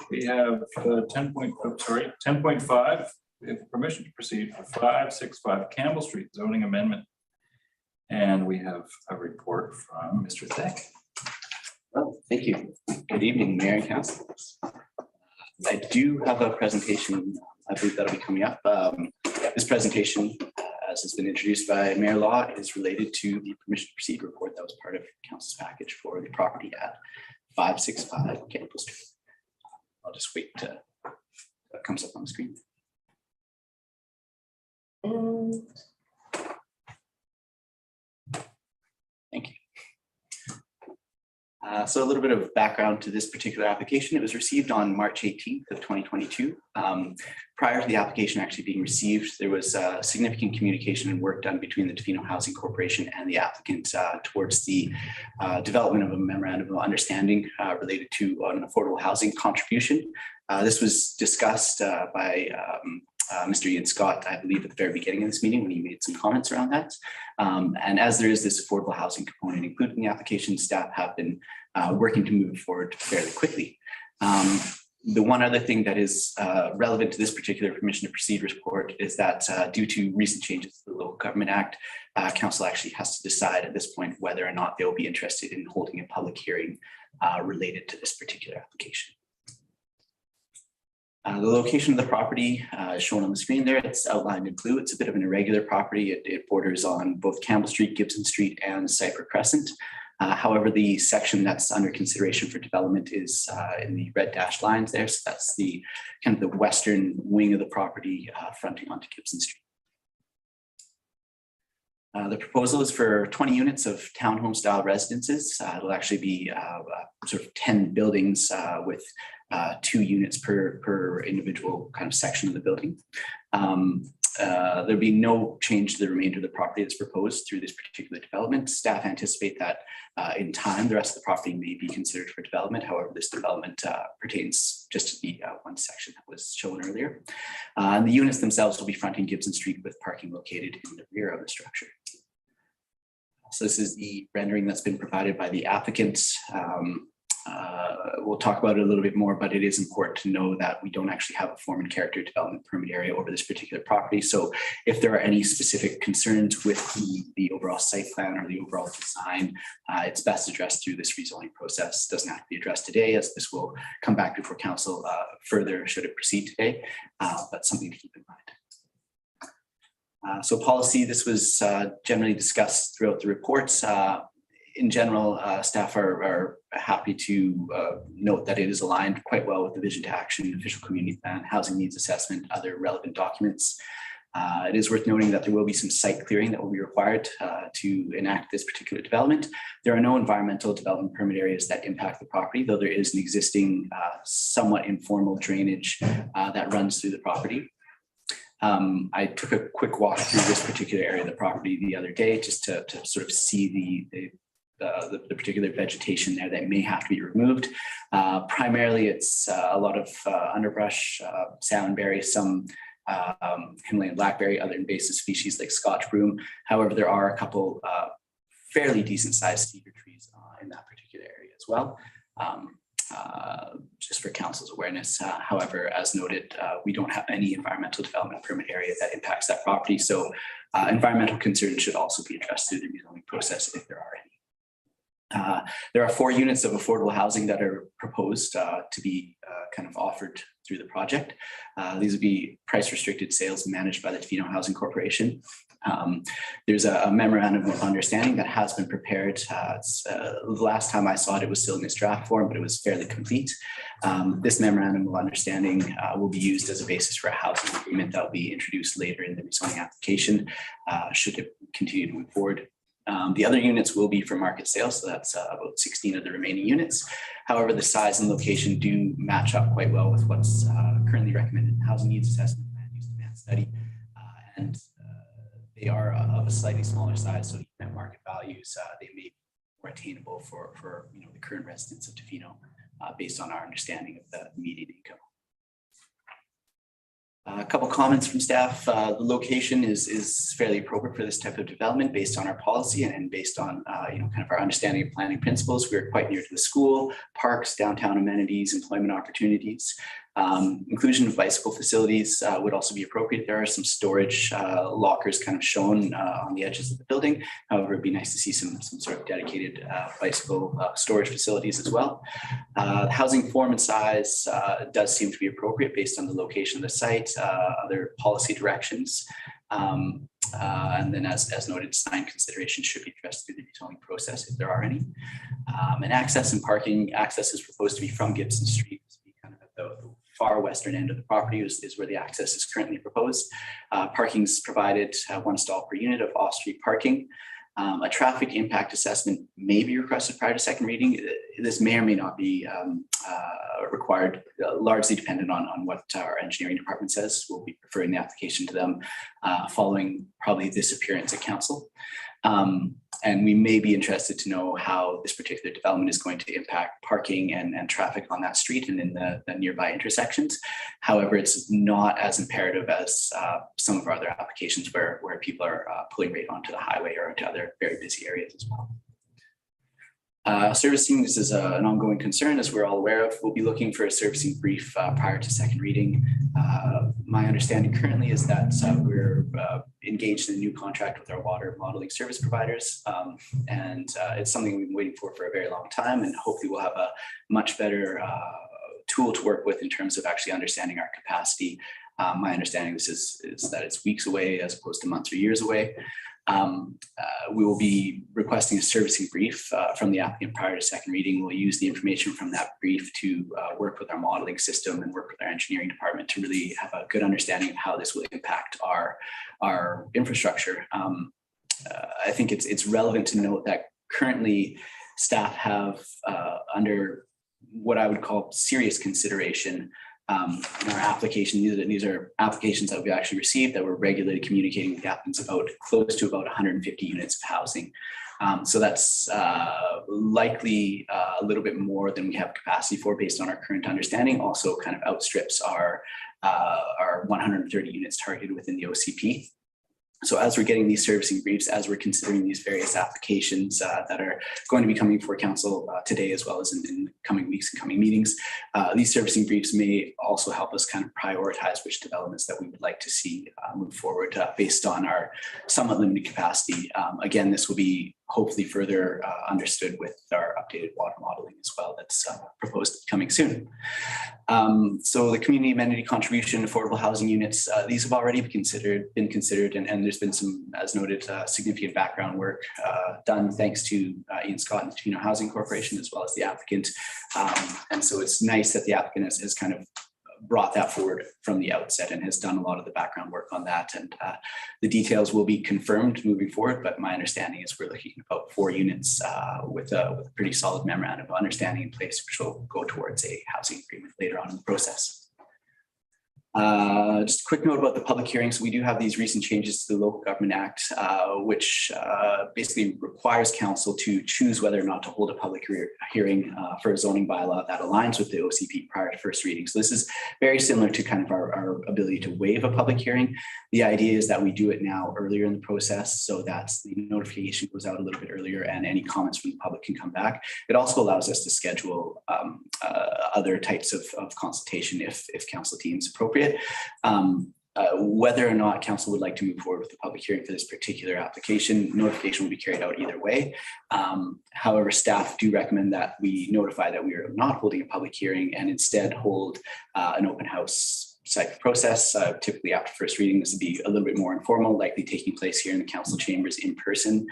We have 10.5. We have permission to proceed for 565 Campbell Street zoning amendment. And we have a report from Mr. Thick. Oh, thank you. Good evening, Mayor and Council. I do have a presentation, I believe that'll be coming up. This presentation, as has been introduced by Mayor Law, is related to the permission to proceed report that was part of Council's package for the property at 565 Campbell Street. I'll just wait till that comes up on the screen. Thank you. So a little bit of background to this particular application. It was received on March 18th of 2022. Prior to the application actually being received, there was significant communication and work done between the Tofino Housing Corporation and the applicant towards the development of a memorandum of understanding related to an affordable housing contribution. This was discussed by Mr. Ian Scott, I believe, at the very beginning of this meeting when he made some comments around that. And as there is this affordable housing component included in the application, staff have been working to move forward fairly quickly. The one other thing that is relevant to this particular permission to proceed report is that due to recent changes to the Local Government Act, Council actually has to decide at this point whether or not they'll be interested in holding a public hearing related to this particular application. The location of the property is shown on the screen there. It's outlined in blue. It's a bit of an irregular property. It borders on both Campbell Street, Gibson Street, and Cypher Crescent. However, the section that's under consideration for development is in the red dashed lines there. So that's the kind of the western wing of the property fronting onto Gibson Street. The proposal is for 20 units of townhome style residences. It'll actually be sort of 10 buildings with 2 units per individual kind of section of the building. There'll be no change to the remainder of the property that's proposed through this particular development. Staff anticipate that in time, the rest of the property may be considered for development. However, this development pertains just to the one section that was shown earlier. And the units themselves will be fronting Gibson Street with parking located in the rear of the structure. So this is the rendering that's been provided by the applicant. We'll talk about it a little bit more, but it is important to know that we don't actually have a form and character development permit area over this particular property. So if there are any specific concerns with the overall site plan or the overall design, it's best addressed through this rezoning process. It doesn't have to be addressed today, as this will come back before council further should it proceed today, but something to keep in mind. So policy, this was generally discussed throughout the reports. In general, staff are happy to note that it is aligned quite well with the vision to action, official community plan, housing needs assessment, other relevant documents. It is worth noting that there will be some site clearing that will be required to enact this particular development. There are no environmental development permit areas that impact the property, though there is an existing somewhat informal drainage that runs through the property. I took a quick walk through this particular area of the property the other day just to sort of see the particular vegetation there that may have to be removed. Primarily, it's a lot of underbrush, salmonberry, some Himalayan blackberry, other invasive species like Scotch broom. However, there are a couple fairly decent sized cedar trees in that particular area as well. Just for council's awareness. However, as noted, we don't have any environmental development permit area that impacts that property. So environmental concerns should also be addressed through the rezoning process if there are any. There are 4 units of affordable housing that are proposed to be kind of offered through the project. These would be price restricted sales managed by the Tofino Housing Corporation. There's a memorandum of understanding that has been prepared. The last time I saw it, it was still in its draft form, but it was fairly complete. This memorandum of understanding will be used as a basis for a housing agreement that will be introduced later in the rezoning application, should it continue to move forward. The other units will be for market sales, so that's about 16 of the remaining units. However, the size and location do match up quite well with what's currently recommended in the housing needs assessment and use demand study, and they are of a slightly smaller size, so even at market values, they may be more attainable for the current residents of Tofino, based on our understanding of the median income. A couple comments from staff. The location is fairly appropriate for this type of development based on our policy and based on kind of our understanding of planning principles. We're quite near to the school, parks, downtown amenities, employment opportunities. Inclusion of bicycle facilities would also be appropriate. There are some storage lockers kind of shown on the edges of the building. However, it'd be nice to see some sort of dedicated bicycle storage facilities as well. Housing form and size does seem to be appropriate based on the location of the site, other policy directions. And then as noted, sign considerations should be addressed through the rezoning process if there are any. And access and parking, access is proposed to be from Gibson Street, to be kind of at the far western end of the property is where the access is currently proposed. Parking is provided, one stall per unit of off-street parking. A traffic impact assessment may be requested prior to second reading. This may or may not be required, largely dependent on what our engineering department says. We'll be referring the application to them following probably this appearance at council. And we may be interested to know how this particular development is going to impact parking and traffic on that street and in the nearby intersections. However, it's not as imperative as some of our other applications where people are pulling right onto the highway or into other very busy areas as well. Servicing, this is an ongoing concern, as we're all aware of. We'll be looking for a servicing brief prior to second reading. My understanding currently is that we're engaged in a new contract with our water modeling service providers. And it's something we've been waiting for a very long time, and hopefully we'll have a much better tool to work with in terms of actually understanding our capacity. My understanding is that it's weeks away as opposed to months or years away. We will be requesting a servicing brief from the applicant prior to second reading. We'll use the information from that brief to work with our modeling system and work with our engineering department to really have a good understanding of how this will impact our infrastructure. I think it's relevant to note that currently staff have under what I would call serious consideration in our application. These are applications that we actually received that we're regularly communicating with the applicants about, close to about 150 units of housing. So that's likely a little bit more than we have capacity for based on our current understanding. Also kind of outstrips our 130 units targeted within the OCP. So as we're getting these servicing briefs, as we're considering these various applications that are going to be coming before council today, as well as in coming weeks and coming meetings, these servicing briefs may also help us kind of prioritize which developments that we would like to see move forward based on our somewhat limited capacity. Again, this will be hopefully further understood with our updated water modeling as well that's proposed coming soon. So the community amenity contribution, affordable housing units, these have already been considered, and there's been some, as noted, significant background work done thanks to Ian Scott and Tofino Housing Corporation, as well as the applicant. And so it's nice that the applicant has kind of brought that forward from the outset and has done a lot of the background work on that. And the details will be confirmed moving forward, but my understanding is we're looking at about 4 units with a pretty solid memorandum of understanding in place, which will go towards a housing agreement later on in the process. Just a quick note about the public hearing. So we do have these recent changes to the Local Government Act, which basically requires council to choose whether or not to hold a public hearing for a zoning bylaw that aligns with the OCP prior to first reading. So this is very similar to kind of our ability to waive a public hearing. The idea is that we do it now earlier in the process, so that the notification goes out a little bit earlier and any comments from the public can come back. It also allows us to schedule other types of consultation if council deems appropriate. Whether or not council would like to move forward with the public hearing for this particular application, notification will be carried out either way. However, staff do recommend that we notify that we are not holding a public hearing and instead hold an open house site process. Typically after first reading, this would be a little bit more informal, likely taking place here in the council chambers in person,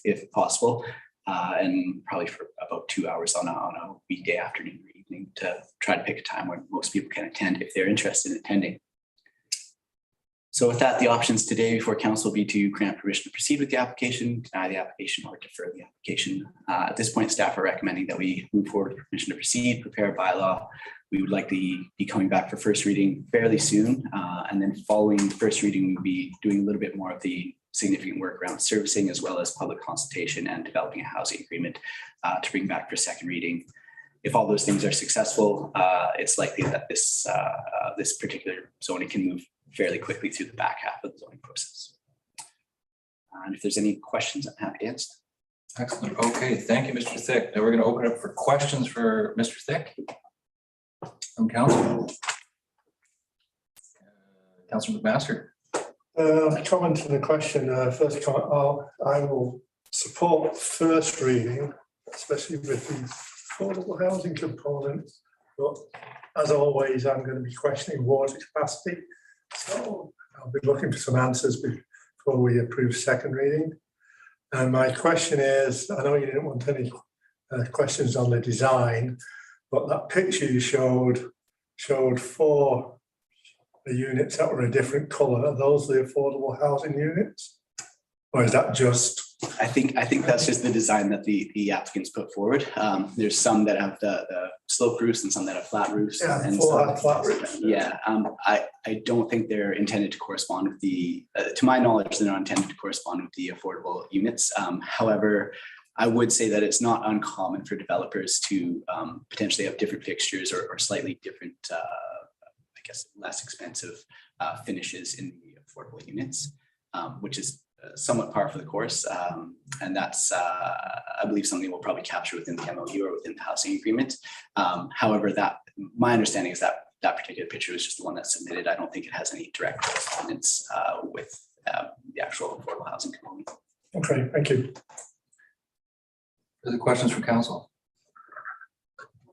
if possible, and probably for about 2 hours on a weekday afternoon or evening to try to pick a time when most people can attend if they're interested in attending. So with that, the options today before council will be to grant permission to proceed with the application, deny the application, or defer the application. At this point, staff are recommending that we move forward with permission to proceed, prepare a bylaw. We would likely be coming back for first reading fairly soon. And then following the first reading, we'll be doing a little bit more of the significant work around servicing, as well as public consultation and developing a housing agreement to bring back for second reading. If all those things are successful, it's likely that this particular zoning can move fairly quickly through the back half of the zoning process. And if there's any questions, I'm happy to answer. Excellent. Okay, thank you, Mr. Thick. Now we're going to open up for questions for Mr. Thick from council. Councilor McMaster. Comment to the question. First comment, I will support first reading, especially with the affordable housing component. But as always, I'm going to be questioning water capacity. So I'll be looking for some answers before we approve second reading. And my question is, I know you didn't want any questions on the design, but that picture you showed 4 the units that were a different colour. Are those the affordable housing units? Or is that just? I think that's just the design that the applicants put forward. There's some that have the slope roofs and some that have flat roofs. Yeah, and flat roofs. Yeah, I don't think they're intended to correspond with the, to my knowledge, they're not intended to correspond with the affordable units. However, I would say that it's not uncommon for developers to potentially have different fixtures or slightly different, I guess, less expensive finishes in the affordable units, which is somewhat par for the course. And that's, I believe, something we'll probably capture within the MOU or within the housing agreement. However, my understanding is that that particular picture is just the one that's submitted. I don't think it has any direct correspondence with the actual affordable housing component. Okay, thank you. Further questions from council?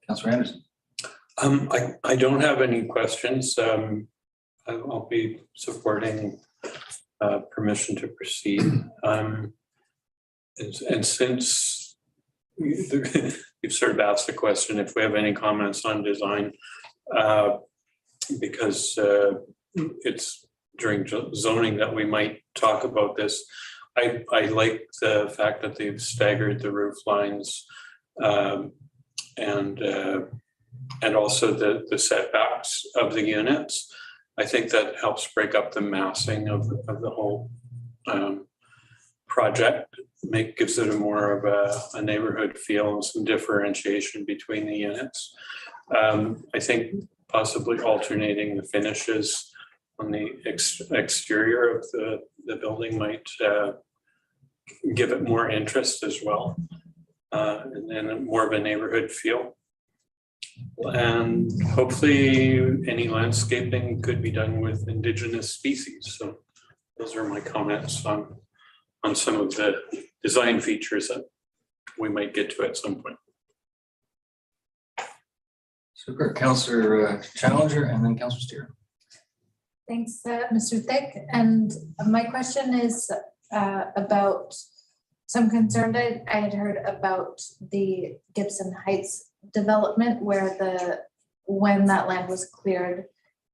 Councilor Anderson. I don't have any questions. I'll be supporting permission to proceed. And since you've sort of asked the question if we have any comments on design, because it's during zoning that we might talk about this. I like the fact that they've staggered the roof lines and also the setbacks of the units. I think that helps break up the massing of the whole project, gives it a more of a neighborhood feel and some differentiation between the units. I think possibly alternating the finishes on the exterior of the building might give it more interest as well, and then more of a neighborhood feel. And hopefully any landscaping could be done with indigenous species. So those are my comments on some of the design features that we might get to at some point. Super. Councillor Challenger and then Councillor Steer. Thanks, Mr. Thick. And my question is about some concern I had heard about the Gibson Heights development, where when that land was cleared,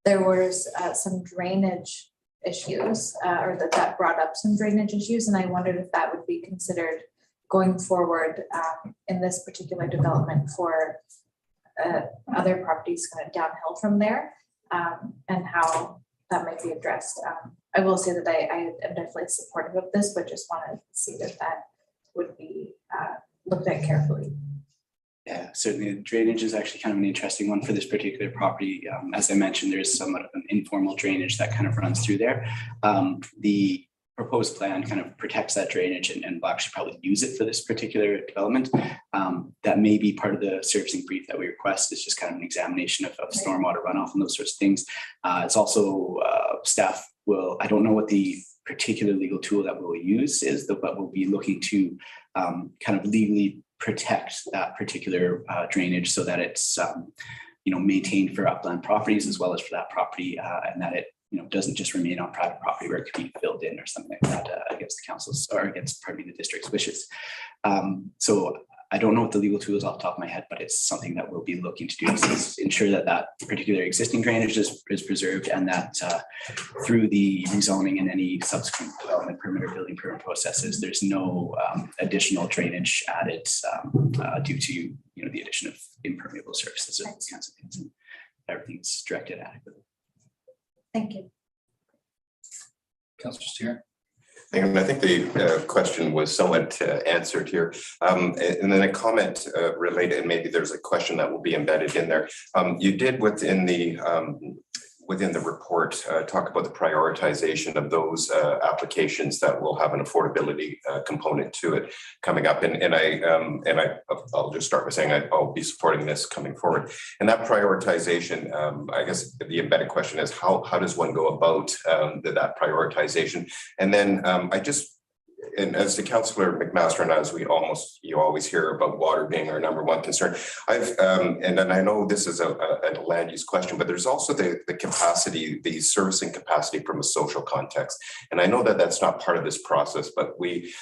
there was some drainage issues, or that brought up some drainage issues, and I wondered if that would be considered going forward in this particular development for other properties kind of downhill from there, and how that might be addressed. I will say that I am definitely supportive of this, but just wanted to see that would be looked at carefully. Yeah, certainly. Drainage is actually kind of an interesting one for this particular property. As I mentioned, there's somewhat of an informal drainage that kind of runs through there. The proposed plan kind of protects that drainage and will actually probably use it for this particular development. That may be part of the servicing brief that we request, is just kind of an examination of stormwater runoff and those sorts of things. It's also staff I don't know what the particular legal tool that we'll use is, but we'll be looking to kind of legally protect that particular drainage so that it's maintained for upland properties as well as for that property, and that it doesn't just remain on private property where it could be filled in or something like that against the council's or against the district's wishes. So I don't know what the legal tool is off the top of my head, but it's something that we'll be looking to do is ensure that that particular existing drainage is preserved, and that through the rezoning and any subsequent development permit or building permit processes, there's no additional drainage added due to the addition of impermeable surfaces or those kinds of things. And everything's directed adequately. Thank you. Councillor Steer. And I think the question was somewhat answered here. And then a comment related, and maybe there's a question that will be embedded in there. You did within the report talk about the prioritization of those applications that will have an affordability component to it coming up. And I'll just start by saying I'll be supporting this coming forward. And that prioritization, I guess the embedded question is how does one go about that prioritization? And then and as the Councillor McMaster and as you always hear about water being our number one concern. And then I know this is a land use question, but there's also the capacity, the servicing capacity from a social context. And I know that that's not part of this process, but we've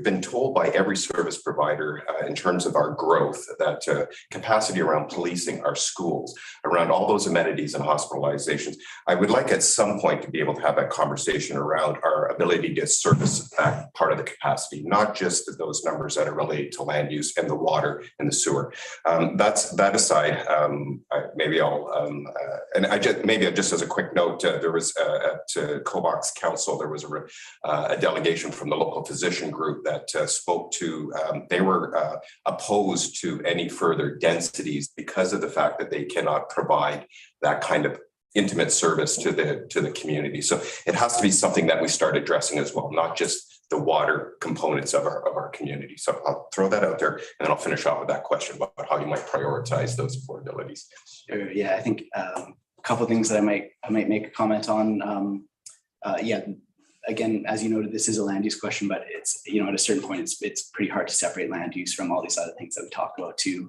been told by every service provider in terms of our growth that capacity around policing our schools, around all those amenities and hospitalizations. I would like at some point to be able to have that conversation around our ability to service that part of the capacity, not just those numbers that are related to land use and the water and the sewer. That aside, maybe just as a quick note, there was at Cobox Council, there was a delegation from the local physician group that spoke to, they were opposed to any further densities because of the fact that they cannot provide that kind of intimate service to the community. So it has to be something that we start addressing as well, not just the water components of our community. So I'll throw that out there, and then I'll finish off with that question about how you might prioritize those affordabilities. Sure. Yeah, I think a couple of things that I might make a comment on. Again, as you noted, this is a land use question, but it's, at a certain point, it's pretty hard to separate land use from all these other things that we talked about too.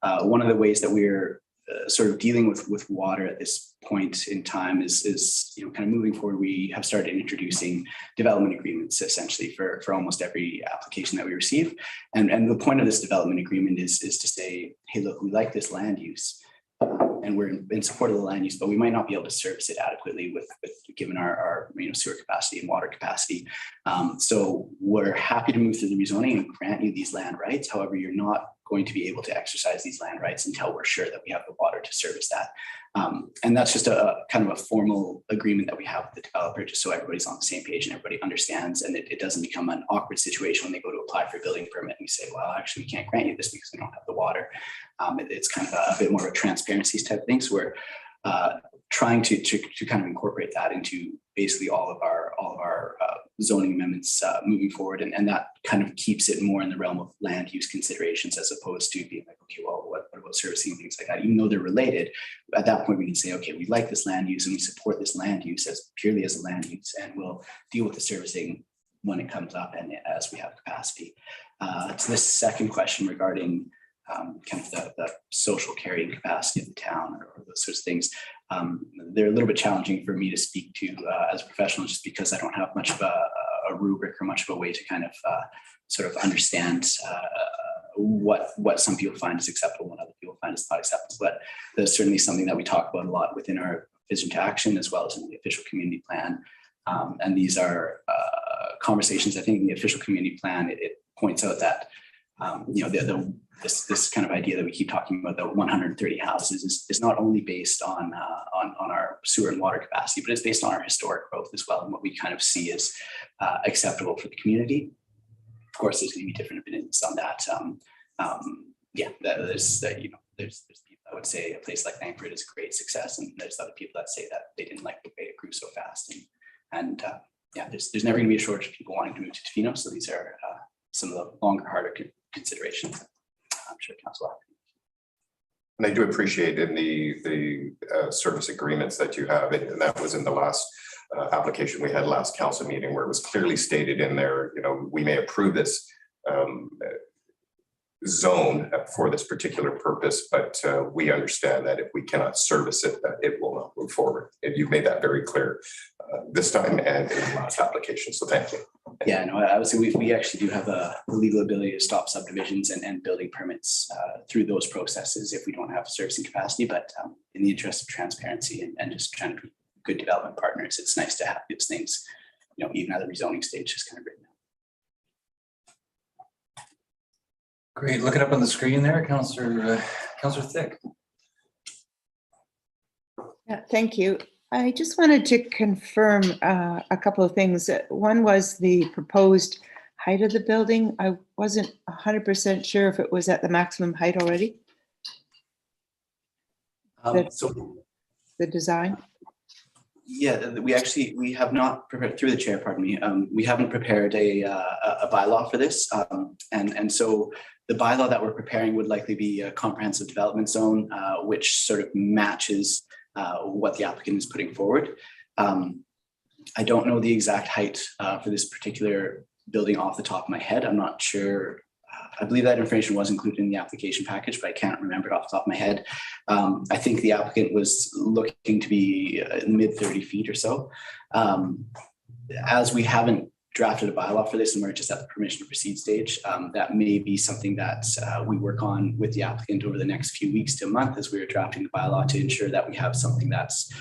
One of the ways that we're sort of dealing with water at this point in time is kind of moving forward. We have started introducing development agreements essentially for almost every application that we receive. And the point of this development agreement is to say, hey, look, we like this land use and we're in support of the land use, but we might not be able to service it adequately with given our sewer capacity and water capacity. So we're happy to move through the rezoning and grant you these land rights. However, you're not going to be able to exercise these land rights until we're sure that we have the water to service that. And that's just a kind of a formal agreement that we have with the developer, just so everybody's on the same page and everybody understands, and it doesn't become an awkward situation when they go to apply for a building permit and we say, well, actually, we can't grant you this because we don't have the water. It's kind of a bit more of a transparency type of thing. So we're trying to kind of incorporate that into basically all of our zoning amendments moving forward, and that kind of keeps it more in the realm of land use considerations as opposed to being like, okay, well, what about servicing and things like that? Even though they're related, at that point we can say, okay, we like this land use and we support this land use as purely as a land use, and we'll deal with the servicing when it comes up and as we have capacity. To this second question regarding kind of the social carrying capacity of the town or those sorts of things. They're a little bit challenging for me to speak to as a professional, just because I don't have much of a rubric or much of a way to kind of sort of understand what some people find is acceptable and other people find is not acceptable. But there's certainly something that we talk about a lot within our vision to action as well as in the official community plan. And these are conversations. I think in the official community plan, it points out that this kind of idea that we keep talking about, the 130 houses, is not only based on our sewer and water capacity, but it's based on our historic growth as well, and what we kind of see as acceptable for the community. Of course, there's going to be different opinions on that. There's I would say a place like Langford is a great success, and there's other people that say that they didn't like the way it grew so fast. And there's never going to be a shortage of people wanting to move to Tofino. So these are some of the longer, harder considerations. I'm sure Council. And I do appreciate in the service agreements that you have, and that was in the last application we had last council meeting, where it was clearly stated in there, we may approve this zone for this particular purpose, but we understand that if we cannot service it, that it will not move forward. And you've made that very clear this time and in the last application. So thank you. Yeah, no, I would say we actually do have the legal ability to stop subdivisions and building permits through those processes if we don't have servicing capacity. But in the interest of transparency and just trying to be good development partners, it's nice to have these things, even at the rezoning stage, just kind of written out. Great. Look it up on the screen there, Councillor Thick. Yeah, thank you. I just wanted to confirm a couple of things. One was the proposed height of the building. I wasn't 100% sure if it was at the maximum height already, So the design. yeah, we have not prepared, through the chair, pardon me, we haven't prepared a bylaw for this. And so the bylaw that we're preparing would likely be a comprehensive development zone, which sort of matches what the applicant is putting forward. I don't know the exact height for this particular building off the top of my head. I'm not sure. I believe that information was included in the application package, but I can't remember it off the top of my head. I think the applicant was looking to be in mid 30 feet or so. As we haven't drafted a bylaw for this and we're just at the permission to proceed stage, that may be something that we work on with the applicant over the next few weeks to a month as we're drafting the bylaw to ensure that we have something that's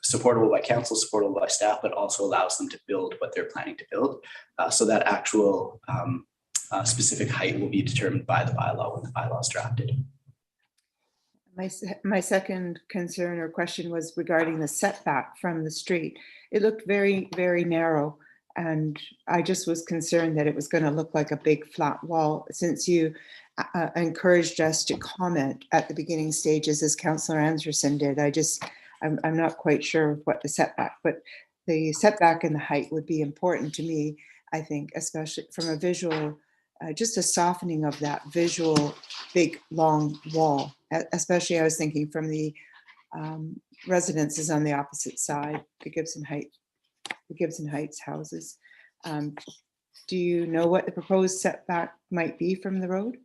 supportable by council, supportable by staff, but also allows them to build what they're planning to build. So that actual specific height will be determined by the bylaw when the bylaw is drafted. My second concern or question was regarding the setback from the street. It looked very, very narrow, and I just was concerned that it was going to look like a big flat wall. Since you encouraged us to comment at the beginning stages, as Councillor Anderson did, I'm not quite sure what the setback, but the setback and the height would be important to me, I think, especially from a visual, just a softening of that visual big long wall, especially I was thinking from the residences on the opposite side, the Gibson Heights houses. Do you know what the proposed setback might be from the road?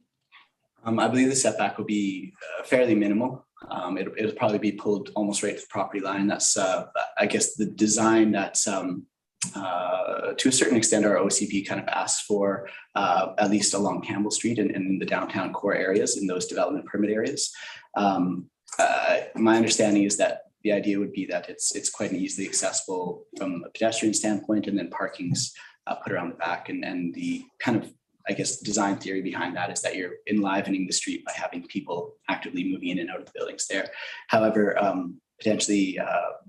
I believe the setback will be fairly minimal. It'll probably be pulled almost right to the property line. That's, I guess, the design that's to a certain extent our OCP kind of asks for, at least along Campbell Street and in the downtown core areas, in those development permit areas. My understanding is that the idea would be that it's quite easily accessible from a pedestrian standpoint, and then parking's put around the back, and the kind of, I guess, design theory behind that is that you're enlivening the street by having people actively moving in and out of the buildings there. However, potentially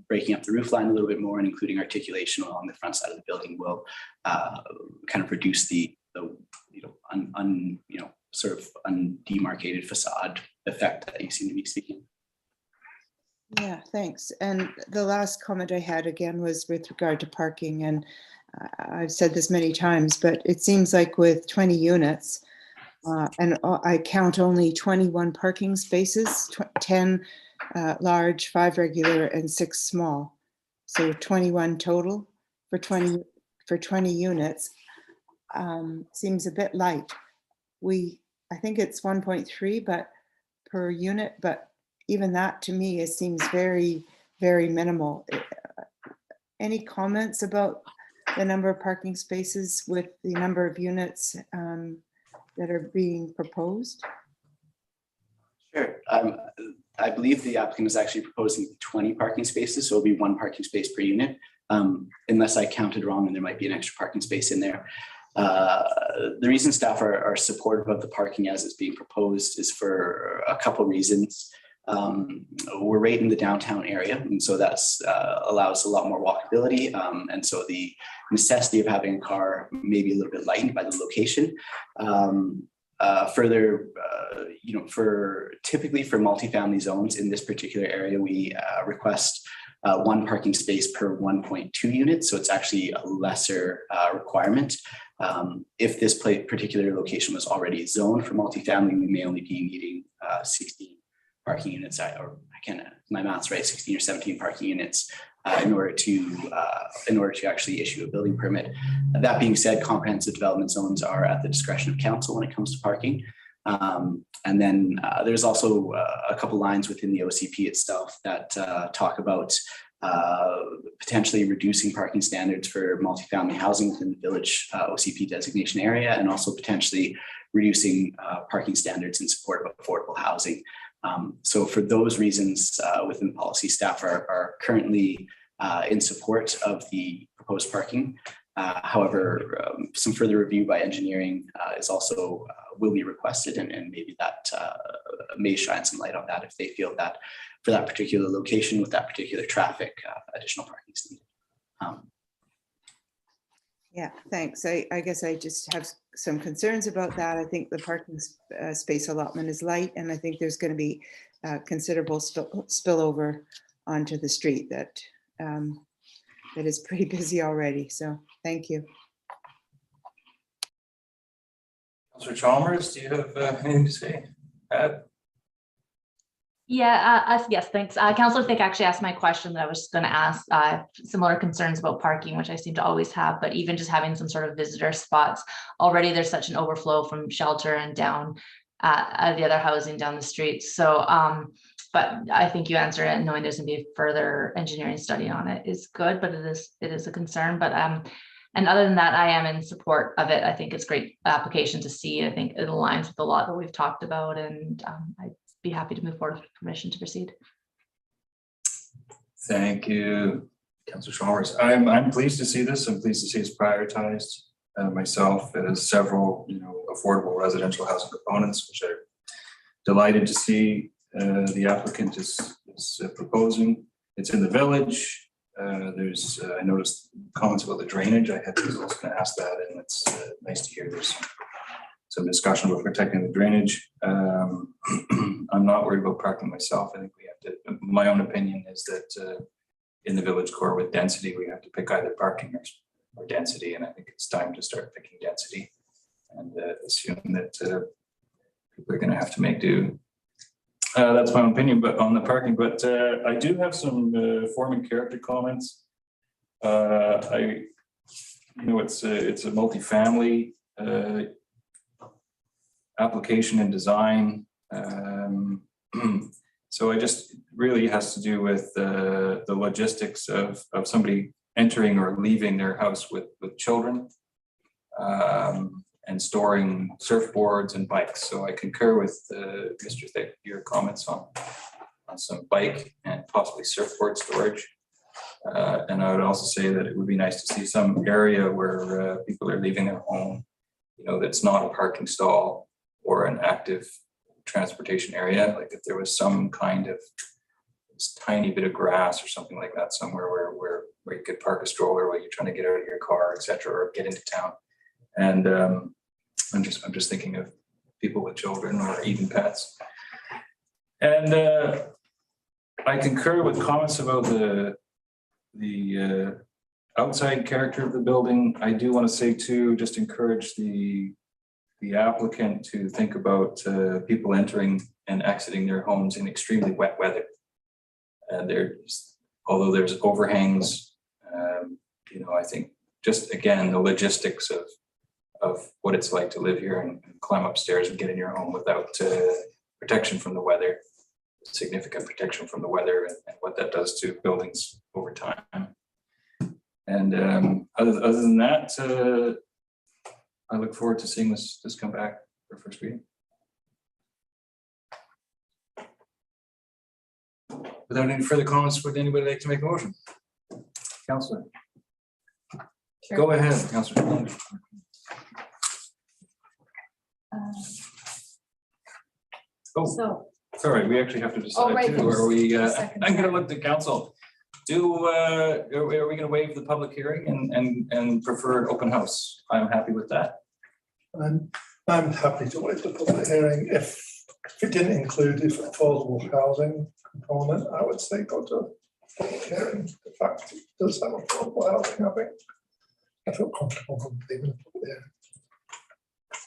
breaking up the roof line a little bit more and including articulation along the front side of the building will kind of reduce the sort of undemarcated facade effect that you seem to be speaking. Yeah, thanks. And the last comment I had again was with regard to parking, and I've said this many times, but it seems like with 20 units, and I count only 21 parking spaces, 10 large, 5 regular, and 6 small. So 21 total for 20 units. Seems a bit light. I think it's 1.3 but per unit, but even that to me, it seems very, very minimal. Any comments about the number of parking spaces with the number of units that are being proposed? Sure. I believe the applicant is actually proposing 20 parking spaces, so it'll be 1 parking space per unit, unless I counted wrong and there might be an extra parking space in there. The reason staff are supportive of the parking as it's being proposed is for a couple reasons. We're right in the downtown area, and so that's allows a lot more walkability, and so the necessity of having a car may be a little bit lightened by the location. Further, typically for multifamily zones in this particular area, we request 1 parking space per 1.2 units, so it's actually a lesser requirement. If this particular location was already zoned for multifamily, we may only be needing 16 parking units, or my math's right, 16 or 17 parking units in order to actually issue a building permit. That being said, comprehensive development zones are at the discretion of council when it comes to parking. And then there's also a couple lines within the OCP itself that talk about potentially reducing parking standards for multifamily housing within the village OCP designation area, and also potentially reducing parking standards in support of affordable housing. So for those reasons, within the policy, staff are currently in support of the proposed parking. However, some further review by engineering is also will be requested, and maybe that may shine some light on that if they feel that for that particular location with that particular traffic, additional parking is needed. Yeah, thanks. I guess I just have some concerns about that. I think the parking space allotment is light, and I think there's going to be considerable spillover onto the street that is pretty busy already. So thank you. Councillor Chalmers, do you have anything to say? Yeah, yes, thanks. Councillor Thick actually asked my question that I was going to ask. Similar concerns about parking, which I seem to always have, but even just having some sort of visitor spots. Already there's such an overflow from shelter and down the other housing down the street. So, but I think you answered it, knowing there's going to be a further engineering study on it is good, but it is a concern. But and other than that, I am in support of it. I think it's a great application to see. I think it aligns with a lot that we've talked about, and I'd be happy to move forward with permission to proceed. Thank you, Councillor Chalmers. I'm pleased to see this. I'm pleased to see it's prioritized. Myself, it has several, affordable residential housing components, which I'm delighted to see the applicant is proposing. It's in the village. There's I noticed comments about the drainage. I was also going to ask that, and it's nice to hear there's some discussion about protecting the drainage. I'm not worried about parking myself. I think we have to, my own opinion is that in the village core with density, we have to pick either parking or density. And I think it's time to start picking density and assume that people are going to have to make do. That's my own opinion, but on the parking, but I do have some form and character comments. It's a multifamily application and design. So I just really has to do with the logistics of somebody entering or leaving their house with children and storing surfboards and bikes. So I concur with Mr. Thick, your comments on some bike and possibly surfboard storage. And I would also say that it would be nice to see some area where people are leaving their home, that's not a parking stall or an active transportation area. Like if there was some kind of tiny bit of grass or something like that somewhere where you could park a stroller while you're trying to get out of your car, etc., or get into town. And I'm just thinking of people with children or even pets. And I concur with comments about the outside character of the building. I do want to say too, just encourage the applicant to think about people entering and exiting their homes in extremely wet weather. Although there's overhangs, I think just again the logistics of what it's like to live here and climb upstairs and get in your home without protection from the weather, significant protection from the weather, and what that does to buildings over time. And other than that, I look forward to seeing this come back for first reading. Without any further comments, would anybody like to make a motion? Councillor. Sure. Go ahead, Councillor. Sorry, we actually have to decide too. Or are we? I'm going to look to council. Are we going to waive the public hearing and prefer an open house? I'm happy with that. I'm happy to waive the public hearing. If it didn't include the affordable housing component, I would say go to public hearing. The fact it does have affordable housing, I feel comfortable with leaving the public hearing.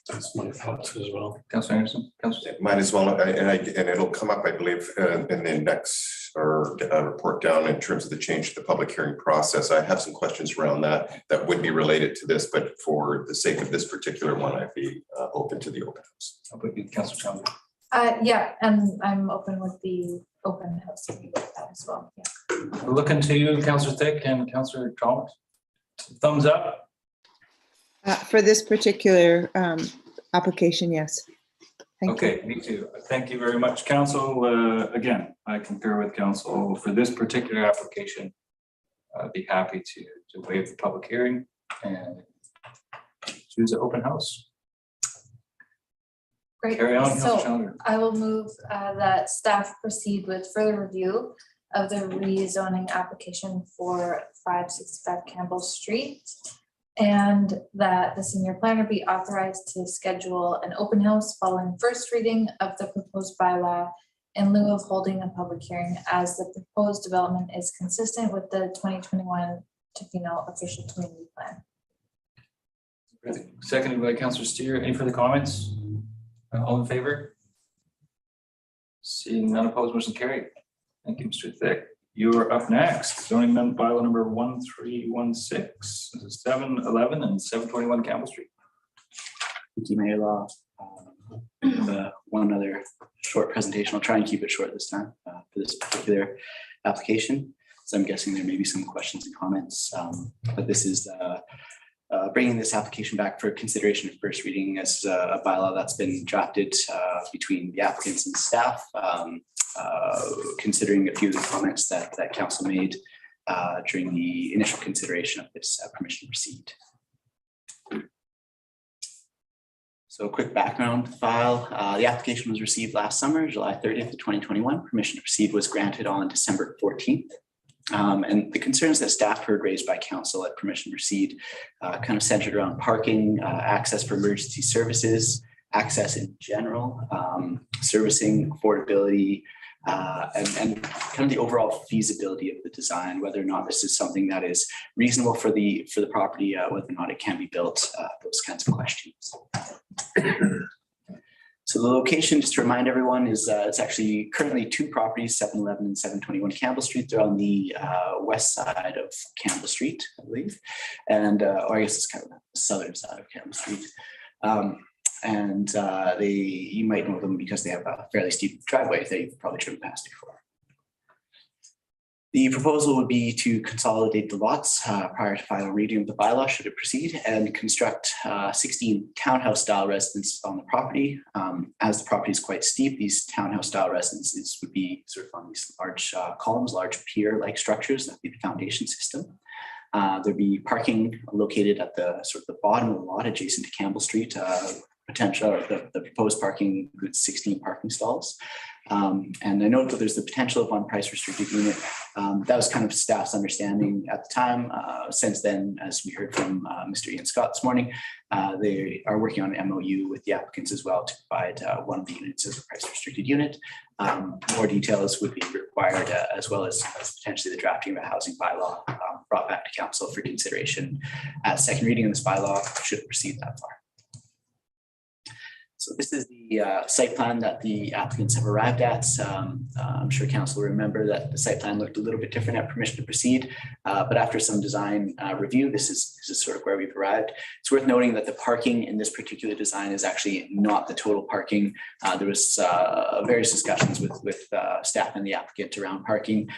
That's my thoughts as well. Councillor Anderson, Councillor. Mine as well, and it'll come up, I believe, in the next report down in terms of the change to the public hearing process. I have some questions around that would be related to this, but for the sake of this particular one, I'd be open to the open house. I'll put you, Councillor Chalmers. Yeah, and I'm open with the open house as well. Yeah. We're looking to you, Councillor Thick and Councillor Chalmers. Thumbs up. For this particular application, yes. Thank you. Okay, me too. Thank you very much, Council. Again, I concur with Council for this particular application. I'd be happy to waive the public hearing And choose an open house. Great. Carry on, Councilor So Shareholder. I will move that staff proceed with further review of the rezoning application for 565 Campbell Street. And that the senior planner be authorized to schedule an open house following first reading of the proposed bylaw in lieu of holding a public hearing, as the proposed development is consistent with the 2021 Tofino official community plan. Seconded by Councilor Steer. Any further comments? All in favor? Seeing none opposed, motion carried. Thank you, Mr. Thick. You are up next. Zoning amendment bylaw number 1316. This is 711 and 721 Campbell Street. Thank you, Mayor Law. One other short presentation. I'll try and keep it short this time for this particular application. So I'm guessing there may be some questions and comments, but this is bringing this application back for consideration of first reading as a bylaw that's been drafted between the applicants and staff, considering a few of the comments that council made during the initial consideration of this permission to proceed. So a quick background file. The application was received last summer, July 30th of 2021. Permission to proceed was granted on December 14th. And the concerns that staff heard raised by council at permission to proceed kind of centered around parking, access for emergency services, access in general, servicing, affordability, and kind of the overall feasibility of the design, whether or not this is something that is reasonable for the property, whether or not it can be built, those kinds of questions. So the location, just to remind everyone, is it's actually currently two properties, 711 and 721 Campbell Street. They're on the west side of Campbell Street, I believe. And, or I guess it's kind of the southern side of Campbell Street. You might know them because they have a fairly steep driveway that you've probably driven past before. The proposal would be to consolidate the lots prior to final reading of the bylaw, should it proceed, and construct 16 townhouse-style residences on the property. As the property is quite steep, these townhouse-style residences would be sort of on these large columns, large pier-like structures. That'd be the foundation system. There'd be parking located at the sort of the bottom of the lot, adjacent to Campbell Street. The proposed parking includes 16 parking stalls. And I note that there's the potential of one price restricted unit. That was kind of staff's understanding at the time. Since then, as we heard from Mr. Ian Scott this morning, they are working on an MOU with the applicants as well to provide one of the units as a price restricted unit. More details would be required, as well as potentially the drafting of a housing bylaw brought back to council for consideration at second reading of this bylaw, should it proceed that far. So this is the site plan that the applicants have arrived at. I'm sure council will remember that the site plan looked a little bit different at permission to proceed, but after some design review, this is sort of where we've arrived. It's worth noting that the parking in this particular design is actually not the total parking. There was various discussions with staff and the applicant around parking.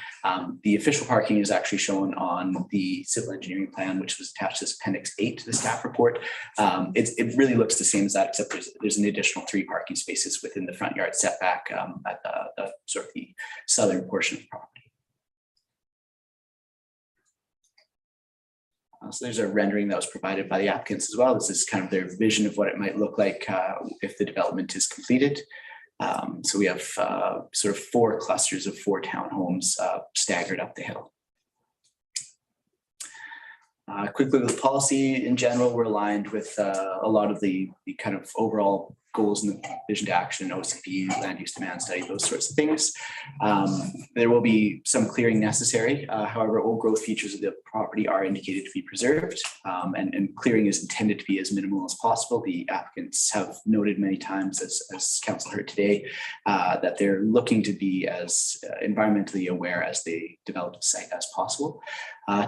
The official parking is actually shown on the civil engineering plan, which was attached as Appendix 8 to the staff report. It really looks the same as that, except there's an additional 3 parking spaces within the front yard setback at the sort of the southern portion of the property. So there's a rendering that was provided by the applicants as well. This is kind of their vision of what it might look like if the development is completed. So we have sort of 4 clusters of 4 townhomes staggered up the hill. Quick look at the policy in general, we're aligned with a lot of the kind of overall goals in the vision to action, OCP, land use demand study, those sorts of things. There will be some clearing necessary. However, old growth features of the property are indicated to be preserved, and clearing is intended to be as minimal as possible. The applicants have noted many times, as council heard today, that they're looking to be as environmentally aware as they develop the site as possible.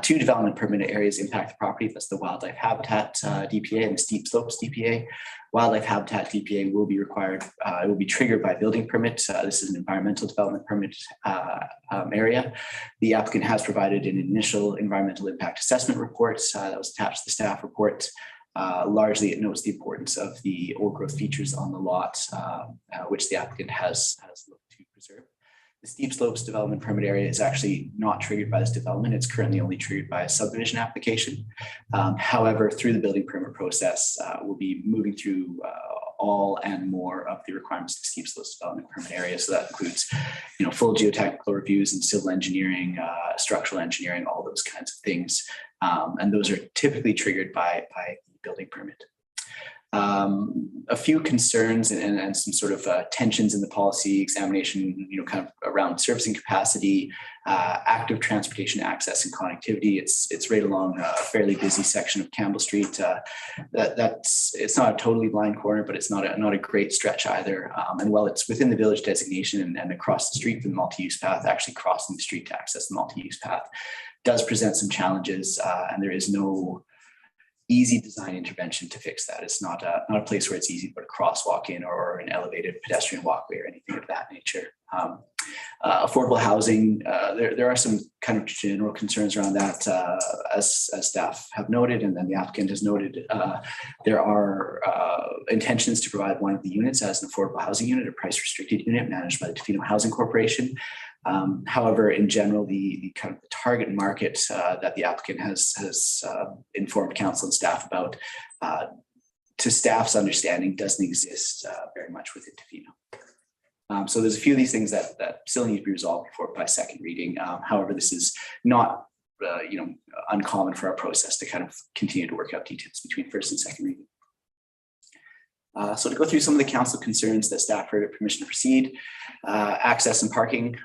2 development permitted areas impact the property. That's the wildlife habitat DPA and the steep slopes DPA. Wildlife habitat DPA will be required. It will be triggered by building permit. This is an environmental development permit area. The applicant has provided an initial environmental impact assessment report that was attached to the staff report. Largely, it notes the importance of the old growth features on the lot, which the applicant has looked to preserve. The steep slopes development permit area is actually not triggered by this development. It's currently only triggered by a subdivision application. However, through the building permit process, we'll be moving through all and more of the requirements of the steep slopes development permit area. So that includes, full geotechnical reviews and civil engineering, structural engineering, all those kinds of things. And those are typically triggered by the building permit. A few concerns and some sort of tensions in the policy examination, kind of around servicing capacity, active transportation access and connectivity. It's right along a fairly busy section of Campbell Street. It's not a totally blind corner, but it's not a great stretch either. And while it's within the village designation and across the street from the multi-use path, actually crossing the street to access the multi-use path does present some challenges, and there is no easy design intervention to fix that. It's not a place where it's easy to put a crosswalk in or an elevated pedestrian walkway or anything of that nature. Affordable housing, there are some kind of general concerns around that, as staff have noted, and then the applicant has noted. There are intentions to provide one of the units as an affordable housing unit, a price restricted unit managed by the Tofino Housing Corporation. However, in general, the kind of the target market that the applicant has informed council and staff about, to staff's understanding, doesn't exist very much within Tofino. So there's a few of these things that still need to be resolved before by second reading. However, this is not uncommon for our process to kind of continue to work out details between first and second reading. So to go through some of the council concerns that staff heard permission to proceed, access and parking.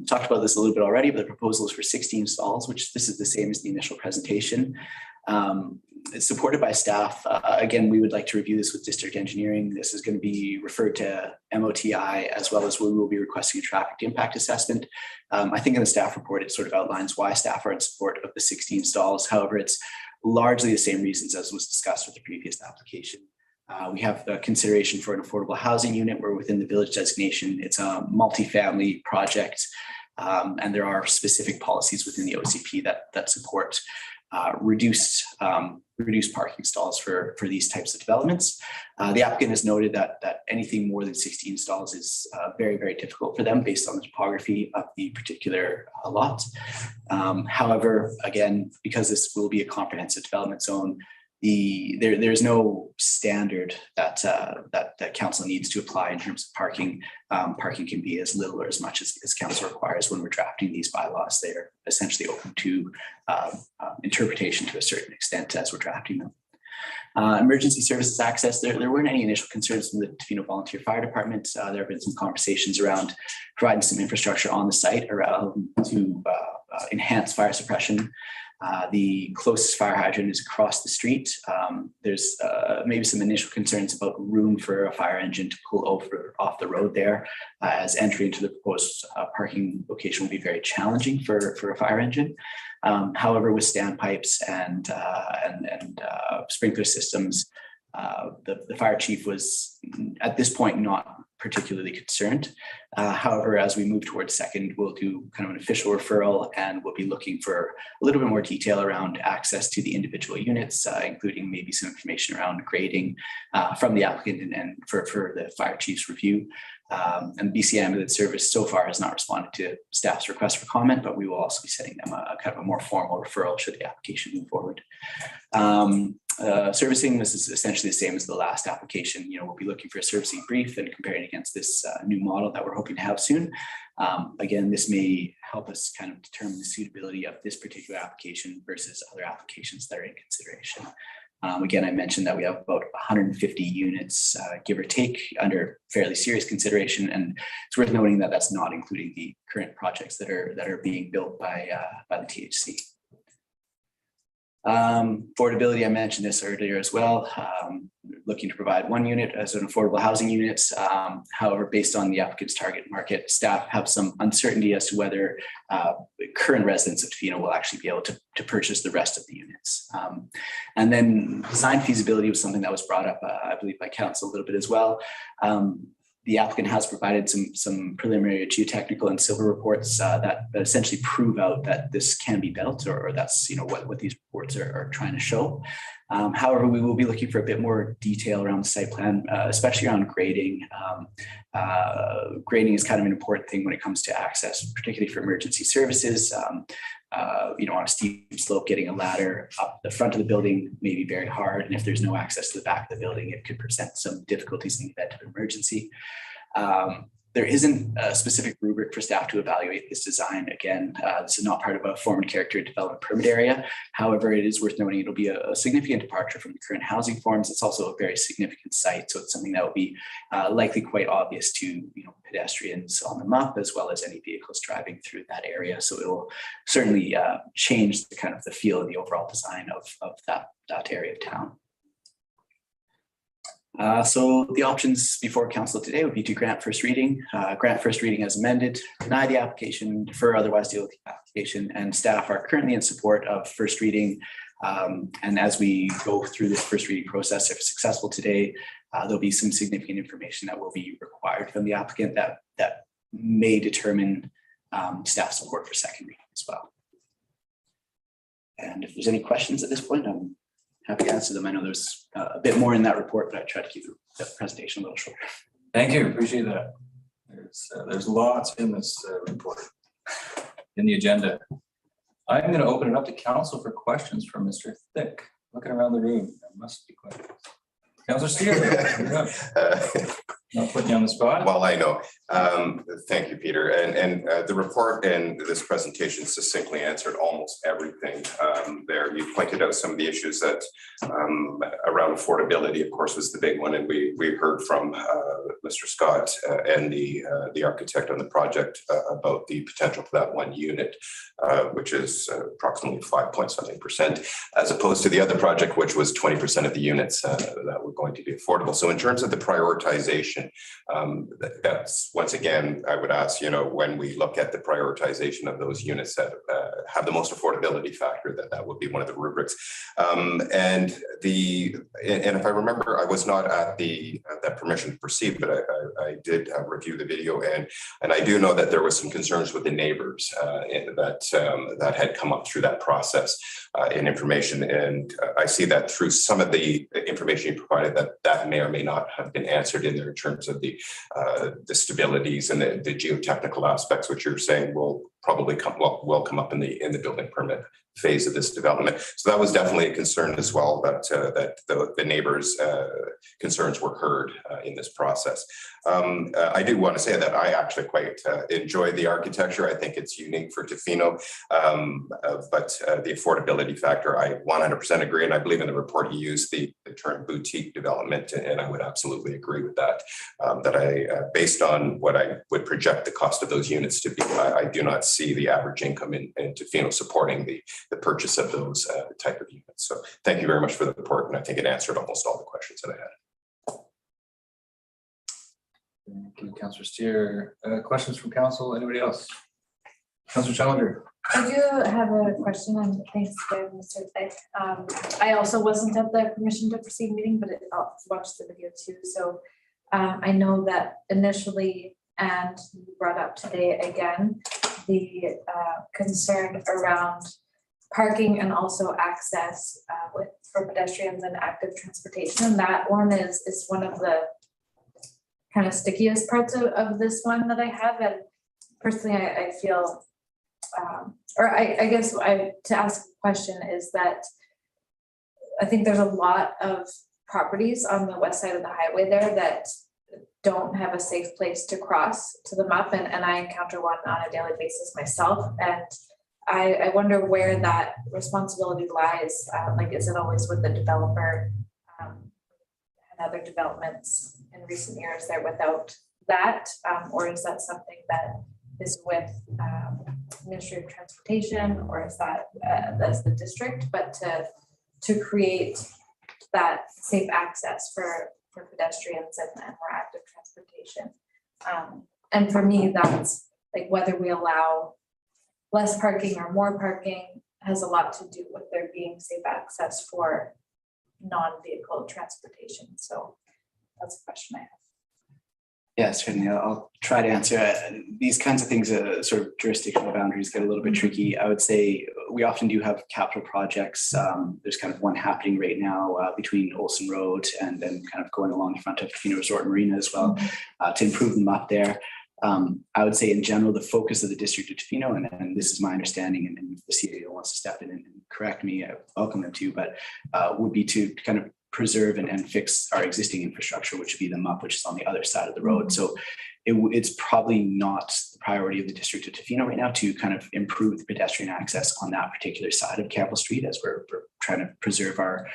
Talked about this a little bit already, but the proposal is for 16 stalls, which this is the same as the initial presentation. It's supported by staff. Again, we would like to review this with district engineering. This is going to be referred to MOTI, as well as we will be requesting a traffic impact assessment. I think in the staff report, it sort of outlines why staff are in support of the 16 stalls. However, it's largely the same reasons as was discussed with the previous application. We have the consideration for an affordable housing unit. We're within the village designation. It's a multifamily project, and there are specific policies within the OCP that support reduced parking stalls for these types of developments. The applicant has noted that anything more than 16 stalls is very, very difficult for them based on the topography of the particular lot. However, again, because this will be a comprehensive development zone, there's no standard that council needs to apply in terms of parking. Parking can be as little or as much as council requires when we're drafting these bylaws. They're essentially open to interpretation to a certain extent as we're drafting them. Emergency services access, there weren't any initial concerns from the Tofino Volunteer Fire Department. There have been some conversations around providing some infrastructure on the site to enhance fire suppression. The closest fire hydrant is across the street. There's maybe some initial concerns about room for a fire engine to pull over off the road there, as entry into the proposed parking location will be very challenging for a fire engine. However, with standpipes and sprinkler systems, the fire chief was at this point not particularly concerned. However, as we move towards second, we'll do kind of an official referral, and we'll be looking for a little bit more detail around access to the individual units, including maybe some information around grading from the applicant and for the fire chief's review. And BC Ambulance Service so far has not responded to staff's request for comment, but we will also be sending them a kind of a more formal referral should the application move forward. Servicing, this is essentially the same as the last application. We'll be looking for a servicing brief and comparing against this new model that we're hoping to have soon. Again, this may help us kind of determine the suitability of this particular application versus other applications that are in consideration. Again, I mentioned that we have about 150 units, give or take, under fairly serious consideration, and it's worth noting that that's not including the current projects that are being built by the THC. Affordability, I mentioned this earlier as well. Looking to provide one unit as an affordable housing unit. However, based on the applicant's target market, staff have some uncertainty as to whether current residents of Tofino will actually be able to purchase the rest of the units. And then design feasibility was something that was brought up, I believe, by council a little bit as well. the applicant has provided some preliminary geotechnical and civil reports that essentially prove out that this can be built, or that's what these reports are trying to show. However, we will be looking for a bit more detail around the site plan, especially around grading. Grading is kind of an important thing when it comes to access, particularly for emergency services. On a steep slope, getting a ladder up the front of the building may be very hard. And if there's no access to the back of the building, it could present some difficulties in the event of emergency. There isn't a specific rubric for staff to evaluate this design. Again, this is not part of a form and character development permit area. However, it is worth noting it'll be a significant departure from the current housing forms. It's also a very significant site, so it's something that will be likely quite obvious to pedestrians on the MUP as well as any vehicles driving through that area. So it will certainly change the kind of the feel and the overall design of that area of town. So the options before council today would be to grant first reading, as amended, deny the application, defer, otherwise deal with the application, and staff are currently in support of first reading. And as we go through this first reading process, if successful today, there'll be some significant information that will be required from the applicant that may determine staff support for second reading as well. And if there's any questions at this point, I'm happy to answer them. I know there's a bit more in that report, but I tried to keep the presentation a little shorter. Thank you, appreciate that. There's lots in this report, in the agenda. I'm going to open it up to council for questions from Mr. Thick. Looking around the room, there must be questions. Councillor Steele, not putting you on the spot. Well, I know. Thank you, Peter. And the report and this presentation succinctly answered almost everything there. You pointed out some of the issues that around affordability, of course, was the big one. And we heard from Mr. Scott and the architect on the project about the potential for that one unit, which is approximately 5.something%, as opposed to the other project, which was 20% of the units that were going to be affordable. So in terms of the prioritization, that's once again, I would ask, when we look at the prioritization of those units that have the most affordability factor, that would be one of the rubrics. And if I remember, I was not at that permission to proceed, but I did review the video, and I do know that there was some concerns with the neighbors that had come up through that process in information, and I see that through some of the information you provided that may or may not have been answered in there in terms of the stabilities and the geotechnical aspects, which you're saying will probably come up in the building permit phase of this development. So that was definitely a concern as well, that the neighbors' concerns were heard in this process. I do want to say that I actually quite enjoy the architecture. I think it's unique for Tofino, but the affordability factor, I 100% agree, and I believe in the report you used the term boutique development, and I would absolutely agree with that. Based on what I would project the cost of those units to be, I do not see the average income in Tofino supporting the purchase of those type of units. So thank you very much for the report, and I think it answered almost all the questions that I had. Thank you, Councillor Steer. Questions from council? Anybody else? Councillor Shareholder. I do have a question, and thanks to Mr. Thick. I also wasn't at the permission to proceed meeting, but I watched the video too. So I know that initially, and you brought up today again, the concern around parking and also access for pedestrians and active transportation. And that one is one of the kind of stickiest parts of this one that I have. And personally, I feel, I guess to ask a question is that I think there's a lot of properties on the west side of the highway there that don't have a safe place to cross to the MUP, and I encounter one on a daily basis myself. And I wonder where that responsibility lies. Like, is it always with the developer and other developments in recent years there without that? Or is that something that is with Ministry of Transportation, or is that that's the district? But to create that safe access for pedestrians and more active transportation. And for me, that's like whether we allow less parking or more parking has a lot to do with there being safe access for non-vehicle transportation. So that's a question I have. Yeah, certainly. I'll try to answer. These kinds of things, sort of jurisdictional boundaries get a little bit tricky. I would say we often do have capital projects. There's kind of one happening right now between Olson Road and then kind of going along the front of Tofino Resort and Marina as well to improve them up there. I would say in general, the focus of the District of Tofino, and this is my understanding, and if the CAO wants to step in and correct me, I welcome them to, but would be to kind of preserve and fix our existing infrastructure, which would be the MUP, which is on the other side of the road. So it's probably not the priority of the District of Tofino right now to kind of improve the pedestrian access on that particular side of Campbell Street, as we're trying to preserve our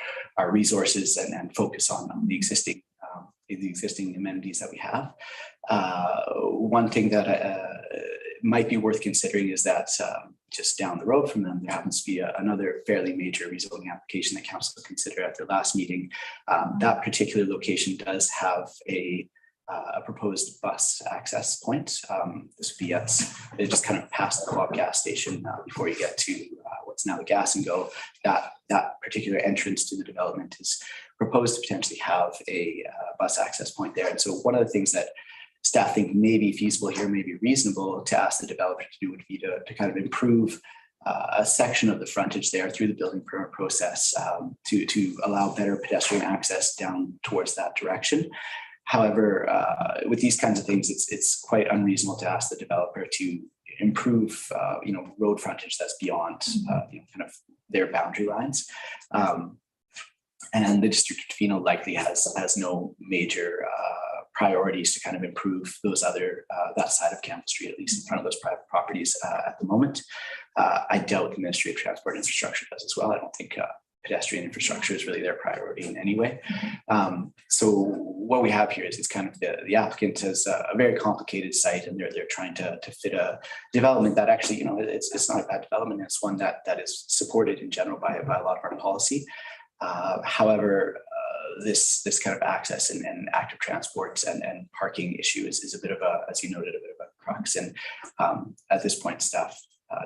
resources and focus on the existing amenities that we have. One thing that might be worth considering is that just down the road from them, there happens to be another fairly major rezoning application that council considered at their last meeting. That particular location does have a proposed bus access point. This would be they just kind of past the Co-op gas station before you get to what's now the Gas and Go. That particular entrance to the development is proposed to potentially have a bus access point there. And so one of the things that staff think may be feasible here, may be reasonable to ask the developer to do, would be to kind of improve a section of the frontage there through the building permit process to allow better pedestrian access down towards that direction. However, with these kinds of things, it's quite unreasonable to ask the developer to improve, road frontage that's beyond, kind of their boundary lines. And the District of Tofino likely has no major priorities to kind of improve those other, that side of Campbell Street, at least in front of those private properties at the moment. I doubt the Ministry of Transport Infrastructure does as well. I don't think pedestrian infrastructure is really their priority in any way. So what we have here is it's kind of the applicant has a very complicated site, and they're trying to fit a development that actually, it's not a bad development. It's one that is supported in general by a lot of our policy. However, this kind of access and active transport and parking issue is a bit of a, as you noted, a bit of a crux. And at this point, staff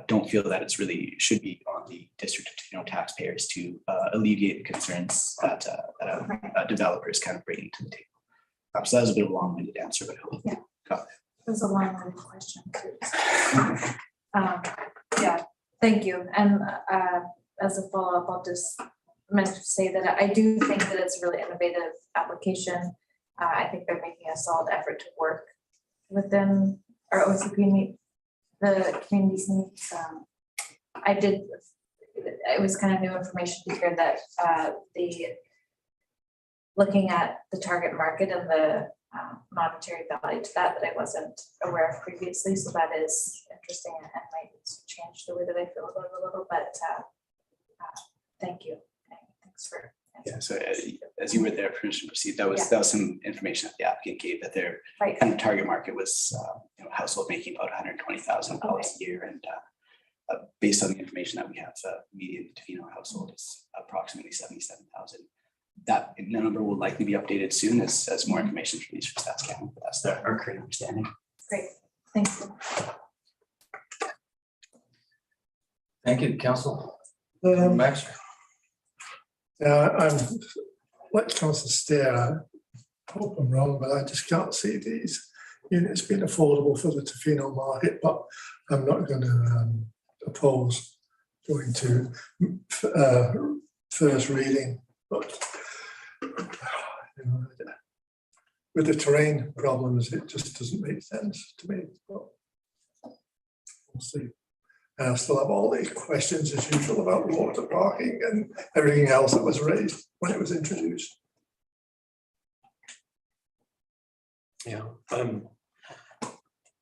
don't feel that it's really should be on the District of Tofino taxpayers to alleviate the concerns that a developer is kind of bringing to the table. So that was a bit of a long-winded answer, but I hope you got it. It was a long-winded question too. Yeah, thank you. And as a follow-up, I'll just meant to say that I do think that it's a really innovative application. I think they're making a solid effort to work within our OCP, the community's needs. It was kind of new information to hear that looking at the target market and the monetary value to that I wasn't aware of previously. So that is interesting and might change the way that I feel about it a little, but thank you. For, yeah, so as you were there, permission to proceed, that was some information that the applicant gave, that their kind of target market was household making about $120,000 a year, and based on the information that we have, the median Tofino household is approximately $77,000. That number will likely be updated soon as more information from these stats can, but that's our current understanding. Great, thank you. Thank you, Council. Max. I'm like Councillor Stair. I hope I'm wrong, but I just can't see these units being affordable for the Tofino market. But I'm not going to oppose going to first reading. But with the terrain problems, it just doesn't make sense to me. But we'll see. I still have all the questions as usual about water parking and everything else that was raised when it was introduced. Yeah,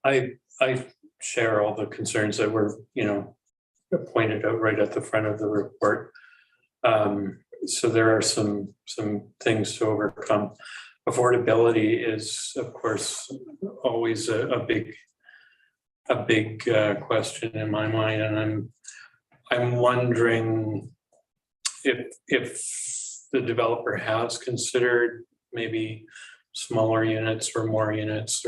I share all the concerns that were, pointed out right at the front of the report. So there are some things to overcome. Affordability is, of course, always a big question in my mind, and I'm wondering if the developer has considered maybe smaller units or more units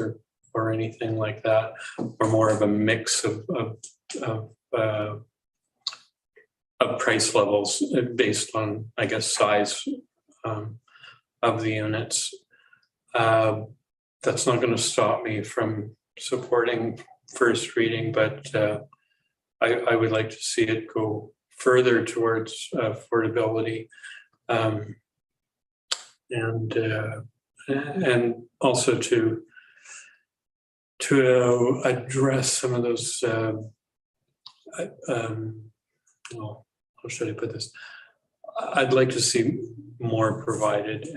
or anything like that, or more of a mix of price levels based on, I guess, size of the units. that's not going to stop me from supporting first reading, but I would like to see it go further towards affordability, and also to address some of those. Well, how should I put this? I'd like to see more provided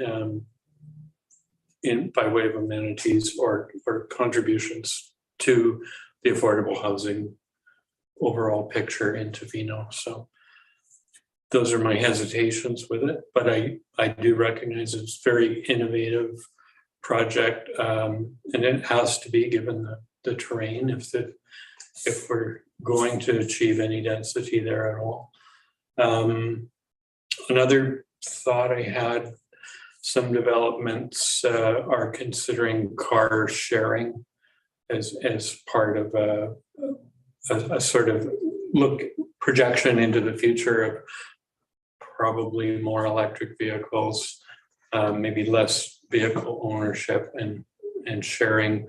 by way of amenities or contributions to the affordable housing overall picture in Tofino. So those are my hesitations with it, but I do recognize it's a very innovative project, and it has to be given the terrain if we're going to achieve any density there at all. Another thought I had, some developments are considering car sharing as part of a sort of projection into the future of probably more electric vehicles, maybe less vehicle ownership and sharing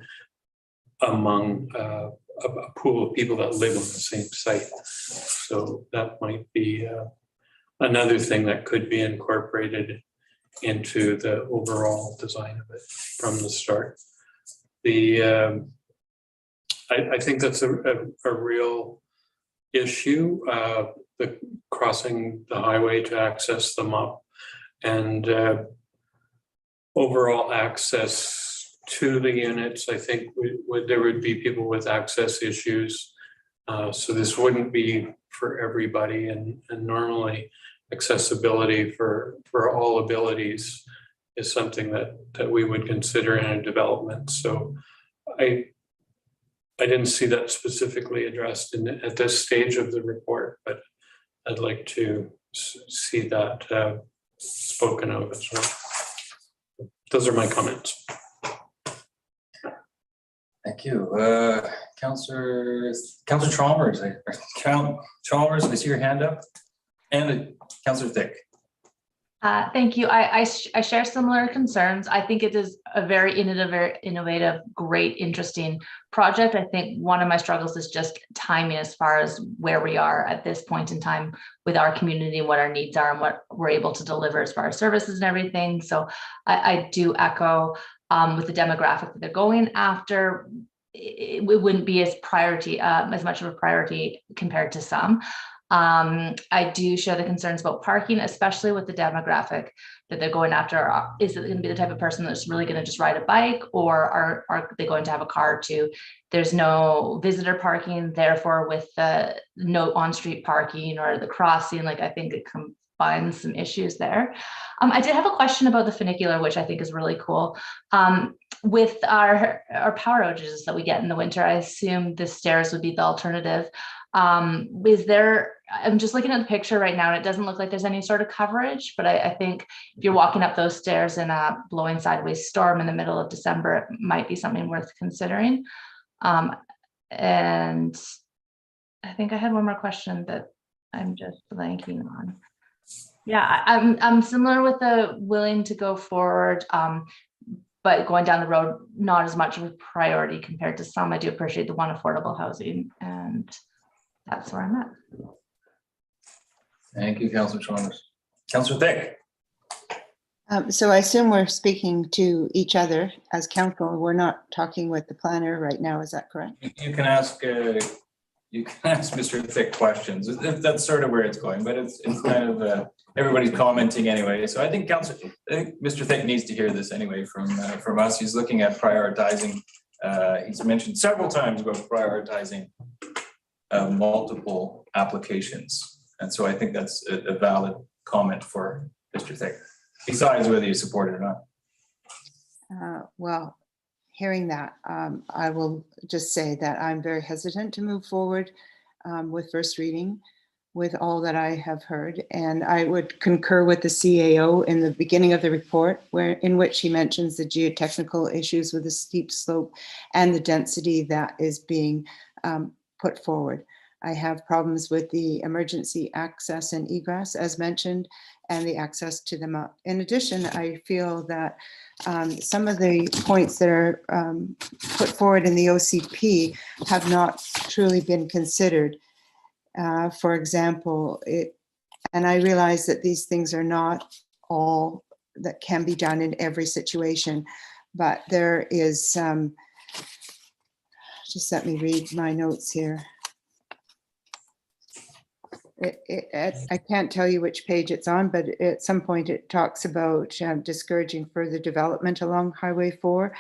among a pool of people that live on the same site. So that might be another thing that could be incorporated into the overall design of it from the start. I think that's a real issue, the crossing the highway to access them up, and overall access to the units. I think there would be people with access issues, so this wouldn't be for everybody, and normally accessibility for all abilities is something that we would consider in a development. So I didn't see that specifically addressed at this stage of the report, but I'd like to see that spoken of as well. Those are my comments. Thank you. Councillor Chalmers, Chalmers, I see your hand up. And Councillor Thick. Thank you. I share similar concerns. I think it is a very innovative, great, interesting project. I think one of my struggles is just timing as far as where we are at this point in time with our community, what our needs are and what we're able to deliver as far as services and everything. So I do echo with the demographic that they're going after. It wouldn't be as much of a priority compared to some. I do share the concerns about parking, especially with the demographic that they're going after. Is it going to be the type of person that's really going to just ride a bike, or are they going to have a car too? There's no visitor parking, therefore with the no on-street parking or the crossing, I think it combines some issues there. I did have a question about the funicular, which I think is really cool. With our power outages that we get in the winter, I assume the stairs would be the alternative. I'm just looking at the picture right now and it doesn't look like there's any sort of coverage, but I think if you're walking up those stairs in a blowing sideways storm in the middle of December, it might be something worth considering. And I think I had one more question that I'm just blanking on. Yeah, I'm similar with the willing to go forward, but going down the road, not as much of a priority compared to some. I do appreciate the one affordable housing, and that's where I'm at. Thank you, Councillor Chalmers. Councillor Thick. So I assume we're speaking to each other as council. We're not talking with the planner right now. Is that correct? You can ask Mr. Thick questions. That's sort of where it's going, but it's kind of everybody's commenting anyway. So I think Mr. Thick needs to hear this anyway from us. He's looking at prioritizing. He's mentioned several times about prioritizing multiple applications, and so I think that's a valid comment for Mr. Thick, besides whether you support it or not. Well, hearing that, I will just say that I'm very hesitant to move forward with first reading with all that I have heard. And I would concur with the CAO in the beginning of the report, in which he mentions the geotechnical issues with the steep slope and the density that is being put forward. I have problems with the emergency access and egress, as mentioned, and the access to them up. In addition, I feel that some of the points that are put forward in the OCP have not truly been considered. For example, and I realize that these things are not all that can be done in every situation, but there is, just let me read my notes here. I can't tell you which page it's on, but at some point it talks about discouraging further development along Highway 4.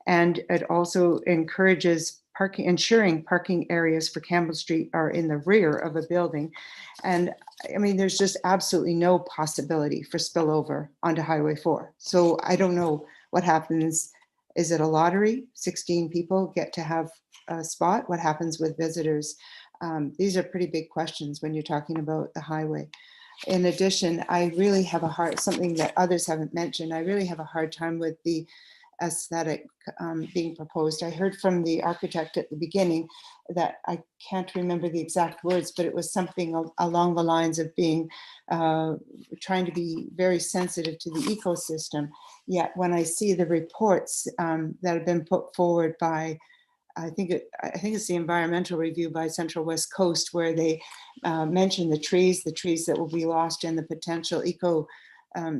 And it also encourages parking, ensuring parking areas for Campbell Street are in the rear of a building. And I mean, there's just absolutely no possibility for spillover onto Highway 4. So I don't know what happens. Is it a lottery? 16 people get to have a spot? What happens with visitors? These are pretty big questions when you're talking about the highway. In addition, I really have a hard, something that others haven't mentioned, I really have a hard time with the aesthetic being proposed. I heard from the architect at the beginning that I can't remember the exact words, but it was something along the lines of being, trying to be very sensitive to the ecosystem. Yet when I see the reports that have been put forward by, I think it's the environmental review by Central West Coast, where they mention the trees that will be lost and the potential eco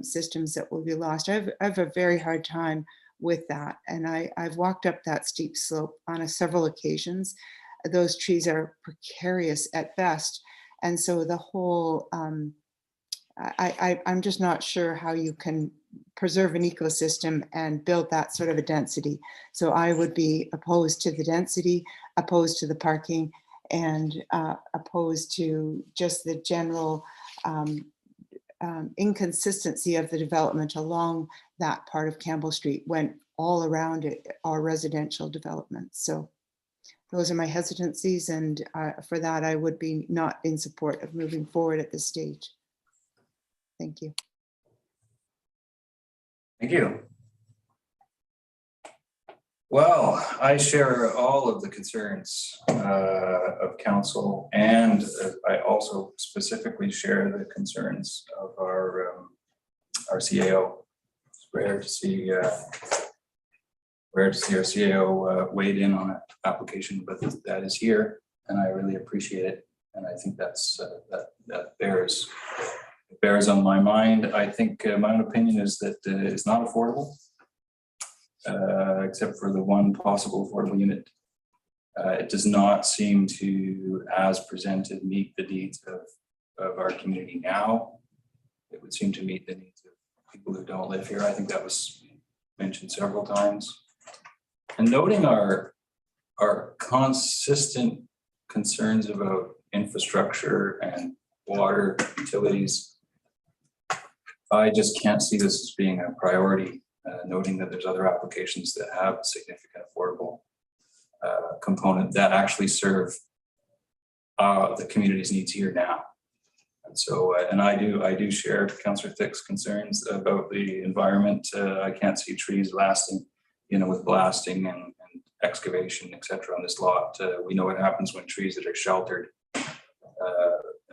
systems that will be lost. I have a very hard time with that. And I've walked up that steep slope on several occasions. Those trees are precarious at best. And so the whole, I'm just not sure how you can preserve an ecosystem and build that sort of a density. So I would be opposed to the density, opposed to the parking, and opposed to just the general inconsistency of the development along that part of Campbell Street when all around it are residential developments. So those are my hesitancies, and for that I would be not in support of moving forward at this stage. Thank you. Thank you. Well, I share all of the concerns of council, and I also specifically share the concerns of our CAO. It's rare to see our CAO weighed in on an application, but that is here, and I really appreciate it. And I think that's that bears on my mind. I think my own opinion is that it's not affordable. Except for the one possible affordable unit. It does not seem to, as presented, meet the needs of our community now. It would seem to meet the needs of people who don't live here. I think that was mentioned several times. And noting our consistent concerns about infrastructure and water utilities, I just can't see this as being a priority. Noting that there's other applications that have a significant affordable component that actually serve the community's needs here now. And so, and I do share Councillor Thick's concerns about the environment. I can't see trees lasting, with blasting and excavation, et cetera, on this lot. We know what happens when trees that are sheltered,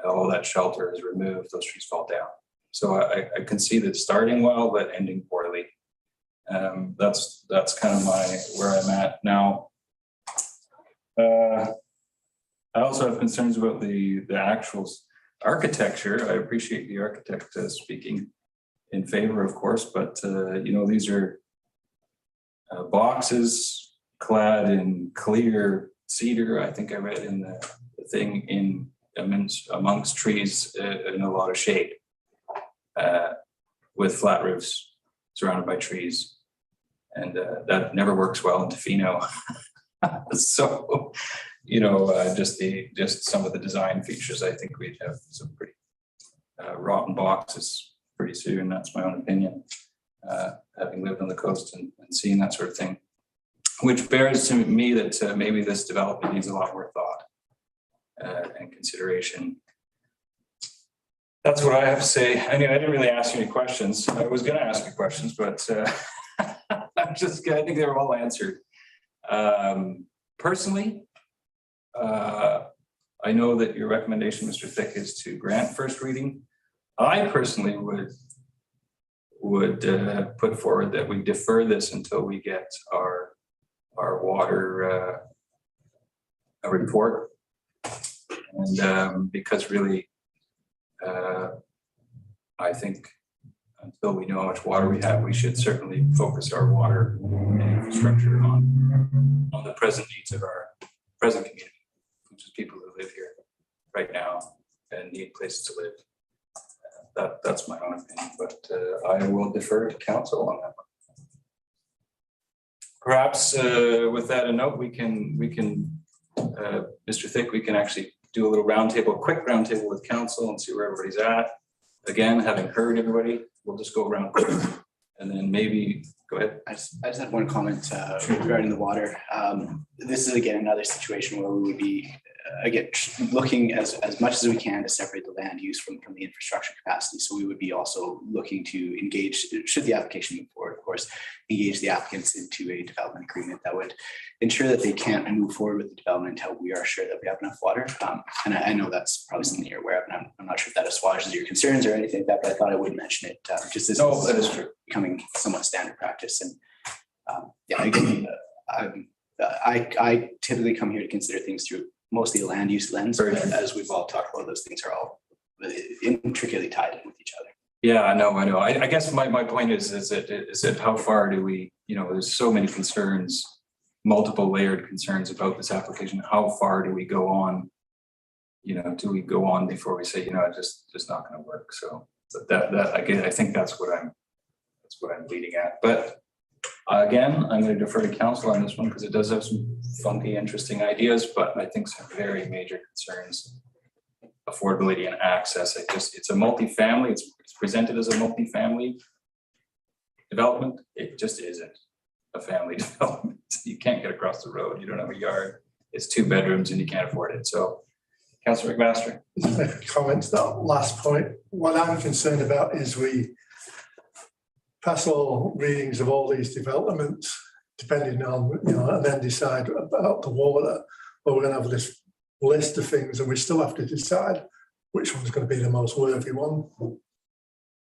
all that shelter is removed, those trees fall down. So I can see that starting well, but ending poorly. That's kind of where I'm at now. I also have concerns about the actual architecture. I appreciate the architect speaking in favor, of course, but these are boxes clad in clear cedar. I think I read in the thing amongst trees in a lot of shade, with flat roofs surrounded by trees. And that never works well in Tofino. So, just some of the design features, I think we'd have some pretty rotten boxes pretty soon. That's my own opinion, having lived on the coast and seen that sort of thing, which bears to me that maybe this development needs a lot more thought and consideration. That's what I have to say. I mean, I didn't really ask you any questions. I was going to ask you questions, but I think they were all answered. Personally, I know that your recommendation, Mr. Thick, is to grant first reading. I personally would put forward that we defer this until we get our water report. And because really, I think until we know how much water we have, we should certainly focus our water and infrastructure on the present needs of our present community, which is people who live here right now and need places to live. That's my own opinion, but I will defer to council on that one. Perhaps with that a note, we can Mr. Thick, we can actually do a little roundtable, quick roundtable with council and see where everybody's at. Again, having heard everybody, we'll just go around quick and then maybe go ahead. I just have one comment regarding the water. This is again another situation where we would be again looking as much as we can to separate the land use from the infrastructure capacity. So we would be also looking to engage, should the application move forward, of course, engage the applicants into a development agreement that would ensure that they can't move forward with the development until we are sure that we have enough water. And I know that's probably something you're aware of, and I'm not sure if that assuages your concerns or anything like that, but I thought I would mention it just as no, that is true. Becoming somewhat standard practice. And yeah, again, I typically come here to consider things through mostly a land use lens, but as we've all talked about, those things are all intricately tied in with each other. Yeah, I know. I guess my point is that how far do we, there's so many concerns, multiple layered concerns about this application. How far do we go on? Do we go on before we say, it's just not going to work? So that again, I think that's what I'm leading at. But again, I'm going to defer to council on this one because it does have some funky, interesting ideas, but I think some very major concerns. Affordability and access. It's a multifamily. It's presented as a multifamily development. It just isn't a family development. You can't get across the road. You don't have a yard. It's 2 bedrooms and you can't afford it. So, Councillor McMaster. Just make a comment to that last point. What I'm concerned about is we pass all readings of all these developments, depending on, and then decide about the water, or we're going to have this list of things and we still have to decide which one's going to be the most worthy one.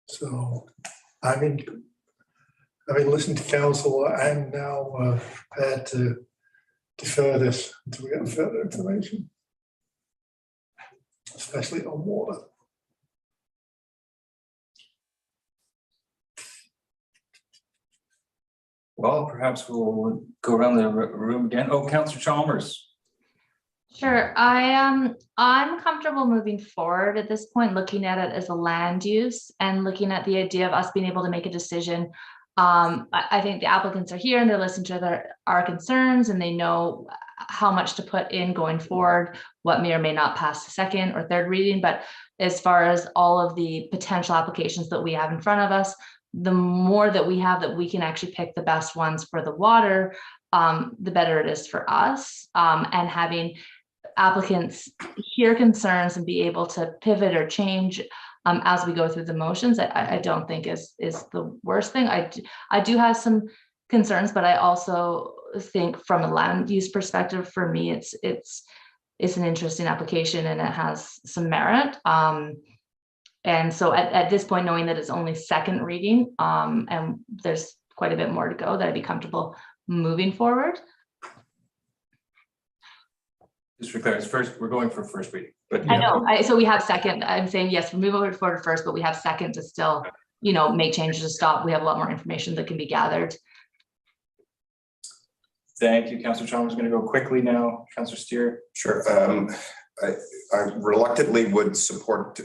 So, having listened to council, I'm now prepared to defer this until we get further information, especially on water. Well, perhaps we'll go around the room again. Oh, Councillor Chalmers. Sure, I'm comfortable moving forward at this point, looking at it as a land use and looking at the idea of us being able to make a decision. I think the applicants are here and they're listening to our concerns and they know how much to put in going forward, what may or may not pass the second or third reading. But as far as all of the potential applications that we have in front of us, the more that we have that we can actually pick the best ones for the water, the better it is for us. And having applicants hear concerns and be able to pivot or change as we go through the motions, I don't think is the worst thing. I do have some concerns, but I also think from a land use perspective, for me, it's an interesting application and it has some merit. And so at this point, knowing that it's only second reading and there's quite a bit more to go, that I'd be comfortable moving forward. Just for clarity, first, we're going for first reading. But I know, so we have second. I'm saying yes, we're moving forward first, but we have second to still, make changes to stop. We have a lot more information that can be gathered. Thank you, Councillor Chalmers. I'm going to go quickly now. Councillor Steer. Sure. I reluctantly would support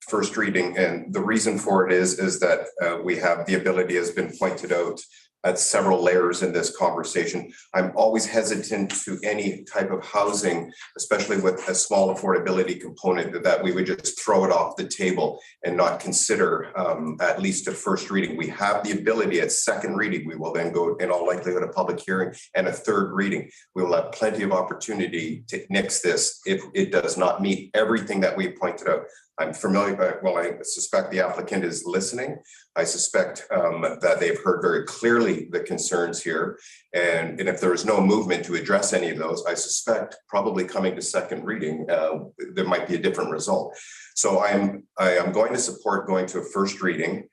first reading, and the reason for it is that we have the ability, has been pointed out, at several layers in this conversation. I'm always hesitant to any type of housing, especially with a small affordability component, that we would just throw it off the table and not consider at least a first reading. We have the ability at second reading. We will then go in all likelihood a public hearing and a third reading. We will have plenty of opportunity to nix this if it does not meet everything that we pointed out. I'm familiar, well, I suspect the applicant is listening. I suspect that they've heard very clearly the concerns here. And if there is no movement to address any of those, I suspect probably coming to second reading, there might be a different result. So I am going to support going to a first reading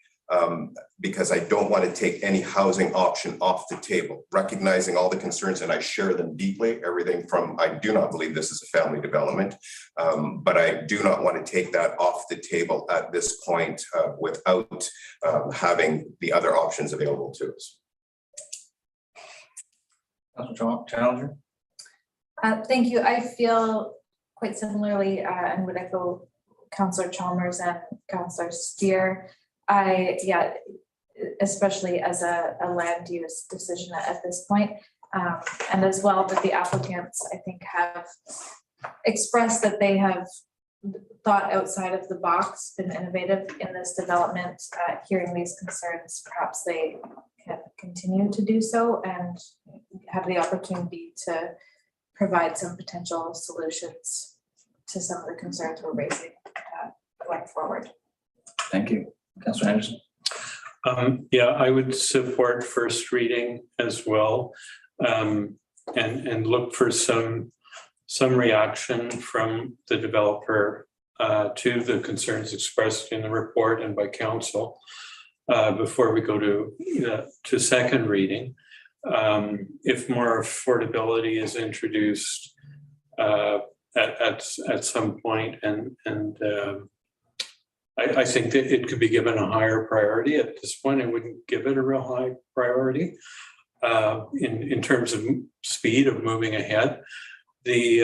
because I don't want to take any housing option off the table, recognizing all the concerns, and I share them deeply. Everything from, I do not believe this is a family development, but I do not want to take that off the table at this point without having the other options available to us. Councilor Challenger. Thank you. I feel quite similarly and would echo Councillor Chalmers and Councillor Steer. Especially as a land use decision at this point. And as well that the applicants, I think, have expressed that they have thought outside of the box, been innovative in this development. Hearing these concerns, perhaps they can continue to do so and have the opportunity to provide some potential solutions to some of the concerns we're raising going forward. Thank you. Councilor Anderson. Yeah, I would support first reading as well, and look for some reaction from the developer to the concerns expressed in the report and by council before we go to second reading. If more affordability is introduced at some point, and I think that it could be given a higher priority. At this point, I wouldn't give it a real high priority in terms of speed of moving ahead. We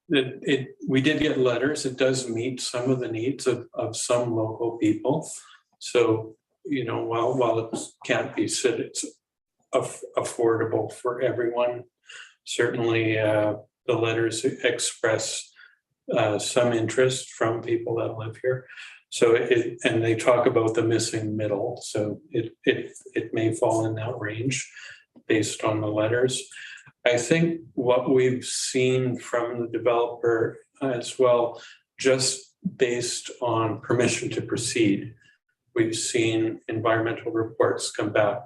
did get letters. It does meet some of the needs of some local people. So, you know, while it can't be said it's affordable for everyone, certainly the letters express some interest from people that live here. So and they talk about the missing middle. So it may fall in that range based on the letters. I think what we've seen from the developer as well, just based on permission to proceed, we've seen environmental reports come back.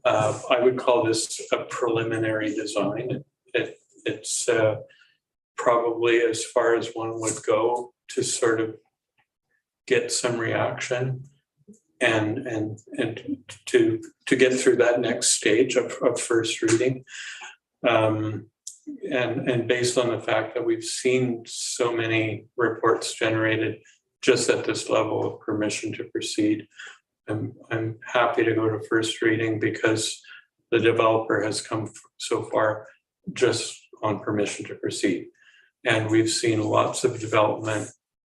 I would call this a preliminary design. It's probably as far as one would go to sort of get some reaction and to get through that next stage of first reading. And based on the fact that we've seen so many reports generated just at this level of permission to proceed, I'm happy to go to first reading because the developer has come so far just on permission to proceed. And we've seen lots of development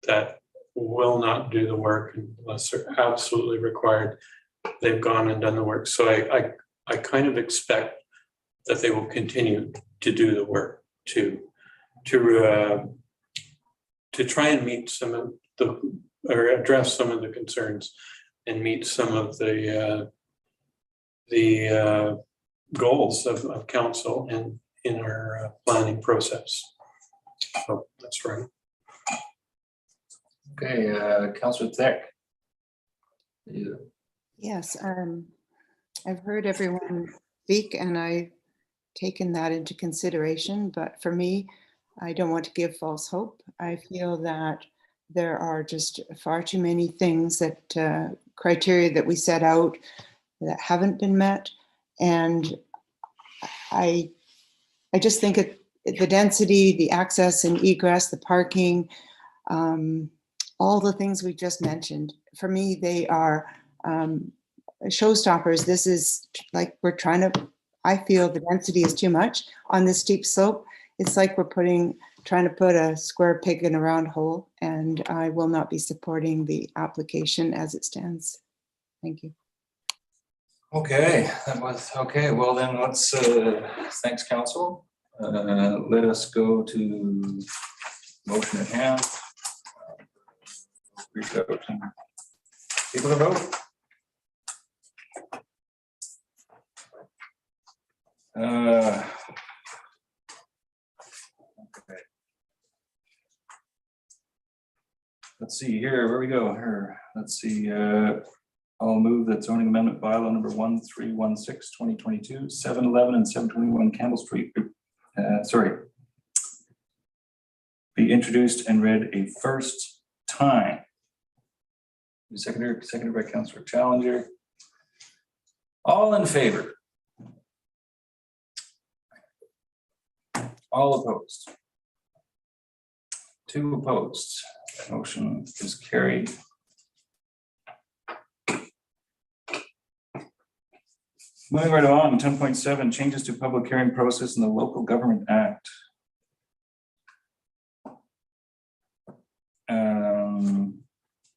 that will not do the work unless they're absolutely required. They've gone and done the work. So I kind of expect that they will continue to do the work to try and meet some of or address some of the concerns and meet some of the goals of council and in our planning process. So that's right. Okay, Councillor Thick. Yes, I've heard everyone speak and I've taken that into consideration, but for me, I don't want to give false hope. I feel that there are just far too many things that criteria that we set out that haven't been met. And I just think the density, the access and egress, the parking, all the things we just mentioned, for me, they are showstoppers. This is like we're trying to, I feel the density is too much on this steep slope. It's like we're trying to put a square peg in a round hole, and I will not be supporting the application as it stands. Thank you. Okay, that was okay. Well, then let's thanks, council. Let us go to motion at hand. Reach out to people to vote. Okay. let's see here, where we go here. Let's see, I'll move that zoning amendment bylaw number 1316, 2022, 711 and 721 Campbell Street, be introduced and read a first time. Seconded by Councillor Challenger. All in favor? All opposed? 2 opposed. Motion is carried. Moving right on, 10.7, changes to public hearing process in the Local Government Act.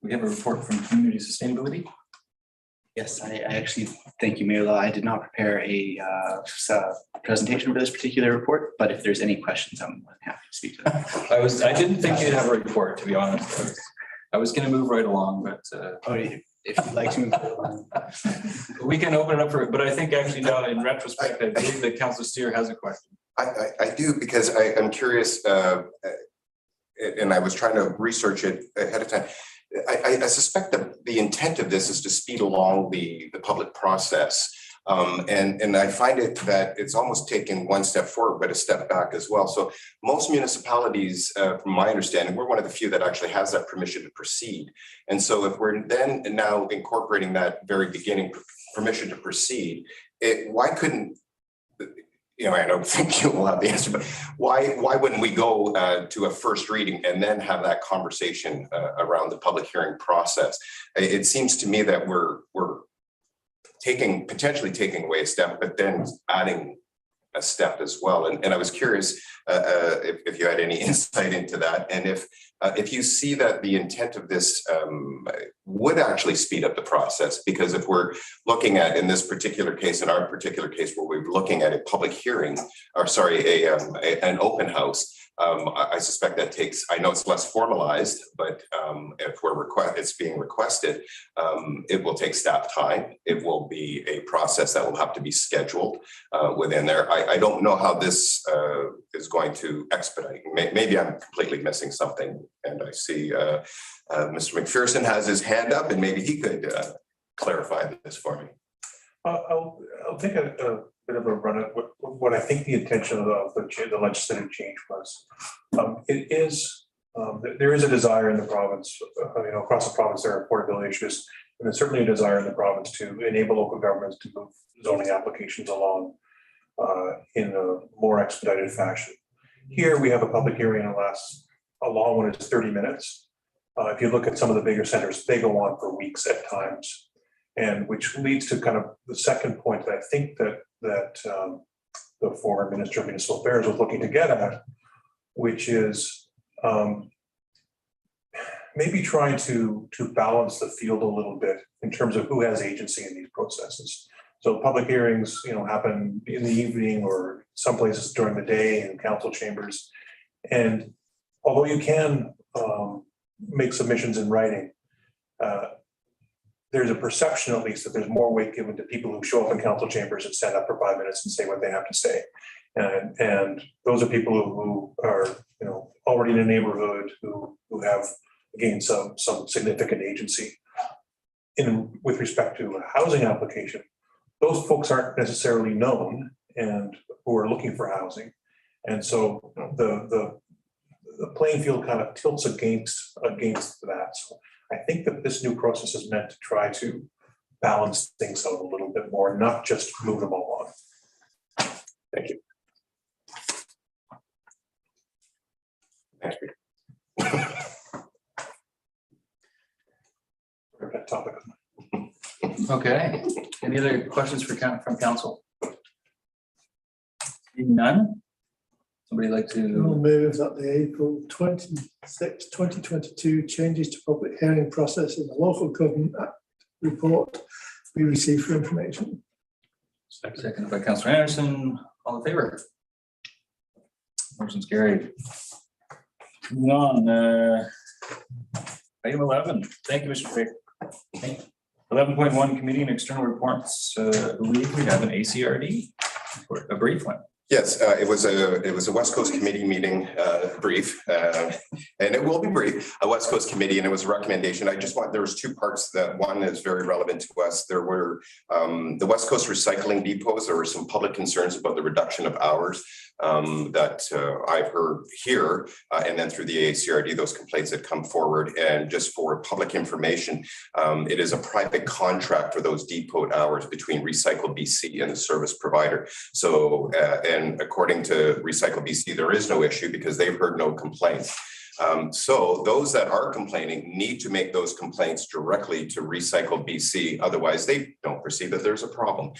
We have a report from Community Sustainability. Yes, I actually, thank you, Mayor Law. I did not prepare a presentation for this particular report, but if there's any questions, I'm more than happy to speak to them. I didn't think you'd have a report, to be honest. I was going to move right along, but if you'd like to move along. We can open it up for it. But I think actually now in retrospect, I believe that Councillor Steer has a question. I do, because I'm curious, and I was trying to research it ahead of time. I suspect that the intent of this is to speed along the public process. And I find it that it's almost taking one step forward, but a step back as well. So most municipalities, from my understanding, we're one of the few that actually has that permission to proceed. And so if we're then now incorporating that very beginning permission to proceed, why couldn't, I don't think you will have the answer, but why wouldn't we go to a first reading and then have that conversation around the public hearing process? It seems to me that we're potentially taking away a step, but then adding a step as well. And I was curious if you had any insight into that, and if you see that the intent of this would actually speed up the process, because if we're looking at, in this particular case, in our particular case, where we're looking at a public hearing, or sorry, an open house, I suspect that takes, I know it's less formalized, but if it's being requested, it will take staff time. It will be a process that will have to be scheduled within there. I don't know how this is going to expedite. Maybe I'm completely missing something, and I see Mr. McPherson has his hand up, and maybe he could clarify this for me. I'll take a bit of a run at what I think the intention of the legislative change was. It is, there is a desire in the province, across the province, there are affordability issues, and there's certainly a desire in the province to enable local governments to move zoning applications along in a more expedited fashion. Here we have a public hearing that lasts, a long one is 30 minutes. If you look at some of the bigger centers, they go on for weeks at times. And which leads to kind of the second point that I think that the former Minister of Municipal Affairs was looking to get at, which is maybe trying to balance the field a little bit in terms of who has agency in these processes. So public hearings, happen in the evening or some places during the day in council chambers. And although you can make submissions in writing, there's a perception, at least, that there's more weight given to people who show up in council chambers and stand up for 5 minutes and say what they have to say. And those are people who are, already in a neighborhood who have gained some significant agency. With respect to a housing application, those folks aren't necessarily known and who are looking for housing. And so the playing field kind of tilts against that. So I think that this new process is meant to try to balance things out a little bit more, not just move them along. Thank you. Thanks, Peter. That topic. Okay. Any other questions from council? None? Somebody like to? I'll move that the April 26, 2022 changes to public hearing process in the Local Government Act report we received for information. Seconded by Councillor Anderson. All in favor? Motion's carried. Moving on. Item 11. Thank you, Mr. Fick. 11.1 committee and external reports. I believe we have an ACRD, a brief one. Yes, it was a West Coast Committee meeting, brief, and it will be brief, a West Coast Committee, and it was a recommendation. There was two parts. That one is very relevant to us. There were the West Coast recycling depots. There were some public concerns about the reduction of hours that I've heard here, and then through the ACRD, those complaints had come forward. And just for public information, it is a private contract for those depot hours between Recycle BC and the service provider. So, and according to Recycle BC, there is no issue because they've heard no complaints. So those that are complaining need to make those complaints directly to Recycle BC. Otherwise, they don't perceive that there's a problem.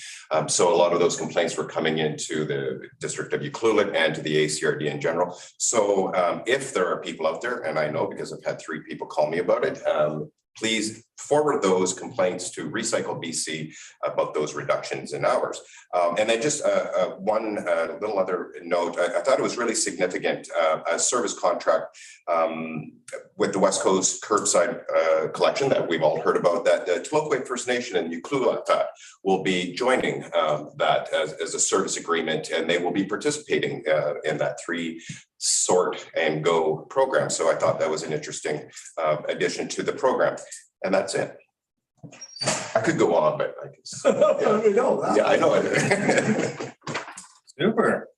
So a lot of those complaints were coming into the District of Yuułuʔił̔atḥ and to the ACRD in general. So if there are people out there, and I know because I've had 3 people call me about it, please forward those complaints to Recycle BC about those reductions in hours. And then just one little other note, I thought it was really significant, a service contract with the West Coast curbside collection that we've all heard about, that the Tla-o-qui-aht First Nation and Yuułuʔił̔atḥ will be joining that as a service agreement, and they will be participating in that 3 sort and go program. So I thought that was an interesting addition to the program. And that's it. I could go on, but I guess. Yeah, I know it. Super.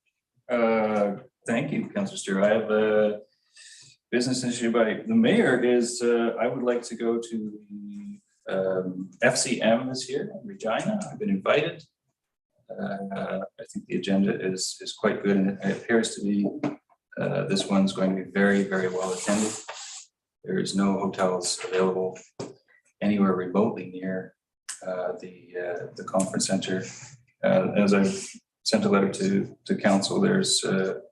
Thank you, Councillor Stewart. I have a business issue by the mayor is I would like to go to the FCM this year in Regina. I've been invited. I think the agenda is quite good, and it appears to be this one's going to be very, very well attended. There is no hotels available anywhere remotely near the conference center. As I've sent a letter to council, there's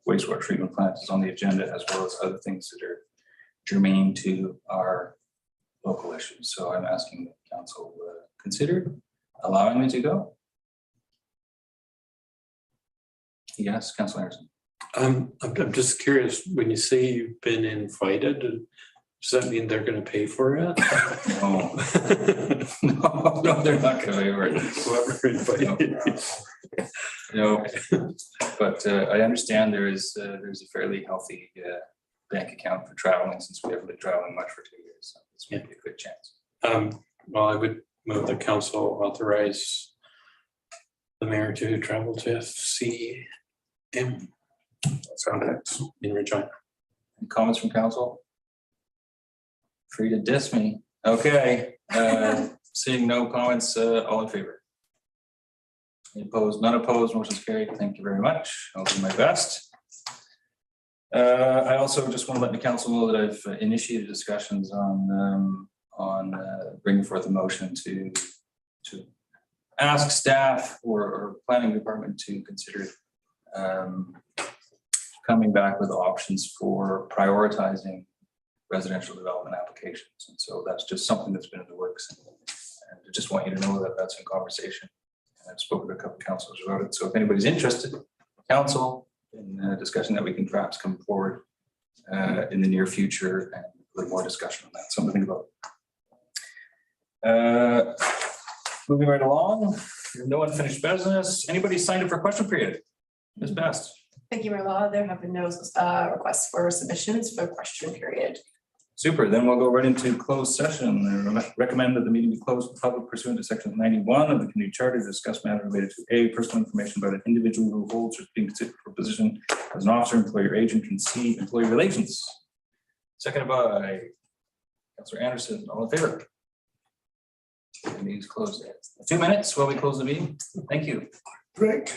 wastewater treatment plant is on the agenda, as well as other things that are germane to our local issues. So I'm asking the council consider allowing me to go. Yes, Councillor Anderson. I'm just curious, when you say you've been invited, does that mean they're going to pay for it? No, no, they're not going to pay for it. Whoever invited you. No, but I understand there's a fairly healthy bank account for traveling, since we haven't been traveling much for 2 years. So this might be a good chance. Well, I would move the council authorize the mayor to travel to FCM. In Regina. Any comments from council? Free to diss me. Okay. Seeing no comments, all in favor? Any opposed? None opposed. Motion is carried. Thank you very much. I'll do my best. I also just want to let the council know that I've initiated discussions on bringing forth a motion to ask staff or planning department to consider coming back with options for prioritizing residential development applications. And so that's just something that's been in the works. And I just want you to know that that's in conversation. And I've spoken to a couple of councilors about it. So if anybody's interested, council, in a discussion that we can perhaps come forward in the near future and a little more discussion on that. Something to think about. Moving right along, no unfinished business. Anybody signed up for question period? Ms. Best. Thank you, Mayor Law. There have been no requests for submissions for question period. Super. Then we'll go right into closed session. I recommend that the meeting be closed to public pursuant to section 91 of the Community Charter to discuss matters related to A, personal information about an individual who holds or is being considered for a position as an officer, employer, agent, and C, employee relations. Seconded by Councillor Anderson. All in favor? The meeting is closed. 2 minutes while we close the meeting. Thank you. Break.